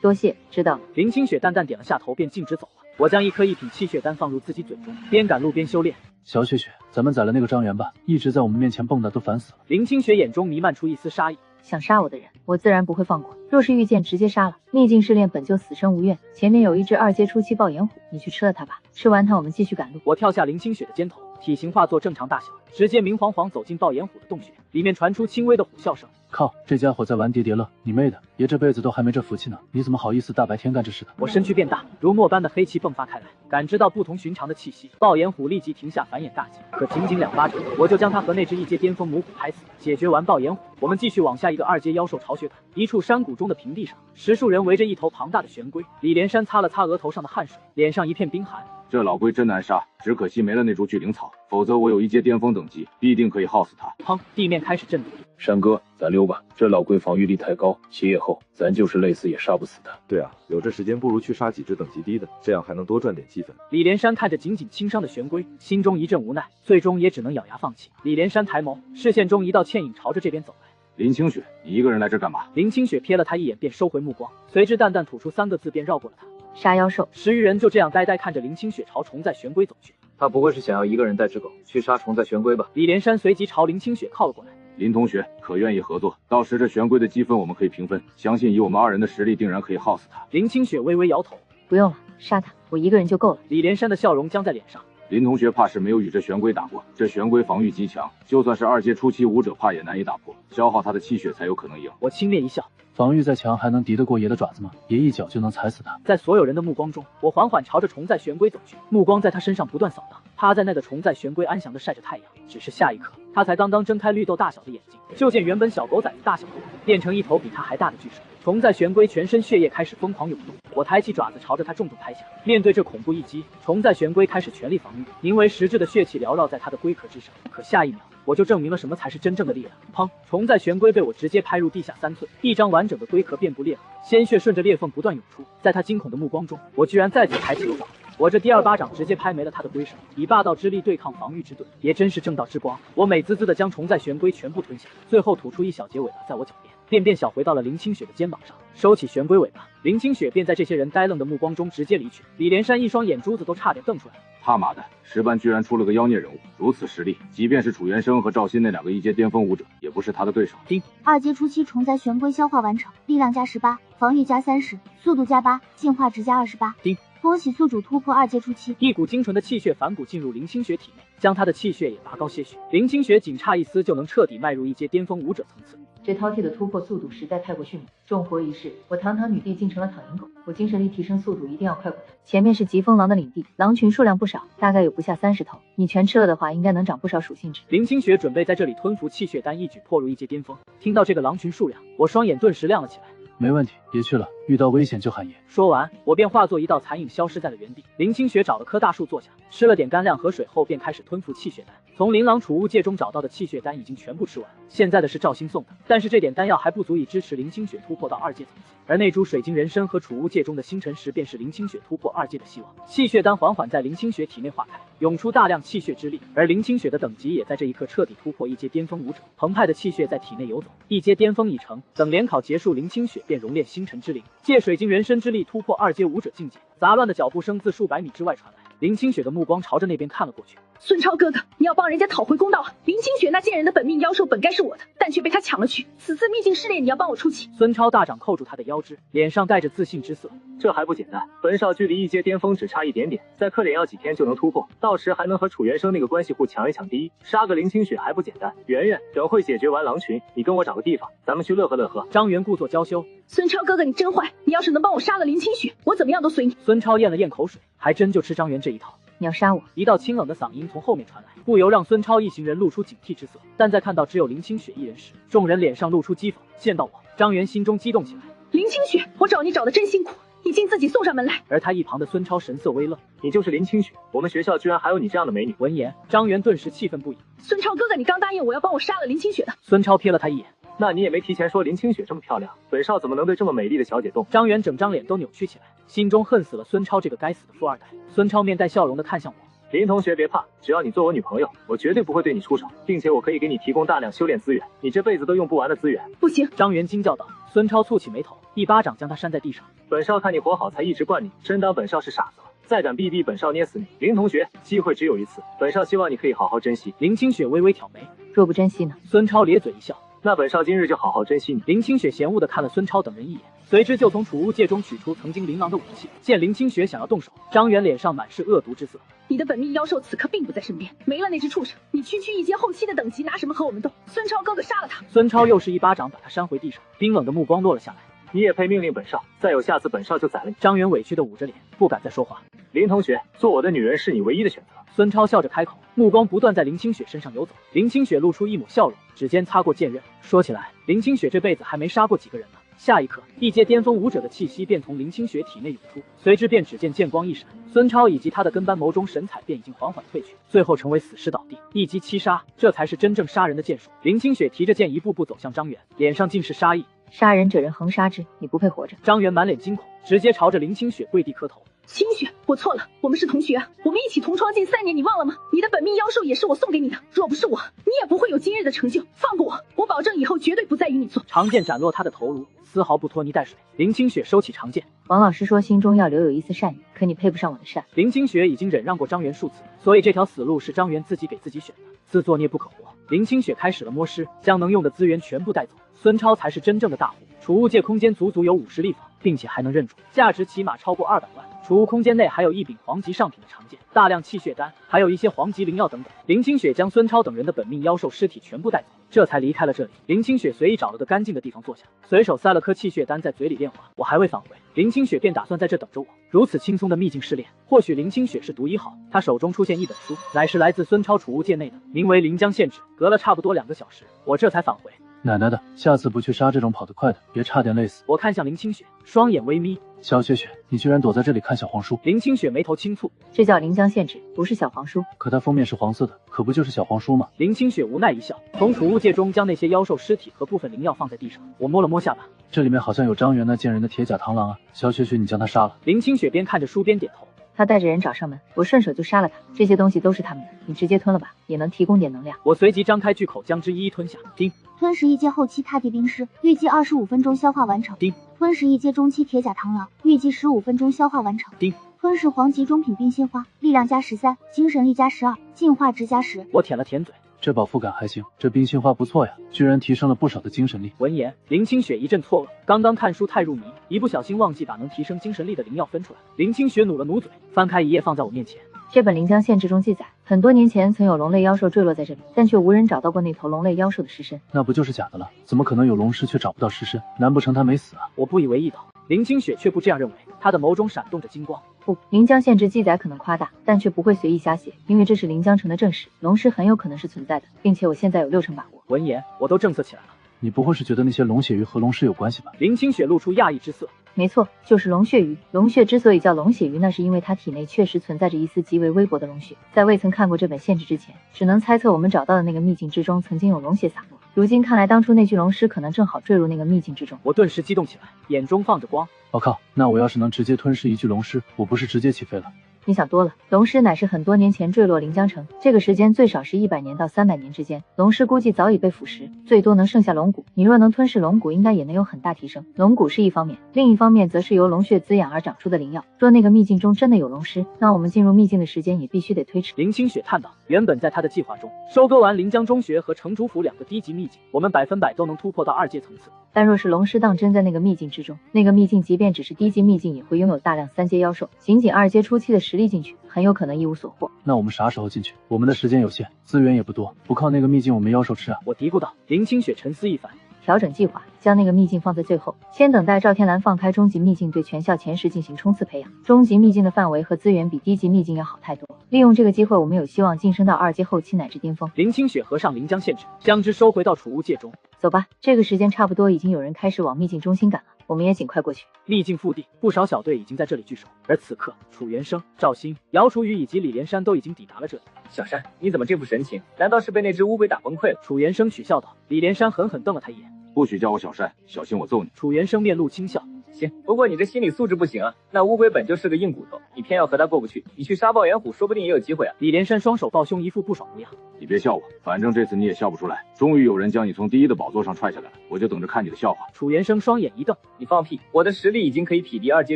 多谢，知道了。林清雪淡淡点了下头，便径直走了。我将一颗1品气血丹放入自己嘴中，边赶路边修炼。小雪雪，咱们宰了那个张元吧，一直在我们面前蹦跶，都烦死了。林清雪眼中弥漫出一丝杀意。想杀我的人，我自然不会放过。若是遇见，直接杀了。秘境试炼本就死生无怨，前面有一只2阶初期爆炎虎，你去吃了它吧。吃完它，我们继续赶路。我跳下林清雪的肩头，体型化作正常大小，直接明晃晃走进爆炎虎的洞穴，里面传出轻微的虎笑声。靠，这家伙在玩叠叠乐，你妹的，爷这辈子都还没这福气呢，你怎么好意思大白天干这事的？我身躯变大，如墨般的黑气迸发开来，感知到不同寻常的气息，爆炎虎立即停下繁衍大计，可仅仅2巴掌，我就将他和那只1阶巅峰母虎拍死。解决完爆炎虎，我们继续往下一个2阶妖兽巢穴赶。一处山谷中的平地上，10数人围着一头庞大的玄龟。李连山擦了擦额头上的汗水，脸上一片冰寒。这老龟真难杀，只可惜没了那株巨灵草，否则我有1阶巅峰等级，必定可以耗死它。砰！地面开始震动。山哥，咱溜吧，这老龟防御力太高，起野后咱就是累死也杀不死它。对啊，有这时间不如去杀几只等级低的，这样还能多赚点积分。李连山看着仅仅轻伤的玄龟，心中一阵无奈，最终也只能咬牙放弃。李连山抬眸，视线中一道倩影朝着这边走来。林清雪，你一个人来这干嘛？林清雪瞥了他一眼，便收回目光，随之淡淡吐出3个字，便绕过了他。杀妖兽。10余人就这样呆呆看着林清雪朝虫在玄龟走去。他不会是想要一个人带只狗去杀虫在玄龟吧？李连山随即朝林清雪靠了过来。林同学，可愿意合作？到时这玄龟的积分我们可以平分，相信以我们2人的实力，定然可以耗死他。林清雪微微摇头，不用了，杀他，我一个人就够了。李连山的笑容僵在脸上。林同学怕是没有与这玄龟打过，这玄龟防御极强，就算是2阶初期武者，怕也难以打破，消耗他的气血才有可能赢。我轻蔑一笑，防御再强，还能敌得过爷的爪子吗？爷一脚就能踩死他。在所有人的目光中，我缓缓朝着虫在玄龟走去，目光在他身上不断扫荡。趴在那的虫在玄龟安详地晒着太阳，只是下一刻，他才刚刚睁开绿豆大小的眼睛，就见原本小狗崽子大小的我变成一头比他还大的巨兽。虫在玄龟全身血液开始疯狂涌动，我抬起爪子朝着它重重拍下。面对这恐怖一击，虫在玄龟开始全力防御，凝为实质的血气缭绕在它的龟壳之上。可下一秒，我就证明了什么才是真正的力量。砰！虫在玄龟被我直接拍入地下3寸，一张完整的龟壳遍布裂痕，鲜血顺着裂缝不断涌出。在他惊恐的目光中，我居然再次抬起了爪子。我这第2巴掌直接拍没了他的龟首，以霸道之力对抗防御之盾，也真是正道之光。我美滋滋的将虫在玄龟全部吞下，最后吐出一小截尾巴在我脚边，便变小回到了林清雪的肩膀上，收起玄龟尾巴，林清雪便在这些人呆愣的目光中直接离去。李连山一双眼珠子都差点瞪出来。他妈的，10班居然出了个妖孽人物，如此实力，即便是楚元生和赵鑫那2个1阶巅峰武者，也不是他的对手。叮，2阶初期虫在玄龟消化完成，力量加18，防御加30，速度加8，进化值加28。叮，恭喜宿主突破2阶初期。一股精纯的气血反骨进入林清雪体内，将她的气血也拔高些许。林清雪仅差一丝就能彻底迈入1阶巅峰武者层次。这饕餮的突破速度实在太过迅猛，重活一世，我堂堂女帝竟成了躺赢狗。我精神力提升速度一定要快过它。前面是疾风狼的领地，狼群数量不少，大概有不下30头，你全吃了的话，应该能长不少属性值。林清雪准备在这里吞服气血丹，一举破入1阶巅峰。听到这个狼群数量，我双眼顿时亮了起来。没问题，别去了，遇到危险就喊爷。说完，我便化作一道残影消失在了原地。林清雪找了棵大树坐下，吃了点干粮和水后，便开始吞服气血丹。从琳琅储物界中找到的气血丹已经全部吃完，现在的是赵鑫送的，但是这点丹药还不足以支持林清雪突破到2阶层次。而那株水晶人参和储物界中的星辰石，便是林清雪突破2阶的希望。气血丹缓缓在林清雪体内化开，涌出大量气血之力，而林清雪的等级也在这一刻彻底突破1阶巅峰武者。澎湃的气血在体内游走，1阶巅峰已成。等联考结束，林清雪便熔炼星辰之灵，借水晶人参之力突破2阶武者境界。杂乱的脚步声自数百米之外传来，林清雪的目光朝着那边看了过去。孙超哥哥，你要帮人家讨回公道啊！林清雪那贱人的本命妖兽本该是我的，但却被他抢了去。此次秘境试炼，你要帮我出气。孙超大掌扣住他的腰肢，脸上带着自信之色。这还不简单，本少距离一阶巅峰只差一点点，再氪点要几天就能突破，到时还能和楚元生那个关系户抢一抢第一，杀个林清雪还不简单。圆圆，等会解决完狼群，你跟我找个地方，咱们去乐呵乐呵。张元故作娇羞。孙超哥哥，你真坏！你要是能帮我杀了林清雪，我怎么样都随你。孙超咽了咽口水，还真就吃张元这一套。你要杀我？一道清冷的嗓音从后面传来，不由让孙超一行人露出警惕之色。但在看到只有林清雪一人时，众人脸上露出讥讽。见到我，张元心中激动起来。林清雪，我找你找的真辛苦，已经自己送上门来。而他一旁的孙超神色微愣，你就是林清雪？我们学校居然还有你这样的美女！闻言，张元顿时气愤不已。孙超哥哥，你刚答应我要帮我杀了林清雪的。孙超瞥了他一眼。那你也没提前说林清雪这么漂亮，本少怎么能对这么美丽的小姐动？张元整张脸都扭曲起来，心中恨死了孙超这个该死的富二代。孙超面带笑容的看向我，林同学别怕，只要你做我女朋友，我绝对不会对你出手，并且我可以给你提供大量修炼资源，你这辈子都用不完的资源。不行！张元惊叫道。孙超蹙起眉头，一巴掌将他扇在地上。本少看你活好，才一直惯你，真当本少是傻子了？再敢逼本少捏死你！林同学，机会只有一次，本少希望你可以好好珍惜。林清雪微微挑眉，若不珍惜呢？孙超咧嘴一笑。那本少今日就好好珍惜你。林清雪嫌恶地看了孙超等人一眼，随之就从储物戒中取出曾经琳琅的武器。见林清雪想要动手，张元脸上满是恶毒之色。你的本命妖兽此刻并不在身边，没了那只畜生，你区一阶后期的等级拿什么和我们斗？孙超哥哥杀了他！孙超又是一巴掌把他扇回地上，冰冷的目光落了下来。你也配命令本少？再有下次，本少就宰了你！张元委屈的捂着脸，不敢再说话。林同学，做我的女人是你唯一的选择。孙超笑着开口，目光不断在林清雪身上游走。林清雪露出一抹笑容，指尖擦过剑刃。说起来，林清雪这辈子还没杀过几个人呢。下一刻，一阶巅峰武者的气息便从林清雪体内涌出，随之便只见剑光一闪，孙超以及他的跟班眸中神采便已经缓缓退去，最后成为死尸倒地，一击七杀，这才是真正杀人的剑术。林清雪提着剑一步步走向张元，脸上尽是杀意。杀人者人恒杀之，你不配活着。张元满脸惊恐，直接朝着林清雪跪地磕头。清雪，我错了，我们是同学啊，我们一起同窗近3年，你忘了吗？你的本命妖兽也是我送给你的，若不是我，你也不会有今日的成就。放过我，我保证以后绝对不再与你做。长剑斩落他的头颅，丝毫不拖泥带水。林清雪收起长剑。王老师说心中要留有一丝善意，可你配不上我的善。林清雪已经忍让过张元数次，所以这条死路是张元自己给自己选的，自作孽不可活。林清雪开始了摸尸，将能用的资源全部带走。孙超才是真正的大户，储物界空间足足有50立方，并且还能认主，价值起码超过200万。储物空间内还有一柄黄级上品的长剑，大量气血丹，还有一些黄级灵药等等。林清雪将孙超等人的本命妖兽尸体全部带走，这才离开了这里。林清雪随意找了个干净的地方坐下，随手塞了颗气血丹在嘴里炼化。我还未返回，林清雪便打算在这等着我。如此轻松的秘境试炼，或许林清雪是独一号。她手中出现一本书，乃是来自孙超储物界内的，名为《临江县志》。隔了差不多2个小时，我这才返回。奶奶的，下次不去杀这种跑得快的，别差点累死。我看向林清雪，双眼微眯。小雪雪，你居然躲在这里看小黄书？林清雪眉头轻蹙，这叫临江县志，不是小黄书。可它封面是黄色的，可不就是小黄书吗？林清雪无奈一笑，从储物戒中将那些妖兽尸体和部分灵药放在地上。我摸了摸下巴，这里面好像有张元那贱人的铁甲螳螂啊！小雪雪，你将他杀了。林清雪边看着书边点头。他带着人找上门，我顺手就杀了他。这些东西都是他们的，你直接吞了吧，也能提供点能量。我随即张开巨口，将之一一吞下。叮，吞食一阶后期踏地冰尸，预计25分钟消化完成。叮，吞食一阶中期铁甲螳螂，预计15分钟消化完成。叮，吞食黄级中品冰心花，力量加13，精神力加12，进化值加10。我舔了舔嘴。这饱腹感还行，这冰心花不错呀，居然提升了不少的精神力。闻言，林清雪一阵错愕，刚刚看书太入迷，一不小心忘记把能提升精神力的灵药分出来。林清雪努了努嘴，翻开一页放在我面前。这本临江县志中记载，很多年前曾有龙类妖兽坠落在这里，但却无人找到过那头龙类妖兽的尸身。那不就是假的了？怎么可能有龙尸却找不到尸身？难不成他没死啊？我不以为意道。林清雪却不这样认为，她的眸中闪动着金光。不，临江县志记载可能夸大，但却不会随意瞎写，因为这是临江城的正史，龙尸很有可能是存在的，并且我现在有60%把握。闻言，我都正色起来了。你不会是觉得那些龙血鱼和龙尸有关系吧？林清雪露出讶异之色。没错，就是龙血鱼。龙血之所以叫龙血鱼，那是因为它体内确实存在着一丝极为微薄的龙血。在未曾看过这本县志之前，只能猜测我们找到的那个秘境之中曾经有龙血洒落。如今看来，当初那具龙尸可能正好坠入那个秘境之中。我顿时激动起来，眼中放着光。我靠，那我要是能直接吞噬一具龙尸，我不是直接起飞了？你想多了，龙狮乃是很多年前坠落临江城，这个时间最少是100年到300年之间，龙狮估计早已被腐蚀，最多能剩下龙骨。你若能吞噬龙骨，应该也能有很大提升。龙骨是一方面，另一方面则是由龙血滋养而长出的灵药。若那个秘境中真的有龙狮，那我们进入秘境的时间也必须得推迟。林清雪叹道，原本在他的计划中，收割完临江中学和城主府2个低级秘境，我们100%都能突破到2阶层次。但若是龙狮当真在那个秘境之中，那个秘境即便只是低级秘境，也会拥有大量3阶妖兽，仅2阶初期的实力进去，很有可能一无所获。那我们啥时候进去？我们的时间有限，资源也不多，不靠那个秘境，我们妖兽吃啊！我嘀咕道。林清雪沉思一番，调整计划，将那个秘境放在最后，先等待赵天蓝放开终极秘境，对全校前10进行冲刺培养。终极秘境的范围和资源比低级秘境要好太多，利用这个机会，我们有希望晋升到2阶后期乃至巅峰。林清雪合上临江限制，将之收回到储物界中。走吧，这个时间差不多，已经有人开始往秘境中心赶了，我们也尽快过去。秘境腹地，不少小队已经在这里聚首，而此刻，楚元生、赵鑫、姚楚雨以及李连山都已经抵达了这里。小山，你怎么这副神情？难道是被那只乌龟打崩溃了？楚元生取笑道。李连山狠狠瞪了他一眼。不许叫我小山，小心我揍你。楚元生面露轻笑。行，不过你这心理素质不行啊！那乌龟本就是个硬骨头，你偏要和他过不去，你去杀暴炎虎，说不定也有机会啊！李连山双手抱胸，一副不爽模样。你别笑我，反正这次你也笑不出来。终于有人将你从第一的宝座上踹下来了，我就等着看你的笑话。楚元生双眼一瞪，你放屁！我的实力已经可以匹敌2阶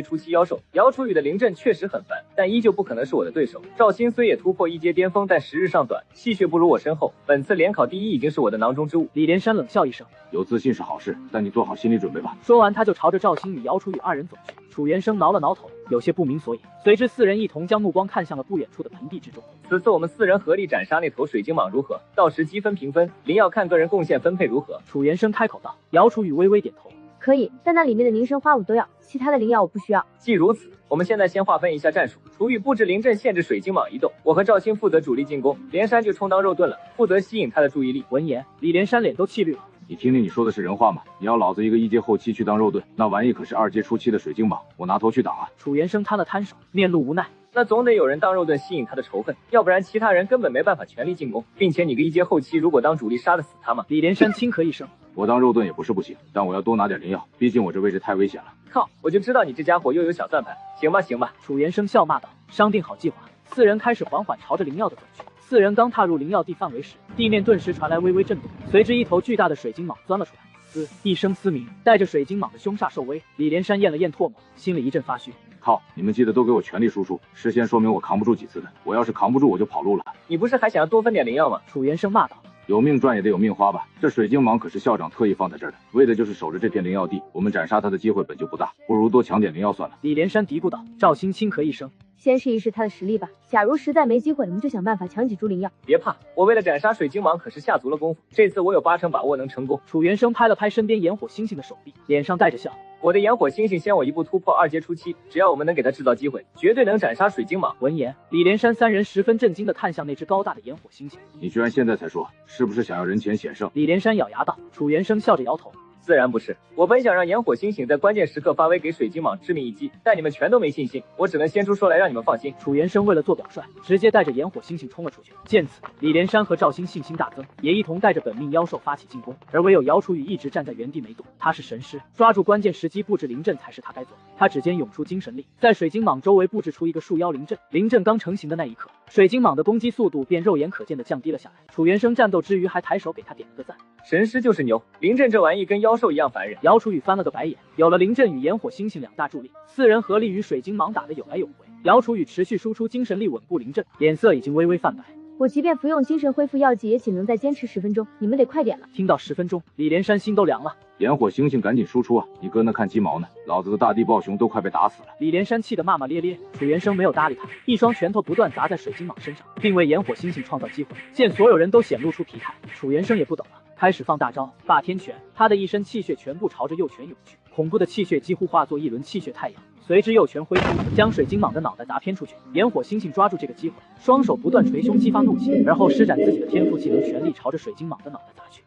初期妖兽。姚楚雨的灵阵确实很烦，但依旧不可能是我的对手。赵鑫虽也突破1阶巅峰，但时日尚短，气血不如我身后。本次联考第1已经是我的囊中之物。李连山冷笑一声，有自信是好事，但你做好心理准备吧。说完，他就朝着赵鑫与姚楚雨2人走去。楚元生挠了挠头，有些不明所以。随之4人一同将目光看向了不远处的盆地之中。此次我们4人合力斩杀那头水晶蟒如何？到时积分评分，灵药看个人贡献分配如何？楚元生开口道。姚楚雨微微点头，可以，但那里面的凝神花我都要，其他的灵药我不需要。既如此，我们现在先划分一下战术。楚雨布置灵阵限制水晶蟒移动，我和赵鑫负责主力进攻，连山就充当肉盾了，负责吸引他的注意力。闻言，李连山脸都气绿了。你听听你说的是人话吗？你要老子一个1阶后期去当肉盾，那玩意可是2阶初期的水晶蟒，我拿头去挡啊！楚元生摊了摊手，面露无奈。那总得有人当肉盾吸引他的仇恨，要不然其他人根本没办法全力进攻。并且你个1阶后期如果当主力，杀得死他吗？李连山轻咳一声，我当肉盾也不是不行，但我要多拿点灵药，毕竟我这位置太危险了。靠，我就知道你这家伙又有小算盘。行吧行吧，楚元生笑骂道。商定好计划，4人开始缓缓朝着灵药的走去。4人刚踏入灵药地范围时，地面顿时传来微微震动，随之一头巨大的水晶蟒钻了出来。嘶一声嘶鸣，带着水晶蟒的凶煞兽威。李连山咽了咽唾沫，心里一阵发虚。靠！你们记得都给我全力输出，事先说明我扛不住几次的。我要是扛不住，我就跑路了。你不是还想要多分点灵药吗？楚元生骂道。有命赚也得有命花吧？这水晶蟒可是校长特意放在这儿的，为的就是守着这片灵药地。我们斩杀他的机会本就不大，不如多抢点灵药算了。李连山嘀咕道。赵鑫轻咳一声，先试一试他的实力吧。假如实在没机会，我们就想办法抢几株灵药。别怕，我为了斩杀水晶蟒可是下足了功夫，这次我有8成把握能成功。楚元生拍了拍身边炎火星星的手臂，脸上带着笑。我的炎火星星先我一步突破2阶初期，只要我们能给他制造机会，绝对能斩杀水晶蟒。闻言，李连山3人十分震惊地看向那只高大的炎火星星。你居然现在才说，是不是想要人前显胜？李连山咬牙道。楚元生笑着摇头。自然不是，我本想让炎火星星在关键时刻发威，给水晶蟒致命一击，但你们全都没信心，我只能先出说来让你们放心。楚元生为了做表率，直接带着炎火星星冲了出去。见此，李连山和赵鑫信心大增，也一同带着本命妖兽发起进攻。而唯有姚楚雨一直站在原地没动，他是神师，抓住关键时机布置灵阵才是他该做的。他指尖涌出精神力，在水晶蟒周围布置出一个束妖灵阵。灵阵刚成型的那一刻，水晶蟒的攻击速度便肉眼可见的降低了下来。楚元生战斗之余还抬手给他点了个赞。神师就是牛，灵阵这玩意跟妖兽一样烦人。姚楚雨翻了个白眼，有了灵阵与炎火星星2大助力，4人合力与水晶蟒打得有来有回。姚楚雨持续输出精神力稳固灵阵，脸色已经微微泛白。我即便服用精神恢复药剂，也仅能再坚持10分钟，你们得快点了。听到10分钟，李连山心都凉了。炎火星星赶紧输出啊！你搁那看鸡毛呢？老子的大地暴熊都快被打死了。李连山气得骂骂咧咧，楚元生没有搭理他，一双拳头不断砸在水晶蟒身上，并为炎火星星创造机会。见所有人都显露出疲态，楚元生也不等了，开始放大招霸天拳。他的一身气血全部朝着右拳涌去，恐怖的气血几乎化作一轮气血太阳。随之右拳挥出，将水晶蟒的脑袋砸偏出去。炎火星星抓住这个机会，双手不断捶胸激发怒气，而后施展自己的天赋技能，全力朝着水晶蟒的脑袋砸去。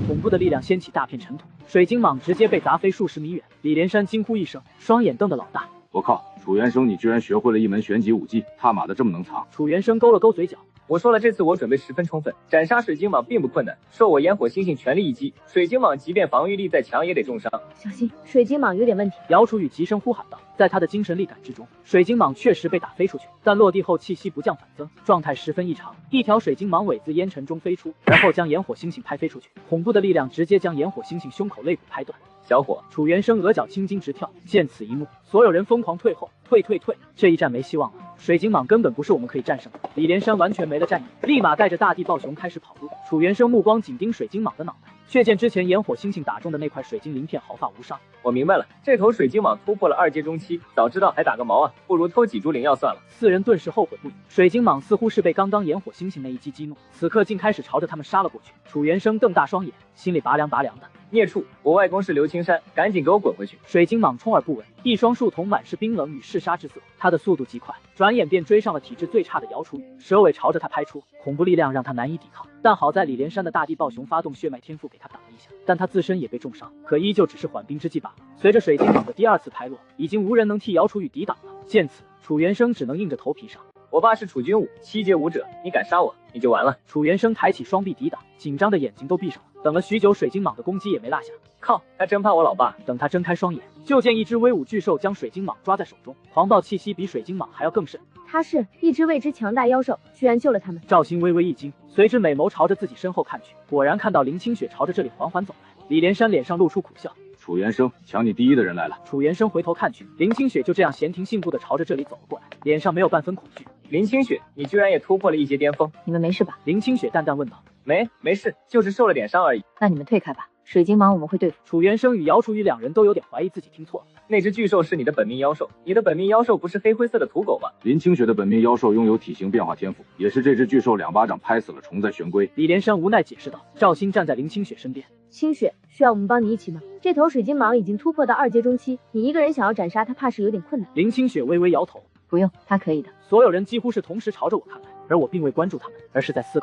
恐怖的力量掀起大片尘土，水晶蟒直接被砸飞数十米远。李连山惊呼一声，双眼瞪得老大。我靠，楚元生你居然学会了一门玄级武技，他妈的这么能藏！楚元生勾了勾嘴角，我说了，这次我准备十分充分，斩杀水晶蟒并不困难，受我炎火星星全力一击，水晶蟒即便防御力再强也得重伤。小心，水晶蟒有点问题。姚楚雨急声呼喊道，在他的精神力感之中，水晶蟒确实被打飞出去，但落地后气息不降反增，状态十分异常。一条水晶蟒尾自烟尘中飞出，然后将炎火星星拍飞出去，恐怖的力量直接将炎火星星胸口肋骨拍断。小伙，楚元生额角青筋直跳，见此一幕，所有人疯狂退后，退！这一战没希望了，水晶蟒根本不是我们可以战胜的。李连山完全没了战意，立马带着大地暴熊开始跑路。楚元生目光紧盯水晶蟒的脑袋，却见之前炎火星星打中的那块水晶鳞片毫发无伤。我明白了，这头水晶蟒突破了2阶中期，早知道还打个毛啊，不如偷几株灵药算了。四人顿时后悔不已。水晶蟒似乎是被刚刚炎火星星那一击激怒，此刻竟开始朝着他们杀了过去。楚元生瞪大双眼，心里拔凉拔凉的。孽畜，我外公是刘青山，赶紧给我滚回去！水晶蟒充耳不闻，一双树瞳满是冰冷与嗜杀之色。它的速度极快，转眼便追上了体质最差的姚楚雨，蛇尾朝着他拍出，恐怖力量让他难以抵抗。但好在李连山的大地暴熊发动血脉天赋给他挡了一下，但他自身也被重伤，可依旧只是缓兵之计罢了。随着水晶蟒的第2次拍落，已经无人能替姚楚雨抵挡了。见此，楚元生只能硬着头皮上。我爸是楚军武7阶武者，你敢杀我，你就完了。楚元生抬起双臂抵挡，紧张的眼睛都闭上了。等了许久，水晶蟒的攻击也没落下。靠，他真怕我老爸。等他睁开双眼，就见一只威武巨兽将水晶蟒抓在手中，狂暴气息比水晶蟒还要更甚。他是一只未知强大妖兽，居然救了他们。赵鑫微微一惊，随之美眸朝着自己身后看去，果然看到林清雪朝着这里缓缓走来。李连山脸上露出苦笑。楚元生，抢你第一的人来了。楚元生回头看去，林清雪就这样闲庭信步的朝着这里走了过来，脸上没有半分恐惧。林清雪，你居然也突破了1阶巅峰，你们没事吧？林清雪淡淡问道。没事，就是受了点伤而已。那你们退开吧，水晶蟒我们会对付。楚元生与姚楚雨两人都有点怀疑自己听错了。那只巨兽是你的本命妖兽，你的本命妖兽不是黑灰色的土狗吗？林清雪的本命妖兽拥有体型变化天赋，也是这只巨兽2巴掌拍死了虫在玄龟。李连山无奈解释道。赵鑫站在林清雪身边。清雪，需要我们帮你一起吗？这头水晶蟒已经突破到2阶中期，你一个人想要斩杀它，怕是有点困难。林清雪微微摇头。不用，他可以的。所有人几乎是同时朝着我看来，而我并未关注他们，而是在思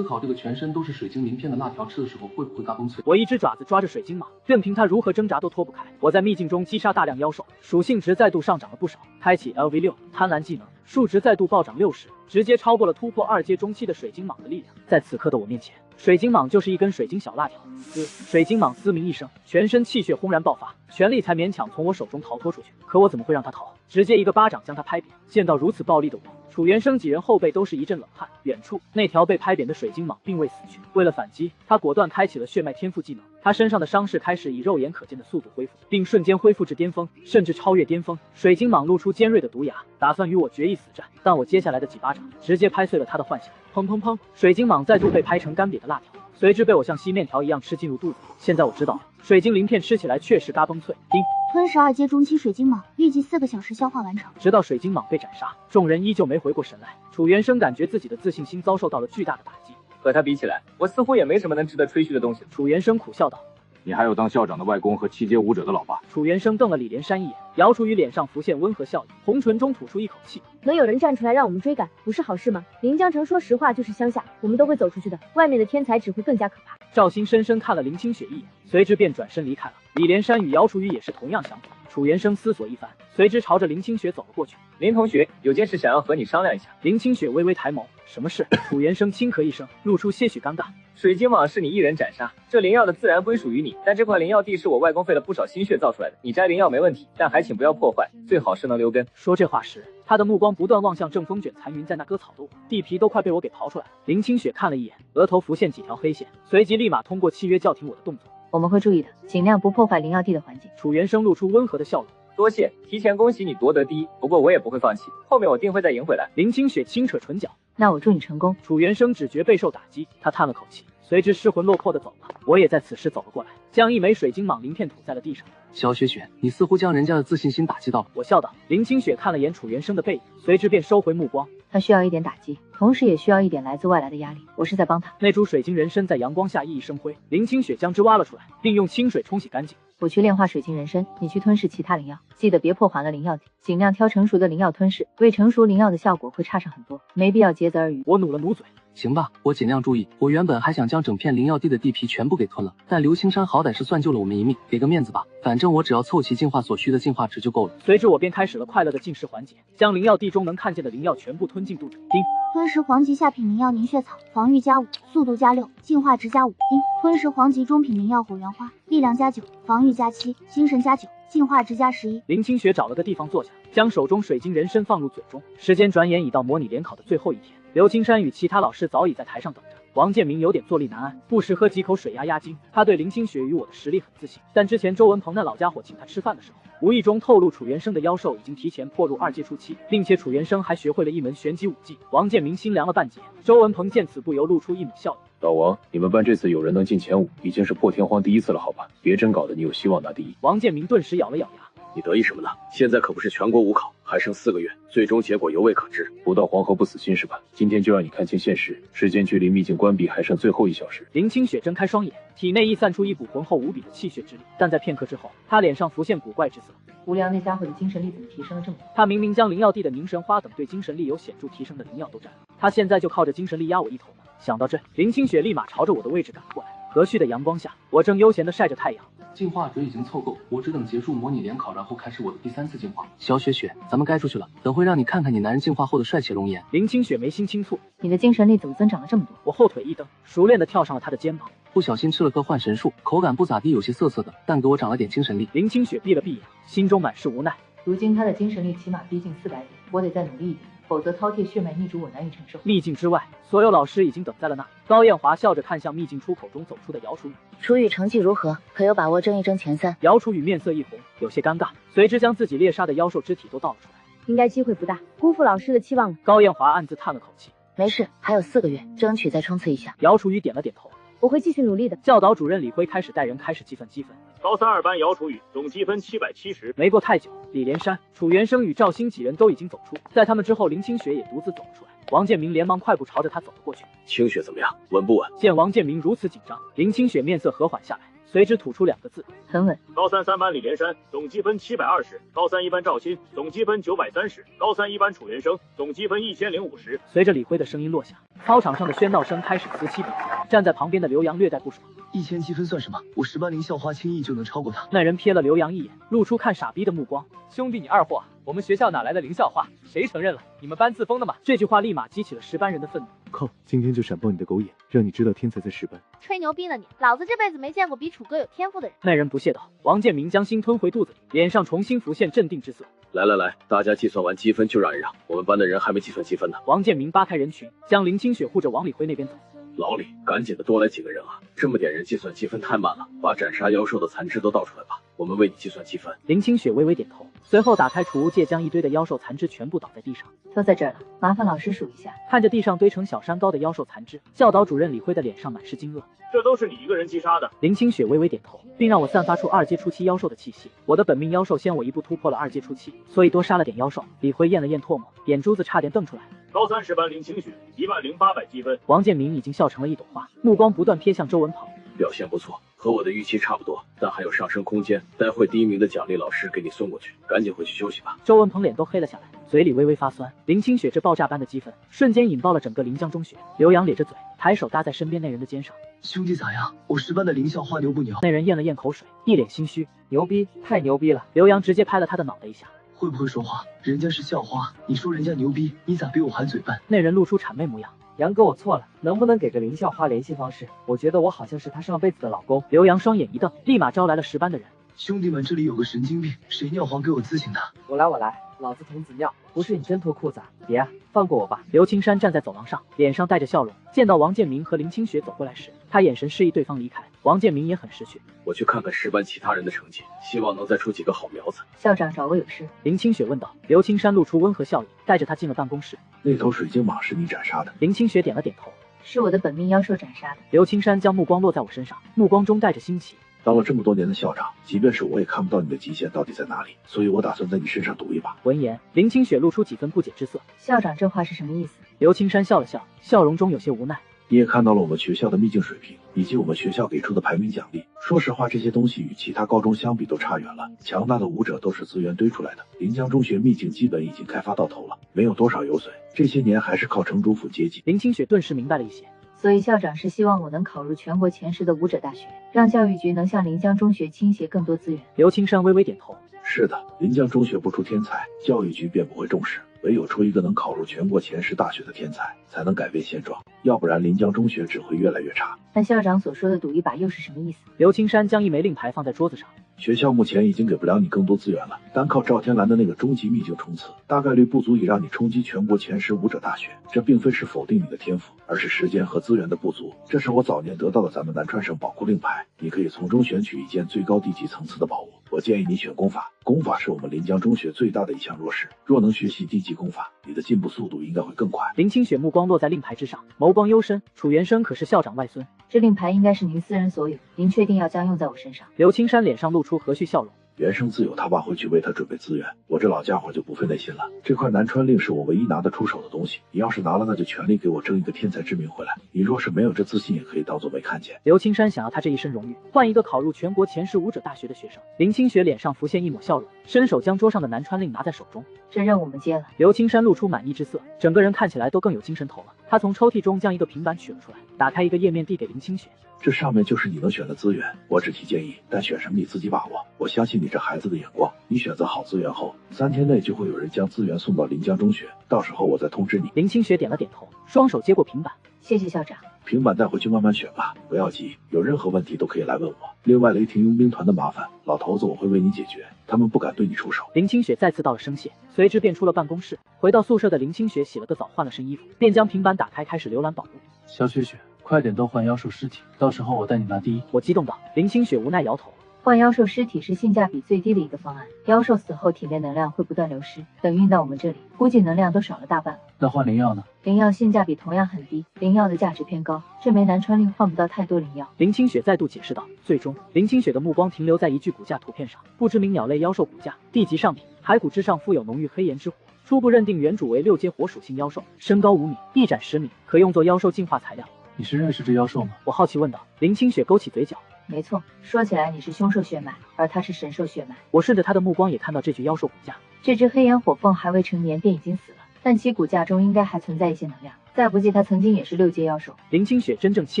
考这个全身都是水晶鳞片的辣条吃的时候会不会嘎嘣脆。我一只爪子抓着水晶蟒，任凭它如何挣扎都脱不开。我在秘境中击杀大量妖兽，属性值再度上涨了不少，开启 LV6 贪婪技能，数值再度暴涨60，直接超过了突破2阶中期的水晶蟒的力量。在此刻的我面前，水晶蟒就是一根水晶小辣条。水晶蟒嘶鸣一声，全身气血轰然爆发，全力才勉强从我手中逃脱出去。可我怎么会让他逃？直接一个巴掌将他拍扁。见到如此暴力的我，楚元生几人后背都是一阵冷汗。远处那条被拍扁的水晶蟒并未死去，为了反击，他果断开启了血脉天赋技能。他身上的伤势开始以肉眼可见的速度恢复，并瞬间恢复至巅峰，甚至超越巅峰。水晶蟒露出尖锐的毒牙，打算与我决一死战，但我接下来的几巴掌直接拍碎了他的幻想。砰砰砰！水晶蟒再度被拍成干瘪的辣条，随之被我像吸面条一样吃进入肚子。现在我知道了，水晶鳞片吃起来确实嘎嘣脆。叮！吞噬2阶中期水晶蟒，预计4个小时消化完成。直到水晶蟒被斩杀，众人依旧没回过神来。楚元生感觉自己的自信心遭受到了巨大的打击。和他比起来，我似乎也没什么能值得吹嘘的东西。楚元生苦笑道。你还有当校长的外公和7阶武者的老爸。楚元生瞪了李连山一眼，姚楚雨脸上浮现温和笑意，红唇中吐出一口气。能有人站出来让我们追赶，不是好事吗？临江城说实话就是乡下，我们都会走出去的，外面的天才只会更加可怕。赵鑫深深看了林清雪一眼，随之便转身离开了。李连山与姚楚雨也是同样想法。楚元生思索一番，随之朝着林清雪走了过去。林同学，有件事想要和你商量一下。林清雪微微抬眸，什么事？楚元生轻咳一声，露出些许尴尬。水晶蟒是你一人斩杀，这灵药的自然归属于你，但这块灵药地是我外公费了不少心血造出来的，你摘灵药没问题，但还请不要破坏，最好是能留根。说这话时，他的目光不断望向正风卷残云在那割草的我，地皮都快被我给刨出来了。林清雪看了一眼，额头浮现几条黑线，随即立马通过契约叫停我的动作。我们会注意的，尽量不破坏灵药地的环境。楚元生露出温和的笑容。多谢，提前恭喜你夺得第一，不过我也不会放弃，后面我定会再赢回来。林清雪轻扯唇角。那我祝你成功。楚元生只觉备受打击，他叹了口气，随之失魂落魄的走了。我也在此时走了过来，将一枚水晶蟒鳞片吐在了地上。小雪雪，你似乎将人家的自信心打击到了。我笑道。林清雪看了眼楚元生的背影，随之便收回目光。他需要一点打击，同时也需要一点来自外来的压力，我是在帮他。那株水晶人参在阳光下熠熠生辉，林清雪将之挖了出来，并用清水冲洗干净。我去炼化水晶人参，你去吞噬其他灵药，记得别破坏了灵药体，尽量挑成熟的灵药吞噬，未成熟灵药的效果会差上很多，没必要竭泽而渔。我努了努嘴，行吧，我尽量注意。我原本还想将整片灵药地的地皮全部给吞了，但刘青山好歹是算救了我们一命，给个面子吧。反正我只要凑齐净化所需的净化值就够了。随之我便开始了快乐的进食环节，将灵药地中能看见的灵药全部吞进肚子。叮，吞食黄级下品灵药凝血草，防御+5，速度+6，净化值+5。叮，吞食黄级中品灵药火元花，力量+9，防御+7，精神+9，净化值+11。林清雪找了个地方坐下，将手中水晶人参放入嘴中。时间转眼已到模拟联考的最后一天，刘青山与其他老师早已在台上等着。王建明有点坐立难安，不时喝几口水压压惊。他对林清雪与我的实力很自信，但之前周文鹏那老家伙请他吃饭的时候，无意中透露楚元生的妖兽已经提前破入2阶初期，并且楚元生还学会了一门玄级武技。王建明心凉了半截。周文鹏见此不由露出一抹笑意。老王，你们班这次有人能进前5，已经是破天荒第1次了，好吧？别真搞得你有希望拿第1。王建明顿时咬了咬牙。你得意什么呢？现在可不是全国5考，还剩4个月，最终结果犹未可知。不到黄河不死心是吧？今天就让你看清现实，时间距离秘境关闭还剩最后1小时。林清雪睁开双眼，体内溢散出一股浑厚无比的气血之力，但在片刻之后，她脸上浮现古怪之色。无良那家伙的精神力怎么提升了这么多？他明明将灵药地的凝神花等对精神力有显著提升的灵药都占了，他现在就靠着精神力压我一头呢。想到这，林清雪立马朝着我的位置赶过来。和煦的阳光下，我正悠闲地晒着太阳。净化值已经凑够，我只等结束模拟联考，然后开始我的第3次净化。小雪雪，咱们该出去了，等会让你看看你男人净化后的帅气容颜。林清雪眉心轻蹙，你的精神力怎么增长了这么多？我后腿一蹬，熟练地跳上了他的肩膀。不小心吃了颗幻神树，口感不咋地，有些涩涩的，但给我长了点精神力。林清雪闭了闭眼，心中满是无奈。如今他的精神力起码逼近400点，我得再努力一点，否则饕餮血脉逆主我难以承受。秘境之外，所有老师已经等在了那。高艳华笑着看向秘境出口中走出的姚楚雨。楚雨成绩如何？可有把握争一争前3？姚楚雨面色一红，有些尴尬，随之将自己猎杀的妖兽肢体都倒了出来。应该机会不大，辜负老师的期望了。高艳华暗自叹了口气。没事，还有4个月，争取再冲刺一下。姚楚雨点了点头。我会继续努力的。教导主任李辉开始带人开始计算积分。高3 2班姚楚雨总积分770。没过太久，李连山、楚元生与赵鑫几人都已经走出，在他们之后，林清雪也独自走了出来。王建明连忙快步朝着他走了过去。清雪怎么样？稳不稳？见王建明如此紧张，林清雪面色和缓下来，随之吐出2个字：很稳。高3 3班李连山总积分720，高3 1班赵鑫总积分930，高3 1班楚元生总积分1050。随着李辉的声音落下，操场上的喧闹声开始此起彼伏。站在旁边的刘洋略带不爽：1000积分算什么？我10班灵校花轻易就能超过他。那人瞥了刘洋一眼，露出看傻逼的目光。兄弟你二货，我们学校哪来的灵校花？谁承认了？你们班自封的吗？这句话立马激起了10班人的愤怒。靠！今天就闪爆你的狗眼，让你知道天才在10班。吹牛逼呢你！老子这辈子没见过比楚哥有天赋的人。那人不屑道。王建明将心吞回肚子里，脸上重新浮现镇定之色。来来来，大家计算完积分就让一让，我们班的人还没计算积分呢。王建明扒开人群，将林清雪护着往李辉那边走。老李，赶紧的多来几个人啊！这么点人计算积分太慢了，把斩杀妖兽的残肢都倒出来吧，我们为你计算积分。林清雪微微点头，随后打开储物戒，将一堆的妖兽残肢全部倒在地上。都在这儿了，麻烦老师数一下。看着地上堆成小山高的妖兽残肢，教导主任李辉的脸上满是惊愕。这都是你一个人击杀的？林清雪微微点头，并让我散发出2阶初期妖兽的气息。我的本命妖兽先我一步突破了2阶初期，所以多杀了点妖兽。李辉咽了咽唾沫，眼珠子差点瞪出来。高3 10班林清雪10800积分。王建明已经笑成了一朵花，目光不断瞥向周文鹏。表现不错，和我的预期差不多，但还有上升空间。待会第1名的奖励老师给你送过去，赶紧回去休息吧。周文鹏脸都黑了下来，嘴里微微发酸。林清雪这爆炸般的积分，瞬间引爆了整个临江中学。刘洋咧着嘴，抬手搭在身边那人的肩上。兄弟咋样？我10班的灵校花牛不牛？那人咽了咽口水，一脸心虚。牛逼，太牛逼了！刘洋直接拍了他的脑袋一下。会不会说话？人家是校花，你说人家牛逼，你咋比我还嘴笨？那人露出谄媚模样。杨哥，我错了，能不能给个林校花联系方式？我觉得我好像是他上辈子的老公。刘洋双眼一瞪，立马招来了10班的人。兄弟们，这里有个神经病，谁尿黄给我咨询他。我来，老子童子尿，不是你真脱裤子啊！别啊，放过我吧。刘青山站在走廊上，脸上带着笑容。见到王建明和林清雪走过来时，他眼神示意对方离开。王建明也很识趣，我去看看10班其他人的成绩，希望能再出几个好苗子。校长找我有事？林清雪问道。刘青山露出温和笑意，带着他进了办公室。那头水晶蟒是你斩杀的？林清雪点了点头。是我的本命妖兽斩杀的。刘青山将目光落在我身上，目光中带着新奇。当了这么多年的校长，即便是我也看不到你的极限到底在哪里，所以我打算在你身上赌一把。闻言，林清雪露出几分不解之色。校长这话是什么意思？刘青山笑了笑，笑容中有些无奈。你也看到了我们学校的秘境水平，以及我们学校给出的排名奖励。说实话，这些东西与其他高中相比都差远了。强大的武者都是资源堆出来的，临江中学秘境基本已经开发到头了，没有多少油水，这些年还是靠城主府接济。林清雪顿时明白了一些。所以校长是希望我能考入全国前10的武者大学，让教育局能向临江中学倾斜更多资源。刘青山微微点头。是的，临江中学不出天才，教育局便不会重视。唯有出一个能考入全国前10大学的天才，才能改变现状，要不然临江中学只会越来越差。那校长所说的赌一把又是什么意思？刘青山将一枚令牌放在桌子上。学校目前已经给不了你更多资源了，单靠赵天蓝的那个终极秘境冲刺，大概率不足以让你冲击全国前10武者大学。这并非是否定你的天赋，而是时间和资源的不足。这是我早年得到的咱们南川省宝库令牌，你可以从中选取一件最高地级层次的宝物。我建议你选功法，功法是我们临江中学最大的一项弱势。若能学习地级功法，你的进步速度应该会更快。林清雪目光落在令牌之上，眸光幽深。楚元生可是校长外孙，这令牌应该是您私人所有，您确定要将用在我身上？刘青山脸上露出和煦笑容。元生自有他爸会去为他准备资源，我这老家伙就不费那心了。这块南川令是我唯一拿得出手的东西，你要是拿了，那就全力给我争一个天才之名回来。你若是没有这自信，也可以当做没看见。刘青山想要他这一身荣誉换一个考入全国前10武者大学的学生。林清雪脸上浮现一抹笑容，伸手将桌上的南川令拿在手中。这任务我们接了。刘青山露出满意之色，整个人看起来都更有精神头了。他从抽屉中将一个平板取了出来，打开一个页面递给林清雪。这上面就是你能选的资源，我只提建议，但选什么你自己把握。我相信你这孩子的眼光，你选择好资源后，3天内就会有人将资源送到临江中学，到时候我再通知你。林清雪点了点头，双手接过平板。谢谢校长。平板带回去慢慢选吧，不要急，有任何问题都可以来问我。另外，雷霆佣兵团的麻烦，老头子我会为你解决，他们不敢对你出手。林清雪再次道了声谢，随之便出了办公室。回到宿舍的林清雪洗了个澡，换了身衣服，便将平板打开，开始浏览宝物。小雪雪，快点都换妖兽尸体，到时候我带你拿第一。我激动道。林清雪无奈摇头。换妖兽尸体是性价比最低的一个方案，妖兽死后体内能量会不断流失，等运到我们这里，估计能量都少了大半。那换灵药呢？灵药性价比同样很低，灵药的价值偏高，这枚南川令换不到太多灵药。林清雪再度解释道。最终，林清雪的目光停留在一具骨架图片上，不知名鸟类妖兽骨架，地级上品，骸骨之上附有浓郁黑岩之火，初步认定原主为6阶火属性妖兽，身高5米，翼展10米，可用作妖兽进化材料。你是认识这妖兽吗？我好奇问道。林清雪勾起嘴角。没错，说起来你是凶兽血脉，而他是神兽血脉。我顺着他的目光也看到这具妖兽骨架，这只黑岩火凤还未成年便已经死了，但其骨架中应该还存在一些能量。再不济，他曾经也是6阶妖兽。林清雪真正期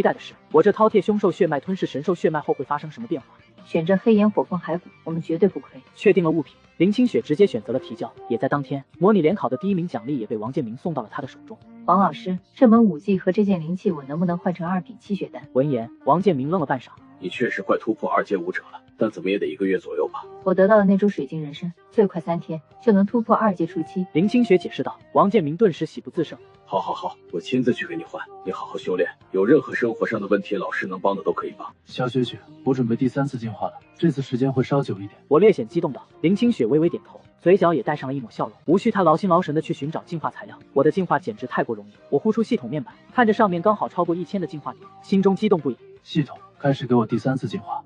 待的是，我这饕餮凶兽血脉吞噬神兽血脉后会发生什么变化。选这黑岩火凤骸骨，我们绝对不亏。确定了物品，林清雪直接选择了提交。也在当天，模拟联考的第1名奖励也被王建明送到了他的手中。王老师，这门武技和这件灵器我能不能换成2品气血丹？闻言，王建明愣了半晌。你确实快突破2阶武者了，但怎么也得1个月左右吧。我得到的那株水晶人参，最快3天就能突破2阶初期。林清雪解释道。王建明顿时喜不自胜。好，我亲自去给你换，你好好修炼，有任何生活上的问题，老师能帮的都可以帮。小雪雪，我准备第3次进化了，这次时间会稍久一点。我略显激动道。林清雪微微点头，嘴角也带上了一抹笑容。无需他劳心劳神的去寻找进化材料，我的进化简直太过容易。我呼出系统面板，看着上面刚好超过1000的进化点，心中激动不已。系统开始给我第3次进化。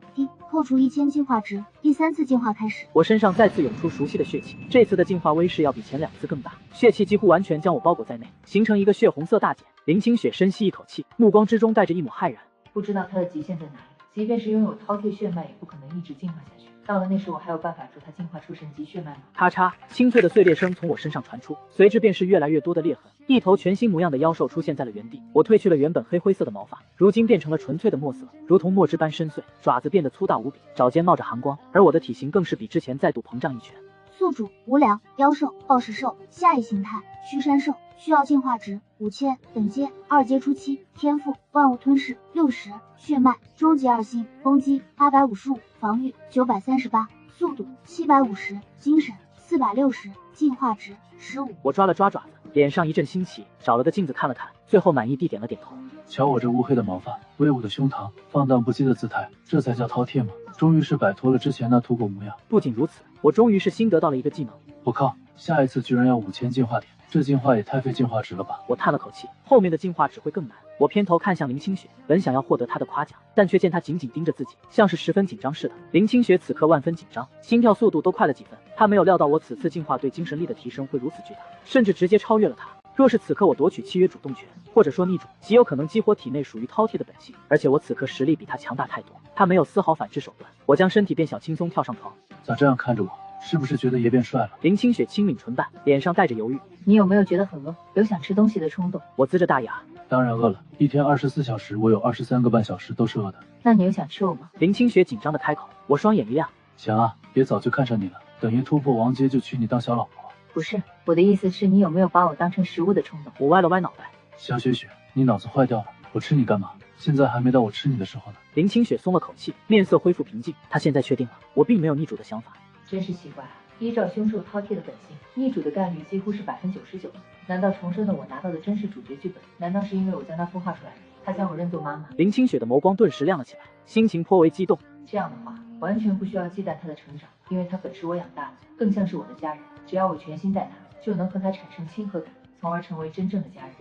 扣除1000进化值，第3次进化开始。我身上再次涌出熟悉的血气，这次的进化威势要比前2次更大，血气几乎完全将我包裹在内，形成一个血红色大茧。林清雪深吸一口气，目光之中带着一抹骇然。不知道他的极限在哪里，即便是拥有饕餮血脉，也不可能一直进化下去。到了那时，我还有办法助他进化出神级血脉吗？咔嚓，清脆的碎裂声从我身上传出，随之便是越来越多的裂痕。一头全新模样的妖兽出现在了原地。我褪去了原本黑灰色的毛发，如今变成了纯粹的墨色，如同墨汁般深邃，爪子变得粗大无比，爪尖冒着寒光，而我的体型更是比之前再度膨胀一圈。宿主无良妖兽暴食兽，下一形态须山兽，需要进化值5000，等阶2阶初期，天赋万物吞噬60，血脉终极2星，攻击855，防御938，速度750，精神460，进化值15。我抓了抓爪子，脸上一阵新奇，找了个镜子看了看，最后满意地点了点头。瞧我这乌黑的毛发，威武的胸膛，放荡不羁的姿态，这才叫饕餮吗？终于是摆脱了之前那土狗模样。不仅如此，我终于是新得到了一个技能。我靠，下一次居然要5000进化点，这进化也太费进化值了吧！我叹了口气，后面的进化只会更难。我偏头看向林清雪，本想要获得她的夸奖，但却见她紧紧盯着自己，像是十分紧张似的。林清雪此刻万分紧张，心跳速度都快了几分。她没有料到我此次进化对精神力的提升会如此巨大，甚至直接超越了她。若是此刻我夺取契约主动权，或者说逆主，极有可能激活体内属于饕餮的本性。而且我此刻实力比他强大太多，他没有丝毫反制手段。我将身体变小，轻松跳上床。咋这样看着我？是不是觉得爷变帅了？林清雪轻抿唇瓣，脸上带着犹豫。你有没有觉得很饿，有想吃东西的冲动？我呲着大牙。当然饿了，一天24小时，我有23个半小时都是饿的。那你有想吃我吗？林清雪紧张的开口。我双眼一亮。行啊，爷早就看上你了，等爷突破王阶就娶你当小老婆。不是，我的意思是你有没有把我当成食物的冲动？我歪了歪脑袋。小雪雪，你脑子坏掉了，我吃你干嘛？现在还没到我吃你的时候呢。林清雪松了口气，面色恢复平静。她现在确定了，我并没有逆主的想法。真是奇怪啊，依照凶兽饕餮的本性，逆主的概率几乎是99%。难道重生的我拿到的真是主角剧本？难道是因为我将他孵化出来，他将我认作妈妈？林清雪的眸光顿时亮了起来，心情颇为激动。这样的话，完全不需要忌惮他的成长，因为他本是我养大的，更像是我的家人。只要我全心待他，就能和他产生亲和感，从而成为真正的家人。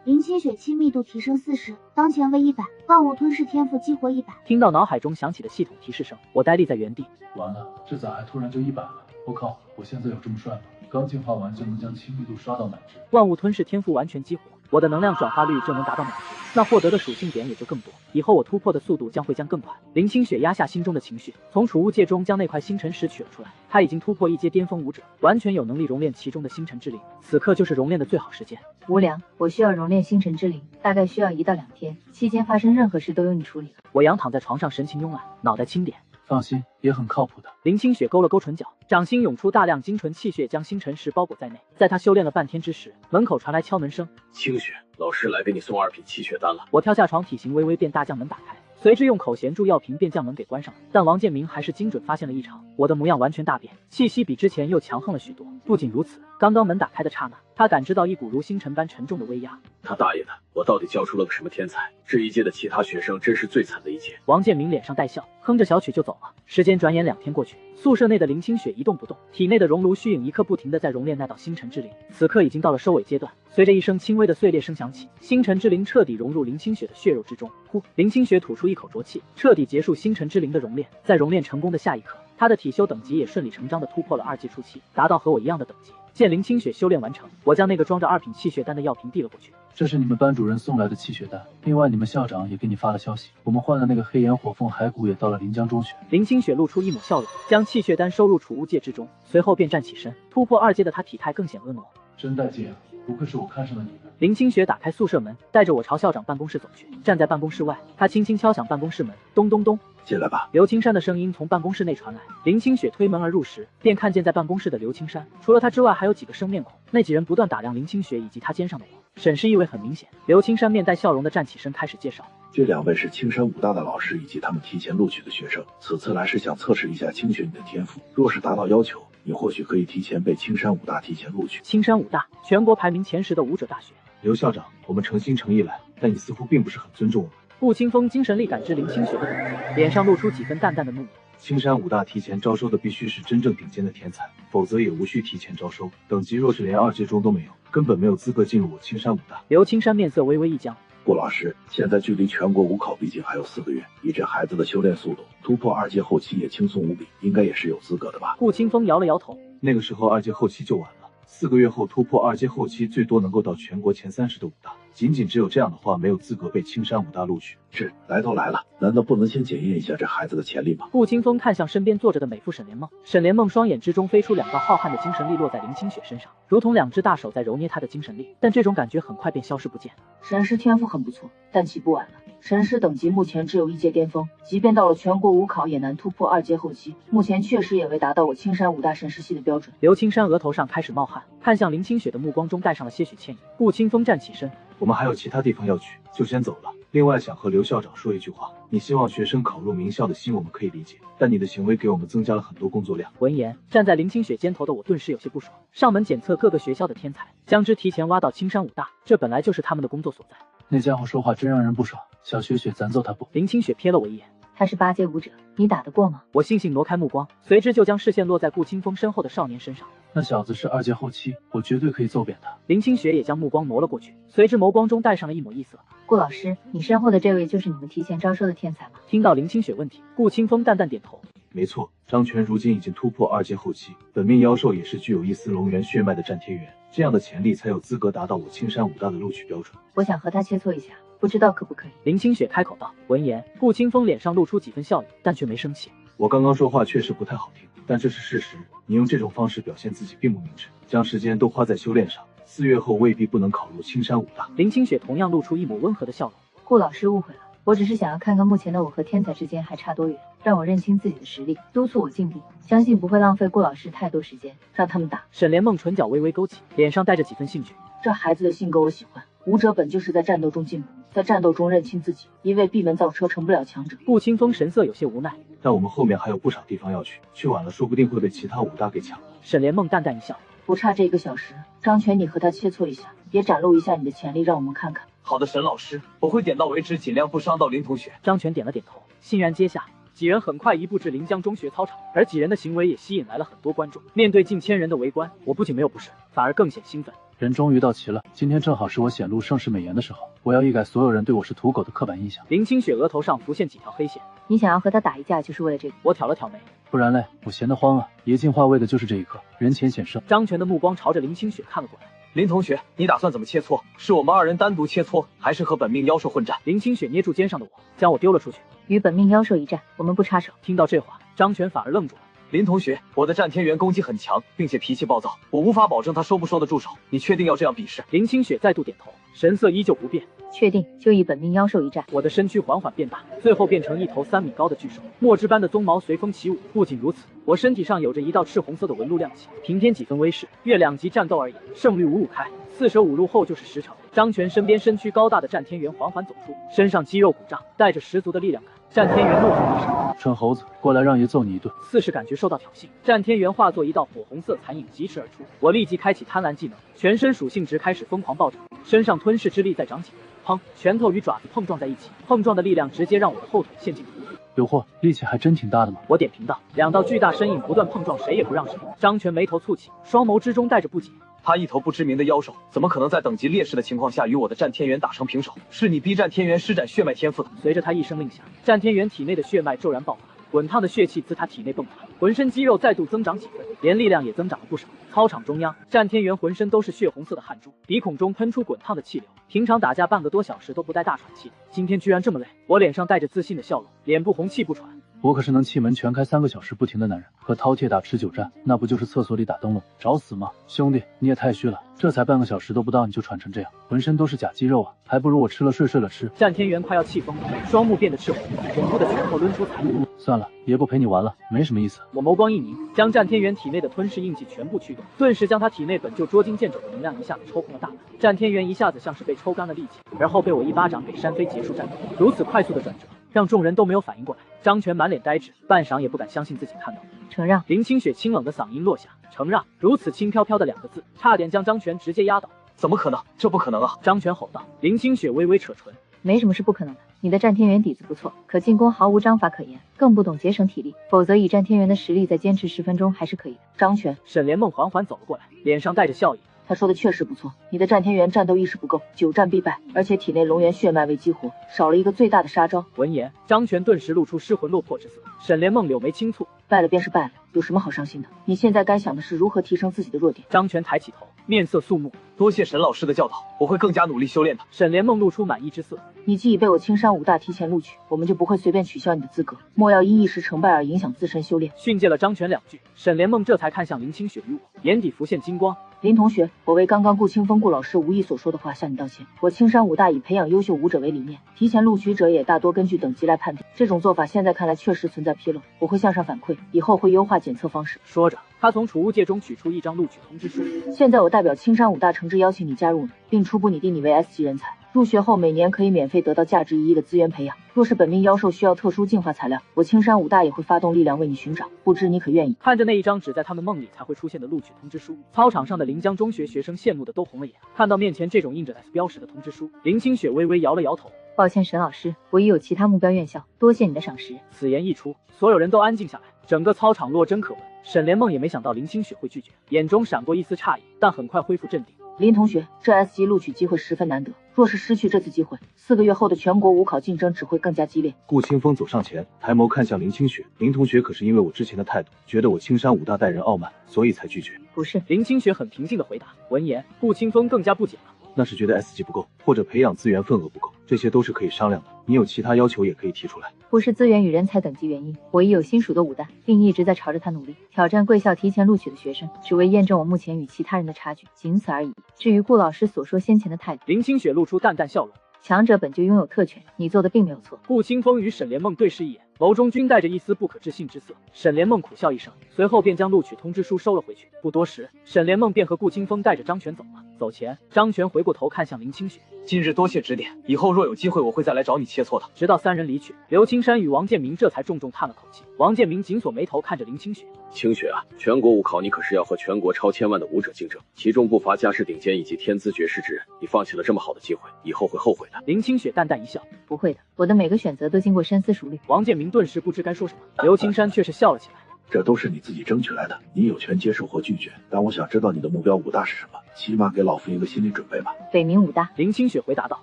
林清雪亲密度提升40，当前为100，万物吞噬天赋激活100。听到脑海中响起的系统提示声，我呆立在原地。完了，这咋还突然就100了？我靠，我现在有这么帅吗？刚进化完就能将亲密度刷到满值，万物吞噬天赋完全激活，我的能量转化率就能达到满值，那获得的属性点也就更多，以后我突破的速度将会更快。林清雪压下心中的情绪，从储物戒中将那块星辰石取了出来。他已经突破1阶巅峰武者，完全有能力熔炼其中的星辰之灵，此刻就是熔炼的最好时间。无良，我需要熔炼星辰之灵，大概需要1到2天，期间发生任何事都由你处理。我仰躺在床上，神情慵懒，脑袋轻点。放心，也很靠谱的。林清雪勾了勾唇角，掌心涌出大量精纯气血，将星辰石包裹在内。在她修炼了半天之时，门口传来敲门声。清雪，老师来给你送2品气血丹了。我跳下床，体型微微变大，将门打开，随之用口衔住药瓶，便将门给关上了。但王建明还是精准发现了异常，我的模样完全大变，气息比之前又强横了许多。不仅如此，刚刚门打开的刹那，他感知到一股如星辰般沉重的威压。他大爷的，我到底教出了个什么天才？这一届的其他学生真是最惨的一届。王建明脸上带笑，哼着小曲就走了。时间转眼2天过去，宿舍内的林清雪一动不动，体内的熔炉虚影一刻不停地在熔炼那道星辰之灵，此刻已经到了收尾阶段。随着一声轻微的碎裂声响起，星辰之灵彻底融入林清雪的血肉之中。呼，林清雪吐出一口浊气，彻底结束星辰之灵的熔炼。在熔炼成功的下一刻，她的体修等级也顺理成章地突破了2级初期，达到和我一样的等级。见林清雪修炼完成，我将那个装着2品气血丹的药瓶递了过去。这是你们班主任送来的气血丹，另外你们校长也给你发了消息，我们换的那个黑岩火凤骸骨也到了临江中学。林清雪露出一抹笑容，将气血丹收入储物戒之中，随后便站起身。突破2阶的她体态更显婀娜，真带劲啊！不愧是我看上了你的。林清雪打开宿舍门，带着我朝校长办公室走去。站在办公室外，她轻轻敲响办公室门，咚咚咚。进来吧。刘青山的声音从办公室内传来。林清雪推门而入时，便看见在办公室的刘青山，除了他之外，还有几个生面孔。那几人不断打量林清雪以及她肩上的我，审视意味很明显。刘青山面带笑容的站起身，开始介绍。这2位是青山武大的老师以及他们提前录取的学生，此次来是想测试一下清雪你的天赋，若是达到要求，你或许可以提前被青山武大提前录取。青山武大，全国排名前10的武者大学。刘校长，我们诚心诚意来，但你似乎并不是很尊重我们。顾清风精神力感知林清雪的等级，脸上露出几分淡淡的怒意。青山武大提前招收的必须是真正顶尖的天才，否则也无需提前招收。等级若是连2阶中都没有，根本没有资格进入我青山武大。刘青山面色微微一僵。顾老师，现在距离全国武考毕竟还有4个月，以这孩子的修炼速度，突破2阶后期也轻松无比，应该也是有资格的吧？顾清风摇了摇头，那个时候2阶后期就完了，4个月后突破2阶后期，最多能够到全国前30的武大。仅只有这样的话，没有资格被青山武大录取。是，来都来了，难道不能先检验一下这孩子的潜力吗？顾清风看向身边坐着的美妇沈莲梦，沈莲梦双眼之中飞出2道浩瀚的精神力，落在林清雪身上，如同2只大手在揉捏她的精神力，但这种感觉很快便消失不见。神师天赋很不错，但起步晚了。神师等级目前只有1阶巅峰，即便到了全国武考也难突破2阶后期，目前确实也未达到我青山武大神师系的标准。刘青山额头上开始冒汗，看向林清雪的目光中带上了些许歉意。顾清风站起身，我们还有其他地方要去，就先走了。另外想和刘校长说一句话，你希望学生考入名校的心我们可以理解，但你的行为给我们增加了很多工作量。闻言，站在林清雪肩头的我顿时有些不爽。上门检测各个学校的天才，将之提前挖到青山武大，这本来就是他们的工作所在。那家伙说话真让人不爽，小雪雪，咱揍他不？林清雪瞥了我一眼，他是8阶武者，你打得过吗？我悻悻挪开目光，随之就将视线落在顾清风身后的少年身上。那小子是2阶后期，我绝对可以揍扁他。林清雪也将目光挪了过去，随之眸光中带上了一抹异色。顾老师，你身后的这位就是你们提前招收的天才吗？听到林清雪问题，顾清风淡淡点头。没错，张全如今已经突破2阶后期，本命妖兽也是具有一丝龙元血脉的战天元，这样的潜力才有资格达到我青山武大的录取标准。我想和他切磋一下，不知道可不可以？林清雪开口道。闻言，顾清风脸上露出几分笑意，但却没生气。我刚刚说话确实不太好听，但这是事实。你用这种方式表现自己并不明智，将时间都花在修炼上，4月后未必不能考入青山武大。林清雪同样露出一抹温和的笑容。顾老师误会了，我只是想要看看目前的我和天才之间还差多远，让我认清自己的实力，督促我进步。相信不会浪费顾老师太多时间，让他们打。沈莲梦唇角微微勾起，脸上带着几分兴趣。这孩子的性格我喜欢，武者本就是在战斗中进步，在战斗中认清自己，一味闭门造车成不了强者。顾清风神色有些无奈，但我们后面还有不少地方要去，去晚了说不定会被其他武大给抢了。沈莲梦淡淡一笑，不差这1个小时，张全你和他切磋一下，也展露一下你的潜力，让我们看看。好的，沈老师，我会点到为止，尽量不伤到林同学。张全点了点头，欣然接下。几人很快移步至临江中学操场，而几人的行为也吸引来了很多观众。面对近千人的围观，我不仅没有不适，反而更显兴奋。人终于到齐了，今天正好是我显露盛世美颜的时候，我要一改所有人对我是土狗的刻板印象。林清雪额头上浮现几条黑线。你想要和他打一架，就是为了这个？我挑了挑眉，不然嘞，我闲得慌啊。爷进化为的就是这一刻，人前显圣。张全的目光朝着林清雪看了过来。林同学，你打算怎么切磋？是我们2人单独切磋，还是和本命妖兽混战？林清雪捏住肩上的我，将我丢了出去。与本命妖兽一战，我们不插手。听到这话，张全反而愣住了。林同学，我的战天元攻击很强，并且脾气暴躁，我无法保证他收不收得住手。你确定要这样比试？林清雪再度点头，神色依旧不变。确定，就以本命妖兽一战。我的身躯缓缓变大，最后变成一头3米高的巨兽，墨汁般的鬃毛随风起舞。不仅如此，我身体上有着一道赤红色的纹路亮起，平添几分威势。越2级战斗而已，胜率5-5开，4舍5入后就是10成。张全身边身躯高大的战天元缓缓走出，身上肌肉鼓胀，带着十足的力量感。战天元怒吼一声：“蠢猴子，过来让爷揍你一顿！”似是感觉受到挑衅，战天元化作一道火红色残影疾驰而出。我立即开启贪婪技能，全身属性值开始疯狂暴涨，身上吞噬之力在涨紧。砰！拳头与爪子碰撞在一起，碰撞的力量直接让我的后腿陷进土里。有货，力气还真挺大的嘛！我点评道。2道巨大身影不断碰撞，谁也不让谁。张全眉头蹙起，双眸之中带着不解。他一头不知名的妖兽，怎么可能在等级劣势的情况下与我的战天元打成平手？是你逼战天元施展血脉天赋的。随着他一声令下，战天元体内的血脉骤然爆发，滚烫的血气自他体内迸发，浑身肌肉再度增长几分，连力量也增长了不少。操场中央，战天元浑身都是血红色的汗珠，鼻孔中喷出滚烫的气流。平常打架半个多小时都不带大喘气的，今天居然这么累。我脸上带着自信的笑容，脸部红气不喘。我可是能气门全开3个小时不停的男人，和饕餮打持久战，那不就是厕所里打灯笼，找死吗？兄弟，你也太虚了，这才半个小时都不到你就喘成这样，浑身都是假肌肉啊，还不如我吃了睡，睡了吃。战天元快要气疯了，双目变得赤红，恐怖的拳头抡出残影。算了，爷不陪你玩了，没什么意思。我眸光一凝，将战天元体内的吞噬印记全部驱动，顿时将他体内本就捉襟见肘的能量一下子抽空了大半。战天元一下子像是被抽干了力气，而后被我一巴掌给扇飞，结束战斗。如此快速的转折，让众人都没有反应过来。张全满脸呆滞，半晌也不敢相信自己看到的。承让。林清雪清冷的嗓音落下，承让。如此轻飘飘的2个字，差点将张全直接压倒。怎么可能？这不可能啊！张全吼道。林清雪微微扯唇，没什么是不可能的。你的战天元底子不错，可进攻毫无章法可言，更不懂节省体力，否则以战天元的实力再坚持10分钟还是可以的。张全。沈莲梦缓缓走了过来，脸上带着笑意。他说的确实不错，你的战天元战斗意识不够，久战必败，而且体内龙元血脉未激活，少了一个最大的杀招。闻言，张全顿时露出失魂落魄之色。沈莲梦柳眉轻蹙，败了便是败了，有什么好伤心的？你现在该想的是如何提升自己的弱点。张全抬起头，面色肃穆。多谢沈老师的教导，我会更加努力修炼的。沈莲梦露出满意之色。你既已被我青山武大提前录取，我们就不会随便取消你的资格，莫要因一时成败而影响自身修炼。训诫了张全2句，沈莲梦这才看向林清雪与我，眼底浮现金光。林同学，我为刚刚顾清风顾老师无意所说的话向你道歉。我青山武大以培养优秀武者为理念，提前录取者也大多根据等级来判定，这种做法现在看来确实存在纰漏，我会向上反馈，以后会优化检测方式。说着，他从储物戒中取出一张录取通知书。现在我代表青山武大诚挚邀请你加入，并初步拟定你为 S 级人才。入学后每年可以免费得到价值1亿的资源培养，若是本命妖兽需要特殊进化材料，我青山武大也会发动力量为你寻找，不知你可愿意？看着那一张只在他们梦里才会出现的录取通知书，操场上的临江中学学生羡慕的都红了眼。看到面前这种印着 S 标识的通知书，林清雪微微摇了摇头。抱歉沈老师，我已有其他目标院校，多谢你的赏识。此言一出，所有人都安静下来，整个操场落针可闻。沈莲梦也没想到林清雪会拒绝，眼中闪过一丝诧异，但很快恢复镇定。林同学，这 S 级录取机会十分难得，若是失去这次机会，4个月后的全国武考竞争只会更加激烈。顾清风走上前，抬眸看向林清雪。林同学可是因为我之前的态度，觉得我青山武大待人傲慢，所以才拒绝。不是，林清雪很平静的回答。闻言，顾清风更加不解了。那是觉得 S 级不够，或者培养资源份额不够，这些都是可以商量的。你有其他要求也可以提出来。不是资源与人才等级原因，我已有新属的武大，并一直在朝着它努力，挑战贵校提前录取的学生，只为验证我目前与其他人的差距，仅此而已。至于顾老师所说先前的态度，林清雪露出淡淡笑容。强者本就拥有特权，你做的并没有错。顾清风与沈莲梦对视一眼，眸中均带着一丝不可置信之色。沈莲梦苦笑一声，随后便将录取通知书收了回去。不多时，沈莲梦便和顾清风带着张全走了。走前，张全回过头看向林清雪，今日多谢指点，以后若有机会，我会再来找你切磋的。直到三人离去，刘青山与王建民这才重重叹了口气。王建民紧锁眉头看着林清雪，清雪啊，全国武考你可是要和全国超千万的武者竞争，其中不乏家世顶尖以及天资绝世之人，你放弃了这么好的机会，以后会后悔的。林清雪淡淡一笑，不会的，我的每个选择都经过深思熟虑。王建民顿时不知该说什么，刘青山却是笑了起来。这都是你自己争取来的，你有权接受或拒绝。但我想知道你的目标武大是什么，起码给老夫一个心理准备吧。北冥武大，林清雪回答道。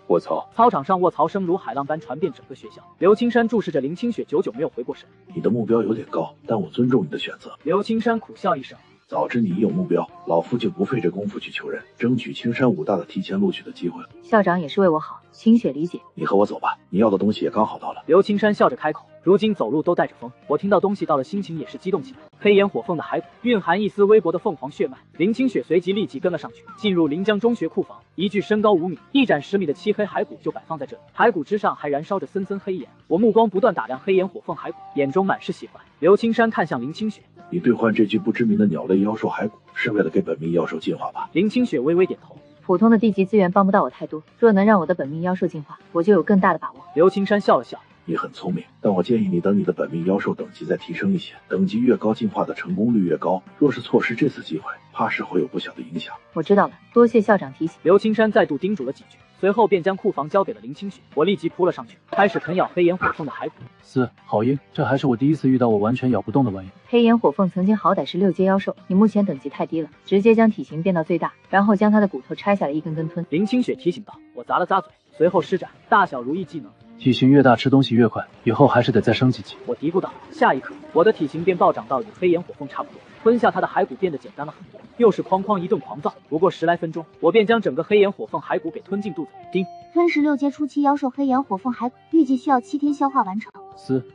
卧槽！操场上卧槽声如海浪般传遍整个学校。刘青山注视着林清雪，久久没有回过神。你的目标有点高，但我尊重你的选择。刘青山苦笑一声。早知你已有目标，老夫就不费这功夫去求人，争取青山武大的提前录取的机会了。校长也是为我好，清雪理解。你和我走吧，你要的东西也刚好到了。刘青山笑着开口，如今走路都带着风，我听到东西到了，心情也是激动起来。黑岩火凤的骸骨蕴含一丝微薄的凤凰血脉，林清雪随即立即跟了上去，进入临江中学库房。一具身高5米、一展10米的漆黑骸骨就摆放在这里，骸骨之上还燃烧着森森黑岩。我目光不断打量黑岩火凤骸骨，眼中满是喜欢。刘青山看向林清雪，你兑换这具不知名的鸟类妖兽骸骨，是为了给本命妖兽进化吧？林清雪微微点头。普通的地级资源帮不到我太多，若能让我的本命妖兽进化，我就有更大的把握。刘青山笑了笑，你很聪明，但我建议你等你的本命妖兽等级再提升一些，等级越高，进化的成功率越高。若是错失这次机会，怕是会有不小的影响。我知道了，多谢校长提醒。刘青山再度叮嘱了几句，随后便将库房交给了林清雪。我立即扑了上去，开始啃咬黑岩火凤的骸骨。好鹰，这还是我第一次遇到我完全咬不动的玩意。黑岩火凤曾经好歹是6阶妖兽，你目前等级太低了，直接将体型变到最大，然后将它的骨头拆下来一根根吞。林清雪提醒道。我咂了咂嘴，随后施展大小如意技能。体型越大吃东西越快，以后还是得再升几级。我嘀咕道。下一刻，我的体型便暴涨到与黑岩火凤差不多，吞下它的骸骨变得简单了很多。又是哐哐一顿狂躁，不过10来分钟，我便将整个黑岩火凤骸骨给吞进肚子。叮，吞食6阶初期妖兽黑岩火凤骸骨，预计需要7天消化完成。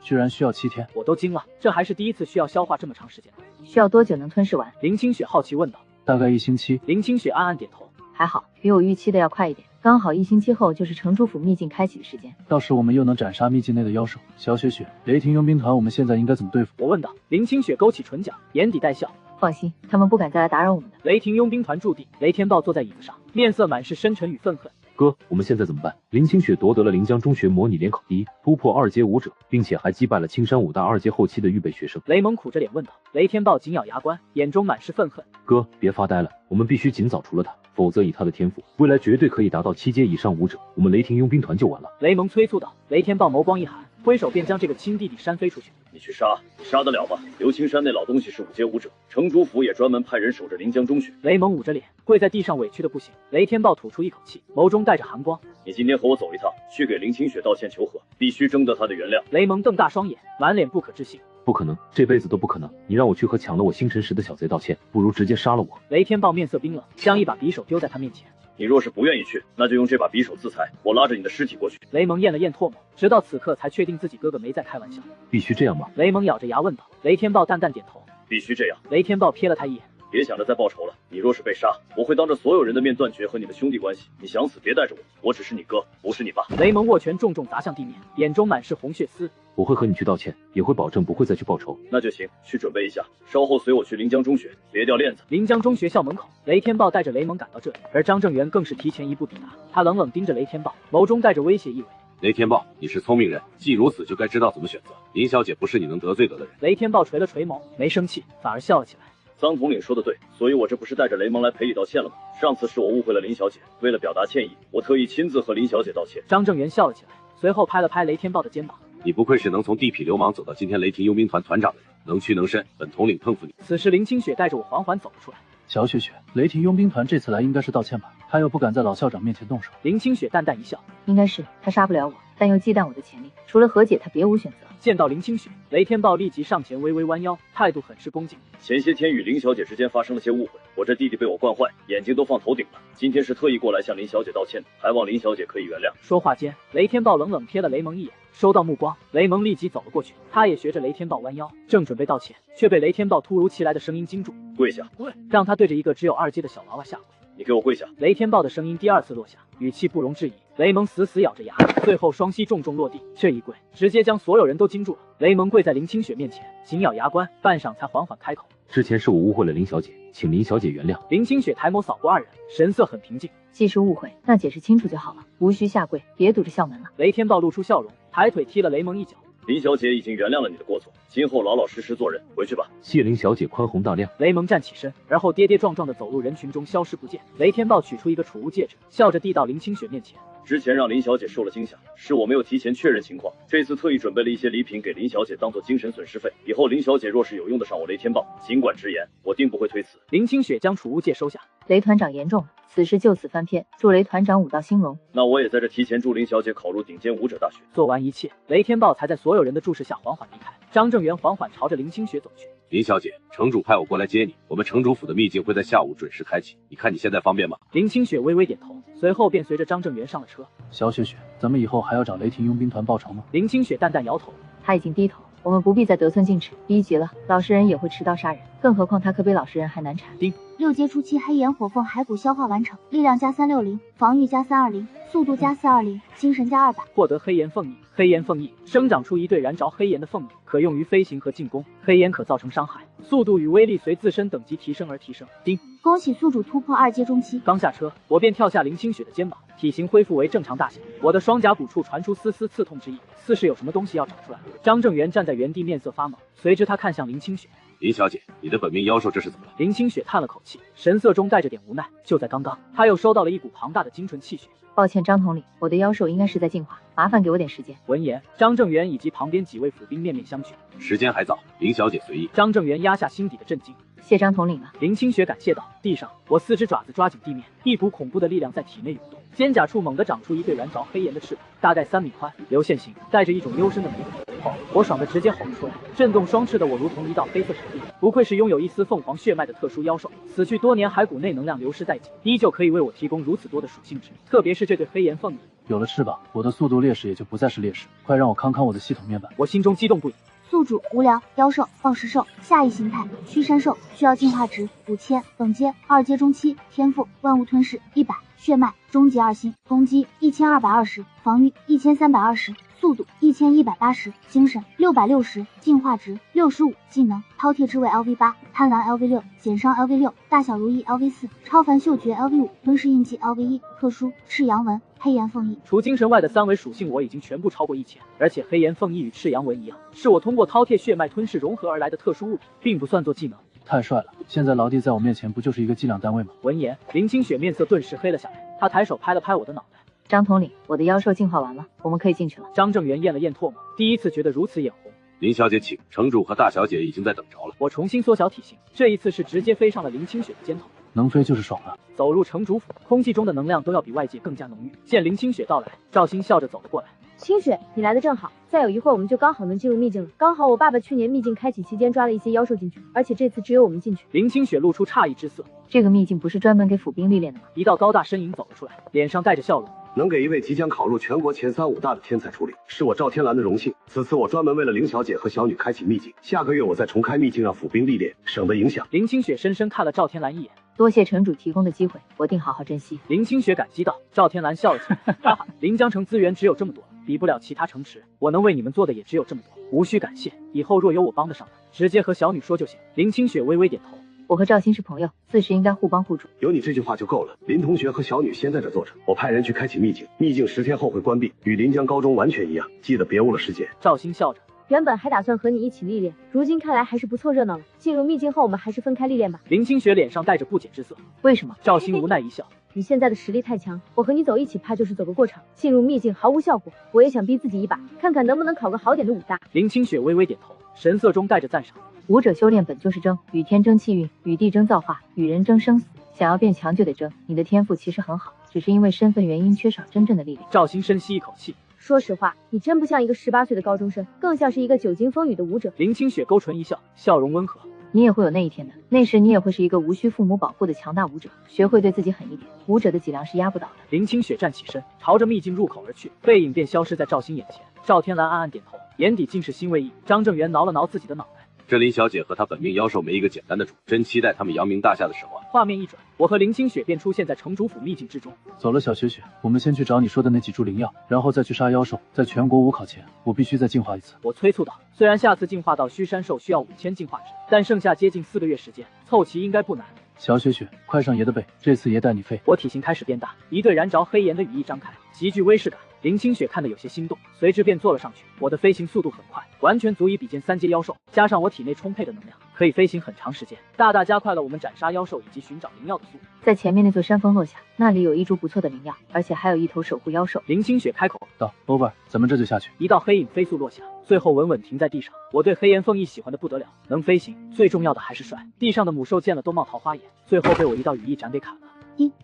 居然需要7天，我都惊了，这还是第一次需要消化这么长时间。需要多久能吞噬完？林清雪好奇问道。大概1星期。林清雪暗暗点头。还好，比我预期的要快一点，刚好1星期后就是城主府秘境开启的时间。到时我们又能斩杀秘境内的妖兽。小雪雪，雷霆佣兵团我们现在应该怎么对付？我问道。林清雪勾起唇角，眼底带笑。放心，他们不敢再来打扰我们的。雷霆佣兵团驻地，雷天豹坐在椅子上，面色满是深沉与愤恨。哥，我们现在怎么办？林清雪夺得了临江中学模拟联考第1，突破2阶武者，并且还击败了青山武大2阶后期的预备学生。雷蒙苦着脸问道。雷天豹紧咬牙关，眼中满是愤恨。哥，别发呆了，我们必须尽早除了他，否则以他的天赋，未来绝对可以达到7阶以上武者，我们雷霆佣兵团就完了。雷蒙催促道。雷天豹眸光一寒，挥手便将这个亲弟弟扇飞出去。你去杀，你杀得了吗？刘青山那老东西是5阶武者，城主府也专门派人守着临江中学。雷蒙捂着脸跪在地上，委屈的不行。雷天豹吐出一口气，眸中带着寒光。你今天和我走一趟，去给林清雪道歉求和，必须征得她的原谅。雷蒙瞪大双眼，满脸不可置信。不可能，这辈子都不可能！你让我去和抢了我星辰石的小贼道歉，不如直接杀了我。雷天豹面色冰冷，将一把匕首丢在他面前。你若是不愿意去，那就用这把匕首自裁，我拉着你的尸体过去。雷蒙咽了咽唾沫，直到此刻才确定自己哥哥没在开玩笑。必须这样吗？雷蒙咬着牙问道。雷天豹淡淡点头。必须这样。雷天豹瞥了他一眼。别想着再报仇了，你若是被杀，我会当着所有人的面断绝和你的兄弟关系。你想死别带着我，我只是你哥，不是你爸。雷蒙握拳重重砸向地面，眼中满是红血丝。我会和你去道歉，也会保证不会再去报仇。那就行，去准备一下，稍后随我去临江中学，别掉链子。临江中学校门口，雷天豹带着雷蒙赶到这里，而张正元更是提前一步抵达。他冷冷盯着雷天豹，眸中带着威胁意味。雷天豹，你是聪明人，既如此就该知道怎么选择。林小姐不是你能得罪得的人。雷天豹垂了垂眸，没生气，反而笑了起来。臧统领说的对，所以我这不是带着雷蒙来赔礼道歉了吗？上次是我误会了林小姐，为了表达歉意，我特意亲自和林小姐道歉。张正元笑了起来，随后拍了拍雷天豹的肩膀。你不愧是能从地痞流氓走到今天雷霆佣兵团团长的人，能屈能伸，本统领佩服你。此时林清雪带着我缓缓走了出来。小雪雪，雷霆佣兵团这次来应该是道歉吧？他又不敢在老校长面前动手。林清雪淡淡一笑，应该是他杀不了我，但又忌惮我的潜力，除了和解，他别无选择。见到林清雪，雷天豹立即上前微微弯腰，态度很是恭敬。前些天与林小姐之间发生了些误会，我这弟弟被我惯坏，眼睛都放头顶了。今天是特意过来向林小姐道歉的，还望林小姐可以原谅。说话间，雷天豹冷冷瞥了雷蒙一眼，收到目光，雷蒙立即走了过去，他也学着雷天豹弯腰，正准备道歉，却被雷天豹突如其来的声音惊住，跪下，让他对着一个只有2阶的小娃娃下跪。你给我跪下！雷天豹的声音第2次落下，语气不容置疑。雷蒙死死咬着牙，最后双膝重重落地，这一跪直接将所有人都惊住了。雷蒙跪在林清雪面前，紧咬牙关，半晌才缓缓开口：“之前是我误会了林小姐，请林小姐原谅。”林清雪抬眸扫过2人，神色很平静。既是误会，那解释清楚就好了，无需下跪，别堵着校门了。雷天豹露出笑容，抬腿踢了雷蒙一脚。林小姐已经原谅了你的过错，今后老老实实做人，回去吧。谢林小姐宽宏大量。雷蒙站起身，而后跌跌撞撞地走入人群中，消失不见。雷天豹取出一个储物戒指，笑着递到林清雪面前。之前让林小姐受了惊吓，是我没有提前确认情况，这次特意准备了一些礼品给林小姐当做精神损失费。以后林小姐若是有用得上我雷天豹，尽管直言，我定不会推辞。林清雪将储物戒收下。雷团长言重了，此事就此翻篇，祝雷团长武道兴隆。那我也在这提前祝林小姐考入顶尖武者大学。做完一切，雷天豹才在所有人的注视下缓缓离开。张正元缓缓朝着林清雪走去。林小姐，城主派我过来接你，我们城主府的秘境会在下午准时开启，你看你现在方便吗？林清雪微微点头，随后便随着张正元上了车。小雪雪，咱们以后还要找雷霆佣兵团报仇吗？林清雪淡淡摇头，他已经低头，我们不必再得寸进尺，逼急了，老实人也会持刀杀人，更何况他可比老实人还难缠。丁6阶初期黑炎火凤骸骨消化完成，力量加360，防御加320，速度加420，精神加200。获得黑炎凤翼，黑炎凤翼生长出一对燃着黑炎的凤翼，可用于飞行和进攻。黑炎可造成伤害，速度与威力随自身等级提升而提升。丁，恭喜宿主突破2阶中期。刚下车，我便跳下林清雪的肩膀，体型恢复为正常大小。我的双颊骨处传出丝丝刺痛之意，似是有什么东西要长出来。张正元站在原地，面色发懵，随之他看向林清雪。林小姐，你的本命妖兽这是怎么了？林清雪叹了口气，神色中带着点无奈。就在刚刚，她又收到了一股庞大的精纯气血。抱歉，张统领，我的妖兽应该是在进化，麻烦给我点时间。闻言，张正元以及旁边几位府兵面面相觑。时间还早，林小姐随意。张正元压下心底的震惊。谢张统领了。林清雪感谢道。地上，我4只爪子抓紧地面，一股恐怖的力量在体内涌动，肩胛处猛地长出一对燃着黑炎的翅膀，大概3米宽，流线型，带着一种幽深的美感。我爽的直接吼了出来，震动双翅的我如同一道黑色闪电，不愧是拥有一丝凤凰血脉的特殊妖兽，死去多年骸骨内能量流失殆尽，依旧可以为我提供如此多的属性值，特别是这对黑炎凤翼。有了翅膀，我的速度劣势也就不再是劣势，快让我看看我的系统面板。我心中激动不已。宿主无聊妖兽暴食兽，下一形态屈山兽，需要进化值5000，等阶2阶中期，天赋万物吞噬100，血脉终极2星，攻击1220，防御1320，速度1180，精神660，进化值65，技能饕餮之尾 LV8，贪婪 LV6，减伤 LV6，大小如意 LV4，超凡嗅觉 LV5，吞噬印记 LV1，特殊赤阳纹黑炎凤翼。除精神外的3维属性我已经全部超过1000，而且黑炎凤翼与赤阳纹一样，是我通过饕餮血脉吞噬融合而来的特殊物品，并不算作技能。太帅了！现在劳迪在我面前不就是一个计量单位吗？闻言，林清雪面色顿时黑了下来，她抬手拍了拍我的脑袋。张统领，我的妖兽进化完了，我们可以进去了。张正元咽了咽唾沫，第一次觉得如此眼红。林小姐请，城主和大小姐已经在等着了。我重新缩小体型，这一次是直接飞上了林清雪的肩头。能飞就是爽了。走入城主府，空气中的能量都要比外界更加浓郁。见林清雪到来，赵鑫笑着走了过来。清雪，你来的正好，再有一会儿我们就刚好能进入秘境了。刚好我爸爸去年秘境开启期间抓了一些妖兽进去，而且这次只有我们进去。林清雪露出诧异之色。这个秘境不是专门给府兵历练的吗？一道高大身影走了出来，脸上带着笑容。能给一位即将考入全国前3、5大的天才出力，是我赵天蓝的荣幸。此次我专门为了林小姐和小女开启秘境，下个月我再重开秘境，让府兵历练，省得影响。林清雪深深看了赵天蓝一眼，多谢城主提供的机会，我定好好珍惜。林清雪感激道。赵天蓝笑了起来，哈哈，临江城资源只有这么多，比不了其他城池，我能为你们做的也只有这么多，无需感谢，以后若有我帮得上的，直接和小女说就行。林清雪微微点头。我和赵鑫是朋友，自是应该互帮互助。有你这句话就够了。林同学和小女先在这坐着，我派人去开启秘境，秘境10天后会关闭，与临江高中完全一样，记得别误了时间。赵鑫笑着，原本还打算和你一起历练，如今看来还是不凑热闹了。进入秘境后，我们还是分开历练吧。林清雪脸上带着不解之色。为什么？赵鑫无奈一笑。你现在的实力太强，我和你走一起怕就是走个过场，进入秘境毫无效果。我也想逼自己一把，看看能不能考个好点的武大。林清雪微微点头，神色中带着赞赏。武者修炼本就是争，与天争气运，与地争造化，与人争生死。想要变强就得争，你的天赋其实很好，只是因为身份原因缺少真正的历练。赵鑫深吸一口气，说实话，你真不像一个18岁的高中生，更像是一个久经风雨的武者。林清雪勾唇一笑，笑容温和。你也会有那一天的，那时你也会是一个无需父母保护的强大武者。学会对自己狠一点，武者的脊梁是压不倒的。林清雪站起身，朝着秘境入口而去，背影便消失在赵鑫眼前。赵天蓝暗暗点头，眼底尽是欣慰意。张正元挠了挠自己的脑袋。这林小姐和她本命妖兽没一个简单的主，真期待他们扬名大夏的时候啊！画面一转，我和林清雪便出现在城主府秘境之中。走了，小雪雪，我们先去找你说的那几株灵药，然后再去杀妖兽。在全国5考前，我必须再进化一次。我催促道，虽然下次进化到虚山兽需要5000进化值，但剩下接近4个月时间，凑齐应该不难。小雪雪，快上爷的背，这次爷带你飞。我体型开始变大，一对燃着黑炎的羽翼张开，极具威势感。林清雪看得有些心动，随之便坐了上去。我的飞行速度很快，完全足以比肩3阶妖兽，加上我体内充沛的能量，可以飞行很长时间，大大加快了我们斩杀妖兽以及寻找灵药的速度。在前面那座山峰落下，那里有一株不错的灵药，而且还有一头守护妖兽。林清雪开口道 ：“Over， 咱们这就下去。”一道黑影飞速落下，最后稳稳停在地上。我对黑岩凤翼喜欢的不得了，能飞行，最重要的还是帅。地上的母兽见了都冒桃花眼，最后被我一道羽翼斩给砍了。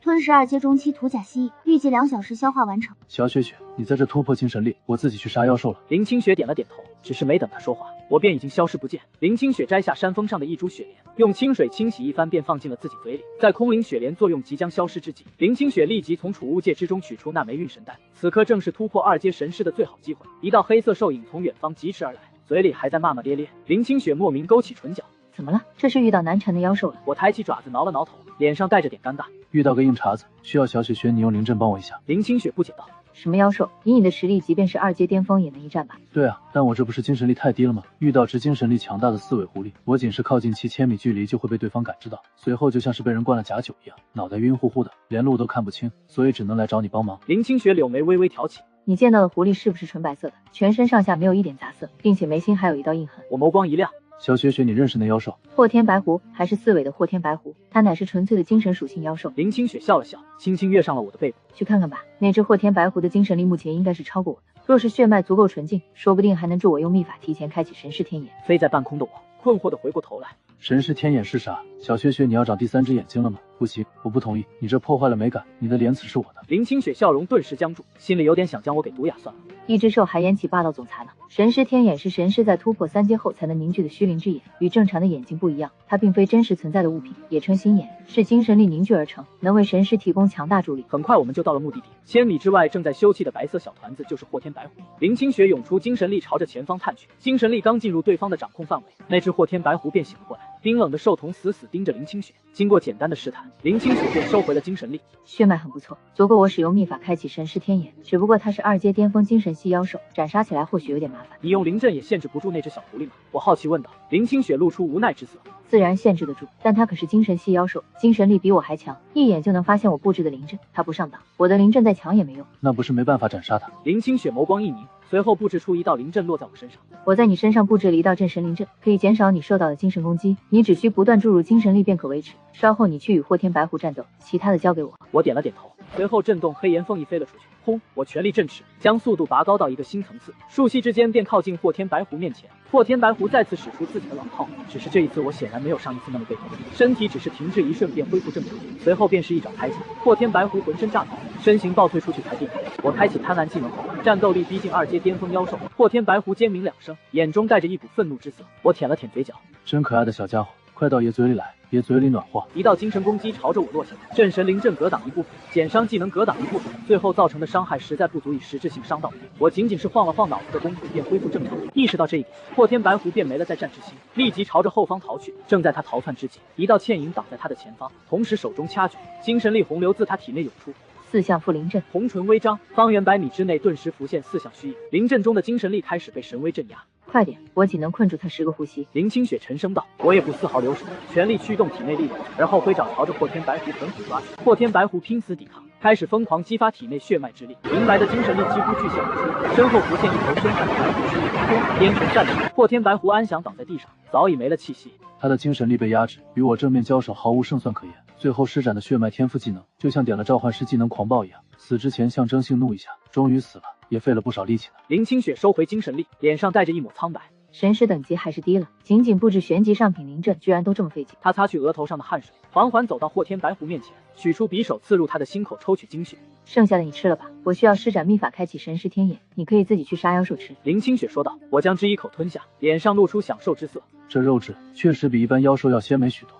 吞噬2阶中期土甲蜥蜴，预计2小时消化完成。小雪雪，你在这突破精神力，我自己去杀妖兽了。林清雪点了点头，只是没等她说话，我便已经消失不见。林清雪摘下山峰上的一株雪莲，用清水清洗一番，便放进了自己嘴里。在空灵雪莲作用即将消失之际，林清雪立即从储物戒之中取出那枚运神丹。此刻正是突破2阶神师的最好机会。一道黑色兽影从远方疾驰而来，嘴里还在骂骂咧咧。林清雪莫名勾起唇角。怎么了？这是遇到难缠的妖兽了。我抬起爪子挠了挠头，脸上带着点尴尬。遇到个硬茬子，需要小雪雪你用灵阵帮我一下。林清雪不解道。什么妖兽？以你的实力，即便是2阶巅峰也能一战吧？对啊，但我这不是精神力太低了吗？遇到值精神力强大的4尾狐狸，我仅是靠近7000米距离就会被对方感知到，随后就像是被人灌了假酒一样，脑袋晕乎乎的，连路都看不清，所以只能来找你帮忙。林清雪柳眉微微挑起。你见到的狐狸是不是纯白色的，全身上下没有一点杂色，并且眉心还有一道印痕？我眸光一亮。小雪雪，你认识那妖兽？霍天白狐，还是4尾的霍天白狐，它乃是纯粹的精神属性妖兽。林清雪笑了笑，轻轻跃上了我的背部。去看看吧，那只霍天白狐的精神力目前应该是超过我的，若是血脉足够纯净，说不定还能助我用秘法提前开启神识天眼。飞在半空的我困惑的回过头来。神识天眼是啥？小雪雪，你要长第3只眼睛了吗？不行，我不同意，你这破坏了美感，你的莲子是我的。林清雪笑容顿时僵住，心里有点想将我给毒哑算了。一只兽还演起霸道总裁呢。神识天眼是神师在突破3阶后才能凝聚的虚灵之眼，与正常的眼睛不一样，它并非真实存在的物品，也称心眼，是精神力凝聚而成，能为神师提供强大助力。很快我们就到了目的地，千里之外正在休憩的白色小团子就是霍天白狐。林清雪涌出精神力朝着前方探去，精神力刚进入对方的掌控范围，那只霍天白狐便醒了过来，冰冷的兽瞳死死盯着林清雪。经过简单的试探，林清雪便收回了精神力。血脉很不错，足够我使用秘法开启神识天眼，只不过它是2阶巅峰精神系妖兽，斩杀起来或许有点麻烦。你用灵阵也限制不住那只小狐狸吗？我好奇问道。林清雪露出无奈之色。自然限制得住，但它可是精神系妖兽，精神力比我还强，一眼就能发现我布置的灵阵，它不上当，我的灵阵再强也没用。那不是没办法斩杀它？林清雪眸光一凝，随后布置出一道灵阵落在我身上。我在你身上布置了一道镇神灵阵，可以减少你受到的精神攻击，你只需不断注入精神力便可维持。稍后你去与霍天白狐战斗，其他的交给我。我点了点头，随后震动黑岩凤翼飞了出去。轰！我全力振翅，将速度拔高到一个新层次，瞬息之间便靠近霍天白狐面前。霍天白狐再次使出自己的老套，只是这一次我显然没有上一次那么被动，身体只是停滞一瞬便恢复正常，随后便是一掌开击。霍天白狐浑身炸毛，身形倒退出去才定。我开启贪婪技能后，战斗力逼近2阶巅峰妖兽。霍天白狐尖鸣2声，眼中带着一股愤怒之色。我舔了舔嘴角，真可爱的小家伙，快到爷嘴里来，爷嘴里暖和。一道精神攻击朝着我落下，镇神灵阵格挡一部分，减伤技能格挡一部分，最后造成的伤害实在不足以实质性伤到我。我仅仅是晃了晃脑子的功夫便恢复正常。意识到这一点，霍天白狐便没了再战之心，立即朝着后方逃去。正在他逃窜之际，一道倩影挡在他的前方，同时手中掐诀，精神力洪流自他体内涌出。4项副灵阵，红唇微张，方圆100米之内顿时浮现4项虚影，灵阵中的精神力开始被神威镇压。快点，我仅能困住他10个呼吸。林清雪沉声道。我也不丝毫留手，全力驱动体内力量，而后挥掌朝着霍天白狐狠狠抓去。霍天白狐拼死抵抗，开始疯狂激发体内血脉之力，明白的精神力几乎巨现而出，身后浮现一头深海的白狐躯，烟尘散去，霍天白狐安详倒在地上，早已没了气息。他的精神力被压制，与我正面交手毫无胜算可言。最后施展的血脉天赋技能，就像点了召唤师技能狂暴一样，死之前象征性怒一下，终于死了，也费了不少力气呢。林清雪收回精神力，脸上带着一抹苍白。神识等级还是低了，仅仅布置玄级上品灵阵，居然都这么费劲。他擦去额头上的汗水，缓缓走到霍天白狐面前，取出匕首刺入他的心口，抽取精血。剩下的你吃了吧，我需要施展秘法开启神识天眼，你可以自己去杀妖兽吃。林清雪说道。我将之一口吞下，脸上露出享受之色。这肉质确实比一般妖兽要鲜美许多。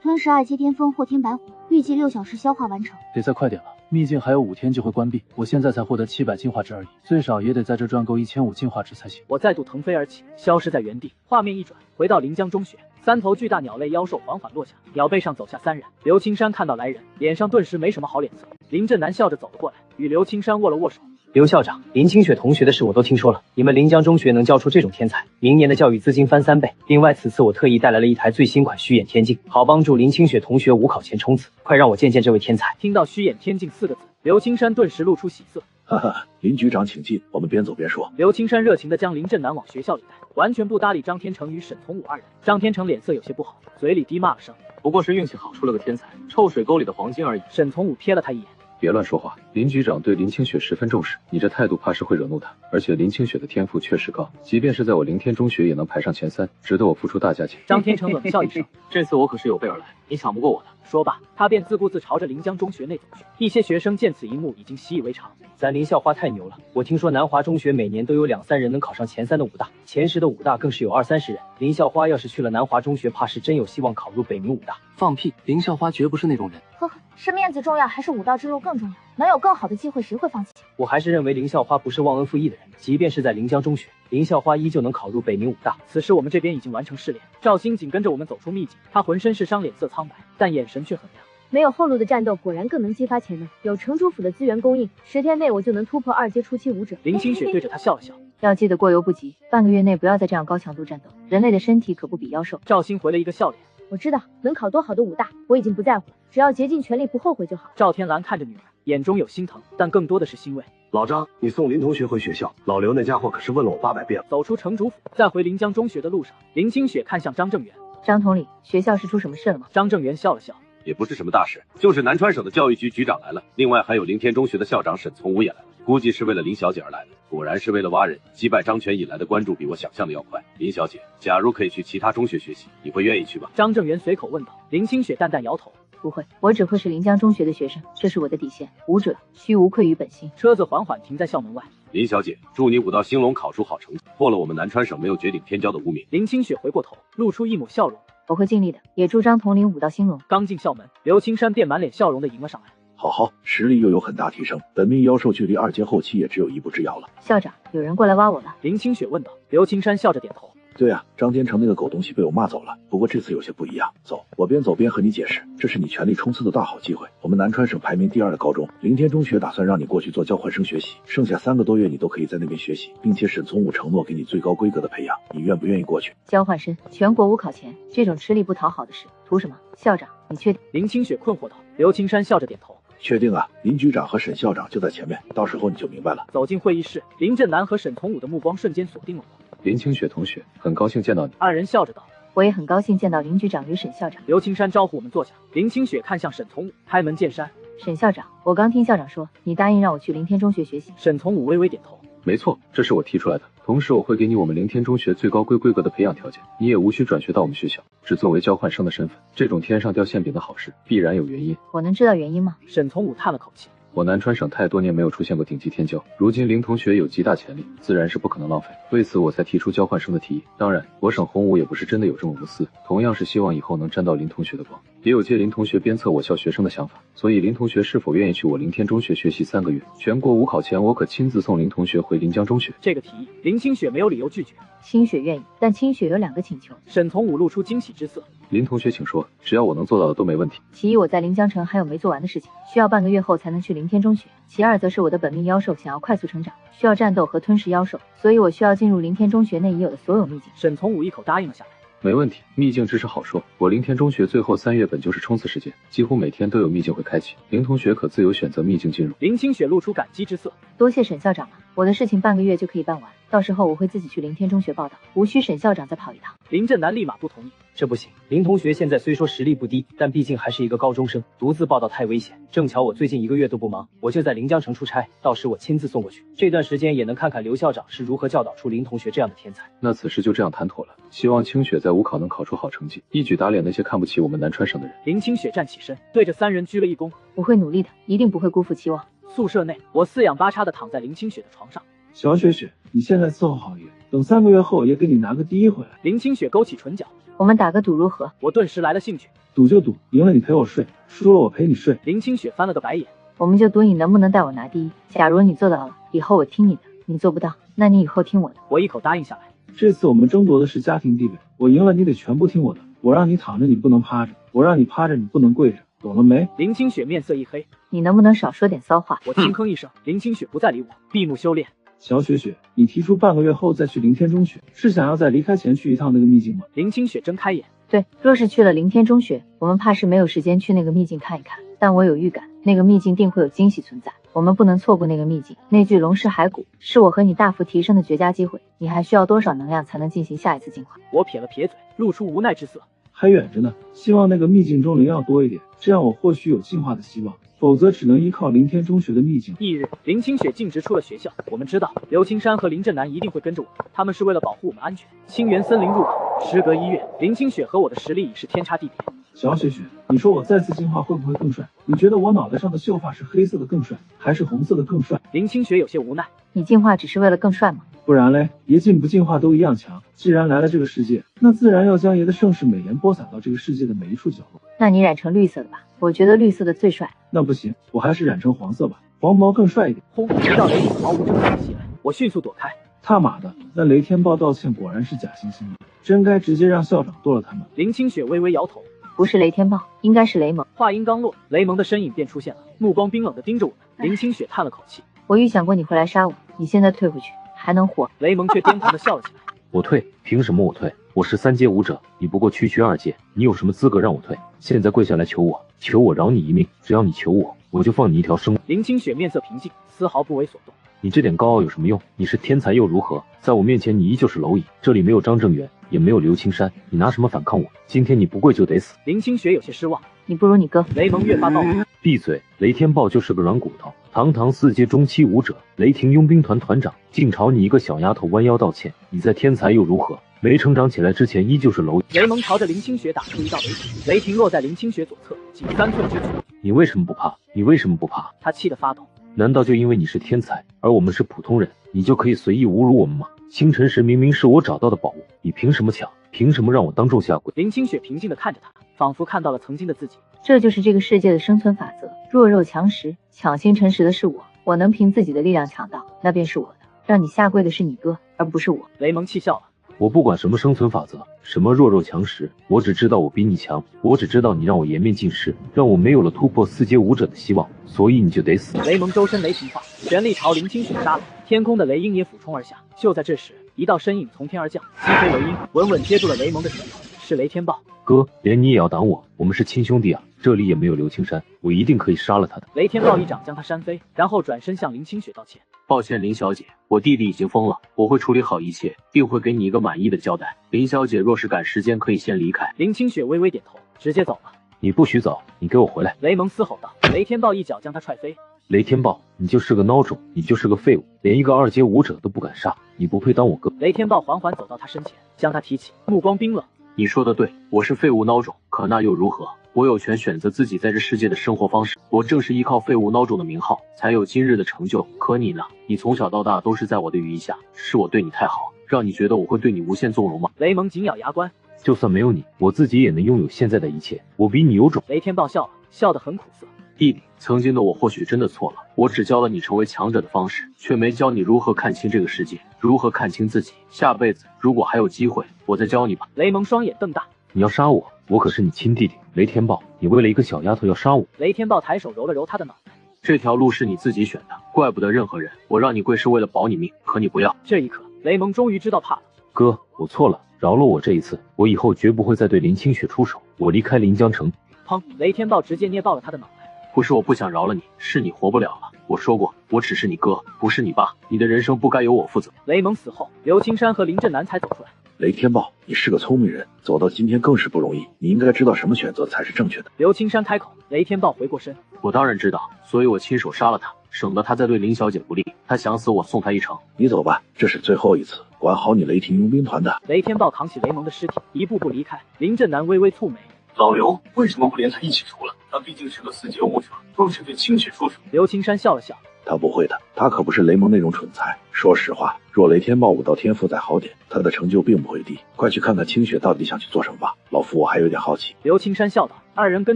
吞噬2阶巅峰霍天白虎，预计6小时消化完成。得再快点了，秘境还有5天就会关闭，我现在才获得700进化值而已，最少也得在这赚够1500进化值才行。我再度腾飞而起，消失在原地。画面一转，回到临江中学，3头巨大鸟类妖兽缓缓落下，鸟背上走下3人。刘青山看到来人，脸上顿时没什么好脸色。林震南笑着走了过来，与刘青山握了握手。刘校长，林清雪同学的事我都听说了，你们临江中学能教出这种天才，明年的教育资金翻3倍。另外，此次我特意带来了一台最新款虚眼天镜，好帮助林清雪同学5考前冲刺。快让我见见这位天才！听到虚眼天镜4个字，刘青山顿时露出喜色。哈哈，林局长请进，我们边走边说。刘青山热情地将林震南往学校里带，完全不搭理张天成与沈从武2人。张天成脸色有些不好，嘴里低骂了声：“不过是运气好出了个天才，臭水沟里的黄金而已。”沈从武瞥了他一眼。别乱说话，林局长对林清雪十分重视，你这态度怕是会惹怒他。而且林清雪的天赋确实高，即便是在我凌天中学也能排上前3，值得我付出大价钱。张天成冷笑一声：“这次我可是有备而来，你抢不过我的。”说罢，他便自顾自朝着临江中学内走去。一些学生见此一幕，已经习以为常。咱林校花太牛了，我听说南华中学每年都有2、3人能考上前3的武大，前10的武大更是有20、30人。林校花要是去了南华中学，怕是真有希望考入北冥武大。放屁，林校花绝不是那种人。呵呵，是面子重要还是武道之路更重要？能有更好的机会，谁会放弃？我还是认为林校花不是忘恩负义的人，即便是在临江中学，林校花依旧能考入北冥武大。此时我们这边已经完成试炼，赵兴紧跟着我们走出秘境，他浑身是伤，脸色苍白，但眼神却很亮。没有后路的战斗果然更能激发潜能，有城主府的资源供应，10天内我就能突破2阶初期武者。林清雪对着他笑了笑，要记得过犹不及，半个月内不要再这样高强度战斗，人类的身体可不比妖兽。赵兴回了一个笑脸，我知道能考多好的武大，我已经不在乎了，只要竭尽全力不后悔就好。赵天蓝看着女儿，眼中有心疼，但更多的是欣慰。老张，你送林同学回学校，老刘那家伙可是问了我800遍了。走出城主府，在回临江中学的路上，林清雪看向张正元。张统领，学校是出什么事了吗？张正元笑了笑，也不是什么大事，就是南川省的教育局局长来了，另外还有凌天中学的校长沈从武也来了，估计是为了林小姐而来的。果然是为了挖人，击败张全引来的关注比我想象的要快。林小姐，假如可以去其他中学学习，你会愿意去吗？张正元随口问道。林清雪淡淡摇头，不会，我只会是临江中学的学生，这是我的底线。武者须无愧于本心。车子缓缓停在校门外。林小姐，祝你武道兴隆考出好成绩，破了我们南川省没有绝顶天骄的污名。林清雪回过头，露出一抹笑容。我会尽力的，也祝张统领武道兴隆。刚进校门，刘青山便满脸笑容的迎了上来。好，实力又有很大提升，本命妖兽距离2阶后期也只有1步之遥了。校长，有人过来挖我了。林清雪问道。刘青山笑着点头。对啊，张天成那个狗东西被我骂走了，不过这次有些不一样。走，我边走边和你解释，这是你全力冲刺的大好机会。我们南川省排名第2的高中凌天中学打算让你过去做交换生学习，剩下3个多月你都可以在那边学习，并且沈从武承诺给你最高规格的培养，你愿不愿意过去？交换生，全国武考前，这种吃力不讨好的事，图什么？校长，你确定？林清雪困惑道。刘青山笑着点头。确定啊，林局长和沈校长就在前面，到时候你就明白了。走进会议室，林震南和沈从武的目光瞬间锁定了我。林清雪同学，很高兴见到你。2人笑着道。我也很高兴见到林局长与沈校长。刘青山招呼我们坐下，林清雪看向沈从武，开门见山。沈校长，我刚听校长说，你答应让我去凌天中学学习。沈从武微微点头。没错，这是我提出来的，同时我会给你我们凌天中学最高规格的培养条件，你也无需转学到我们学校，只作为交换生的身份。这种天上掉馅饼的好事，必然有原因。我能知道原因吗？沈从武叹了口气。我南川省太多年没有出现过顶级天骄，如今林同学有极大潜力，自然是不可能浪费。为此我才提出交换生的提议。当然，我省洪武也不是真的有这么无私，同样是希望以后能沾到林同学的光，也有借林同学鞭策我校学生的想法。所以林同学是否愿意去我凌天中学学习3个月？全国武考前，我可亲自送林同学回临江中学。这个提议，林清雪没有理由拒绝。清雪愿意，但清雪有2个请求。沈从武露出惊喜之色。林同学请说，只要我能做到的都没问题。其一，我在临江城还有没做完的事情，需要半个月后才能去凌天中学。其二，则是我的本命妖兽想要快速成长，需要战斗和吞噬妖兽，所以我需要进入凌天中学内已有的所有秘境。沈从武一口答应了下来。没问题，秘境只是好说。我凌天中学最后3月本就是冲刺时间，几乎每天都有秘境会开启，林同学可自由选择秘境进入。林清雪露出感激之色。多谢沈校长了，我的事情半个月就可以办完，到时候我会自己去凌天中学报道，无需沈校长再跑一趟。林正南立马不同意，这不行，林同学现在虽说实力不低，但毕竟还是一个高中生，独自报道太危险。正巧我最近1个月都不忙，我就在临江城出差，到时我亲自送过去，这段时间也能看看刘校长是如何教导出林同学这样的天才。那此事就这样谈妥了，希望清雪在五考能考出好成绩，一举打脸那些看不起我们南川省的人。林清雪站起身，对着3人鞠了一躬，我会努力的，一定不会辜负期望。宿舍内，我四仰八叉的躺在林清雪的床上。小雪雪，你现在伺候好爷，等3个月后爷给你拿个第一回来。林清雪勾起唇角，我们打个赌如何？我顿时来了兴趣。赌就赌，赢了你陪我睡，输了我陪你睡。林清雪翻了个白眼。我们就赌你能不能带我拿第一。假如你做到了，以后我听你的；你做不到，那你以后听我的。我一口答应下来。这次我们争夺的是家庭地位，我赢了你得全部听我的。我让你躺着你不能趴着，我让你趴着你不能跪着，懂了没？林清雪面色一黑，你能不能少说点骚话？我轻哼一声，林清雪不再理我，闭目修炼。小雪雪，你提出半个月后再去凌天中学，是想要在离开前去一趟那个秘境吗？林清雪睁开眼，对，若是去了凌天中学，我们怕是没有时间去那个秘境看一看。但我有预感，那个秘境定会有惊喜存在，我们不能错过那个秘境。那具龙尸骸骨是我和你大幅提升的绝佳机会。你还需要多少能量才能进行下一次进化？我撇了撇嘴，露出无奈之色。还远着呢，希望那个秘境中灵药多一点，这样我或许有进化的希望。否则只能依靠凌天中学的秘境。翌日，林清雪径直出了学校。我们知道刘青山和林正南一定会跟着我，他们是为了保护我们安全。清源森林入口，时隔1月，林清雪和我的实力已是天差地别。小雪雪，你说我再次进化会不会更帅？你觉得我脑袋上的秀发是黑色的更帅，还是红色的更帅？林清雪有些无奈。你进化只是为了更帅吗？不然嘞，爷进不进化都一样强。既然来了这个世界，那自然要将爷的盛世美颜播撒到这个世界的每一处角落。那你染成绿色的吧，我觉得绿色的最帅。那不行，我还是染成黄色吧，黄毛更帅一点。轰！一道雷影毫无征兆地袭来，我迅速躲开。他妈的，那雷天豹道歉果然是假惺惺的，真该直接让校长剁了他们。林清雪微微摇头，不是雷天豹，应该是雷蒙。话音刚落，雷蒙的身影便出现了，目光冰冷地盯着我们。林清雪叹了口气，我预想过你会来杀我，你现在退回去还能活。雷蒙却癫狂地笑了起来。我退？凭什么我退？我是3阶武者，你不过区2阶，你有什么资格让我退？现在跪下来求我，求我饶你一命，只要你求我，我就放你一条生路。林清雪面色平静，丝毫不为所动。你这点高傲有什么用？你是天才又如何？在我面前你依旧是蝼蚁。这里没有张正元，也没有刘青山，你拿什么反抗我？今天你不跪就得死。林清雪有些失望。你不如你哥。雷蒙越发暴怒。闭嘴！雷天豹就是个软骨头，堂堂4阶中期武者，雷霆佣兵团团长，竟朝你一个小丫头弯腰道歉。你再天才又如何？没成长起来之前依旧是蝼蚁。雷蒙朝着林清雪打出一道雷霆，雷霆落在林清雪左侧，仅3寸之距。你为什么不怕？你为什么不怕？他气得发抖。难道就因为你是天才，而我们是普通人，你就可以随意侮辱我们吗？星辰石明明是我找到的宝物，你凭什么抢？凭什么让我当众下跪？林清雪平静地看着他，仿佛看到了曾经的自己。这就是这个世界的生存法则，弱肉强食，抢星辰石的是我，我能凭自己的力量抢到，那便是我的。让你下跪的是你哥，而不是我。雷蒙气笑了。我不管什么生存法则，什么弱肉强食，我只知道我比你强，我只知道你让我颜面尽失，让我没有了突破4阶武者的希望，所以你就得死。雷蒙周身雷霆化，全力朝林清雪杀来，天空的雷鹰也俯冲而下。就在这时，一道身影从天而降，击飞雷鹰，稳稳接住了雷蒙的拳头，是雷天豹。哥，连你也要挡我？我们是亲兄弟啊！这里也没有刘青山，我一定可以杀了他的。雷天豹一掌将他扇飞，然后转身向林清雪道歉。抱歉，林小姐，我弟弟已经疯了，我会处理好一切，并会给你一个满意的交代。林小姐若是赶时间，可以先离开。林清雪微微点头，直接走了。你不许走，你给我回来！雷蒙嘶吼道。雷天豹一脚将他踹飞。雷天豹，你就是个孬种，你就是个废物，连一个2阶武者都不敢杀，你不配当我哥。雷天豹缓缓走到他身前，将他提起，目光冰冷。你说的对，我是废物孬种，可那又如何？我有权选择自己在这世界的生活方式。我正是依靠废物孬种的名号，才有今日的成就。可你呢？你从小到大都是在我的羽翼下，是我对你太好，让你觉得我会对你无限纵容吗？雷蒙紧咬牙关，就算没有你，我自己也能拥有现在的一切。我比你有种。雷天豹笑了，笑得很苦涩。弟弟，曾经的我或许真的错了，我只教了你成为强者的方式，却没教你如何看清这个世界，如何看清自己。下辈子如果还有机会，我再教你吧。雷蒙双眼瞪大，你要杀我？我可是你亲弟弟。雷天豹，你为了一个小丫头要杀我？雷天豹抬手揉了揉他的脑袋，这条路是你自己选的，怪不得任何人。我让你跪是为了保你命，可你不要。这一刻，雷蒙终于知道怕了。哥，我错了，饶了我这一次，我以后绝不会再对林清雪出手。我离开临江城。砰！雷天豹直接捏爆了他的脑袋。不是我不想饶了你，是你活不了了。我说过，我只是你哥，不是你爸，你的人生不该由我负责。雷蒙死后，刘青山和林震南才走出来。雷天豹，你是个聪明人，走到今天更是不容易，你应该知道什么选择才是正确的。刘青山开口，雷天豹回过身，我当然知道，所以我亲手杀了他，省得他再对林小姐不利。他想死，我送他一程。你走吧，这是最后一次，管好你雷霆佣兵团的。雷天豹扛起雷蒙的尸体，一步步离开。林震南微微蹙眉，老刘为什么不连他一起除了？他毕竟是个四阶武者，若是对清雪出手。刘青山笑了笑，他不会的，他可不是雷蒙那种蠢材。说实话，若雷天豹武道天赋再好点，他的成就并不会低。快去看看清雪到底想去做什么吧，老夫我还有点好奇。刘青山笑道，二人跟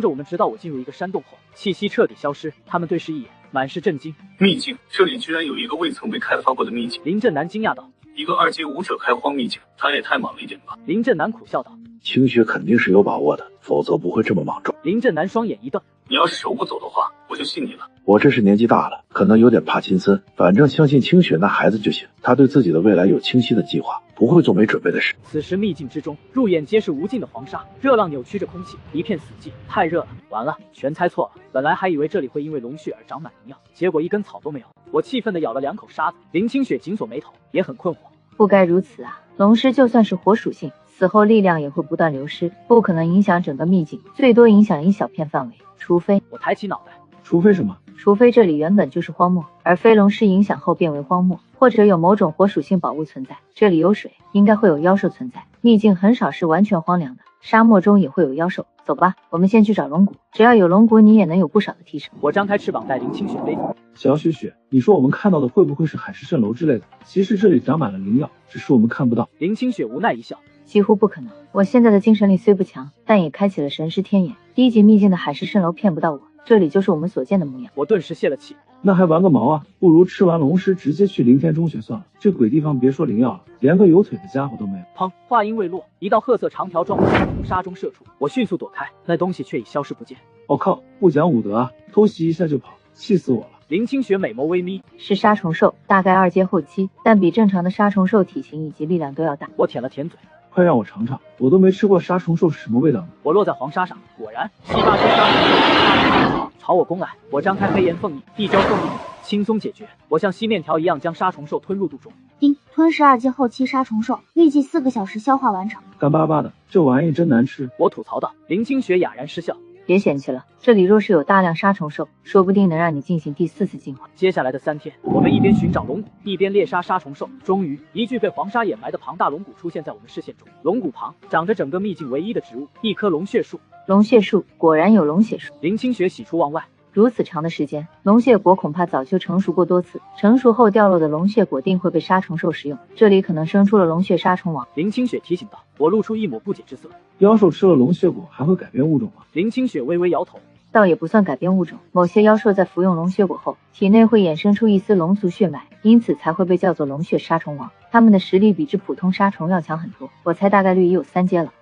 着我们直到我进入一个山洞后，气息彻底消失。他们对视一眼，满是震惊。秘境，这里居然有一个未曾被开发过的秘境。林震南惊讶道，一个2阶武者开荒秘境，他也太莽了一点吧。林震南苦笑道，清雪肯定是有把握的，否则不会这么莽撞。林震南双眼一瞪，你要是手不走的话，我就信你了。我这是年纪大了，可能有点怕亲森，反正相信清雪那孩子就行。他对自己的未来有清晰的计划，不会做没准备的事。此时秘境之中，入眼皆是无尽的黄沙，热浪扭曲着空气，一片死寂，太热了。完了，全猜错了。本来还以为这里会因为龙血而长满灵药，结果一根草都没有。我气愤地咬了2口沙子。林清雪紧锁眉头，也很困惑。不该如此啊！龙尸就算是火属性，死后力量也会不断流失，不可能影响整个秘境，最多影响一小片范围。除非……我抬起脑袋，除非什么？除非这里原本就是荒漠，而非龙尸影响后变为荒漠，或者有某种火属性宝物存在。这里有水，应该会有妖兽存在。秘境很少是完全荒凉的，沙漠中也会有妖兽。走吧，我们先去找龙骨，只要有龙骨，你也能有不少的提升。我张开翅膀带林清雪飞走。小雪雪，你说我们看到的会不会是海市蜃楼之类的？其实这里长满了灵药，只是我们看不到。林清雪无奈一笑，几乎不可能。我现在的精神力虽不强，但也开启了神识天眼，低级秘境的海市蜃楼骗不到我。这里就是我们所见的模样。我顿时泄了气。那还玩个毛啊！不如吃完龙尸直接去灵天中学算了。这鬼地方别说灵药了，连个有腿的家伙都没有。砰！话音未落，一道褐色长条状物从沙中射出，我迅速躲开，那东西却已消失不见。我靠！不讲武德啊！偷袭一下就跑，气死我了！林清雪美眸微眯，是杀虫兽，大概2阶后期，但比正常的杀虫兽体型以及力量都要大。我舔了舔嘴，快让我尝尝，我都没吃过杀虫兽是什么味道呢？我落在黄沙上，果然7、8只杀虫兽朝我攻来，我张开黑岩凤翼，一招凤翼轻松解决。我像吸面条一样将杀虫兽吞入肚中。丁，吞噬2阶后期杀虫兽，预计4个小时消化完成。干巴巴的，这玩意真难吃。我吐槽道。林清雪哑然失笑。别嫌弃了，这里若是有大量杀虫兽，说不定能让你进行第4次进化。接下来的3天，我们一边寻找龙骨，一边猎杀杀虫兽。终于，一具被黄沙掩埋的庞大龙骨出现在我们视线中。龙骨旁长着整个秘境唯一的植物，一棵龙血树。龙血树，果然有龙血树。林清雪喜出望外。如此长的时间，龙血果恐怕早就成熟过多次，成熟后掉落的龙血果定会被杀虫兽食用，这里可能生出了龙血杀虫王。林清雪提醒道。我露出一抹不解之色。妖兽吃了龙血果还会改变物种吗？林清雪微微摇头。倒也不算改变物种，某些妖兽在服用龙血果后，体内会衍生出一丝龙族血脉，因此才会被叫做龙血杀虫王。它们的实力比之普通杀虫要强很多，我猜大概率也有3阶了。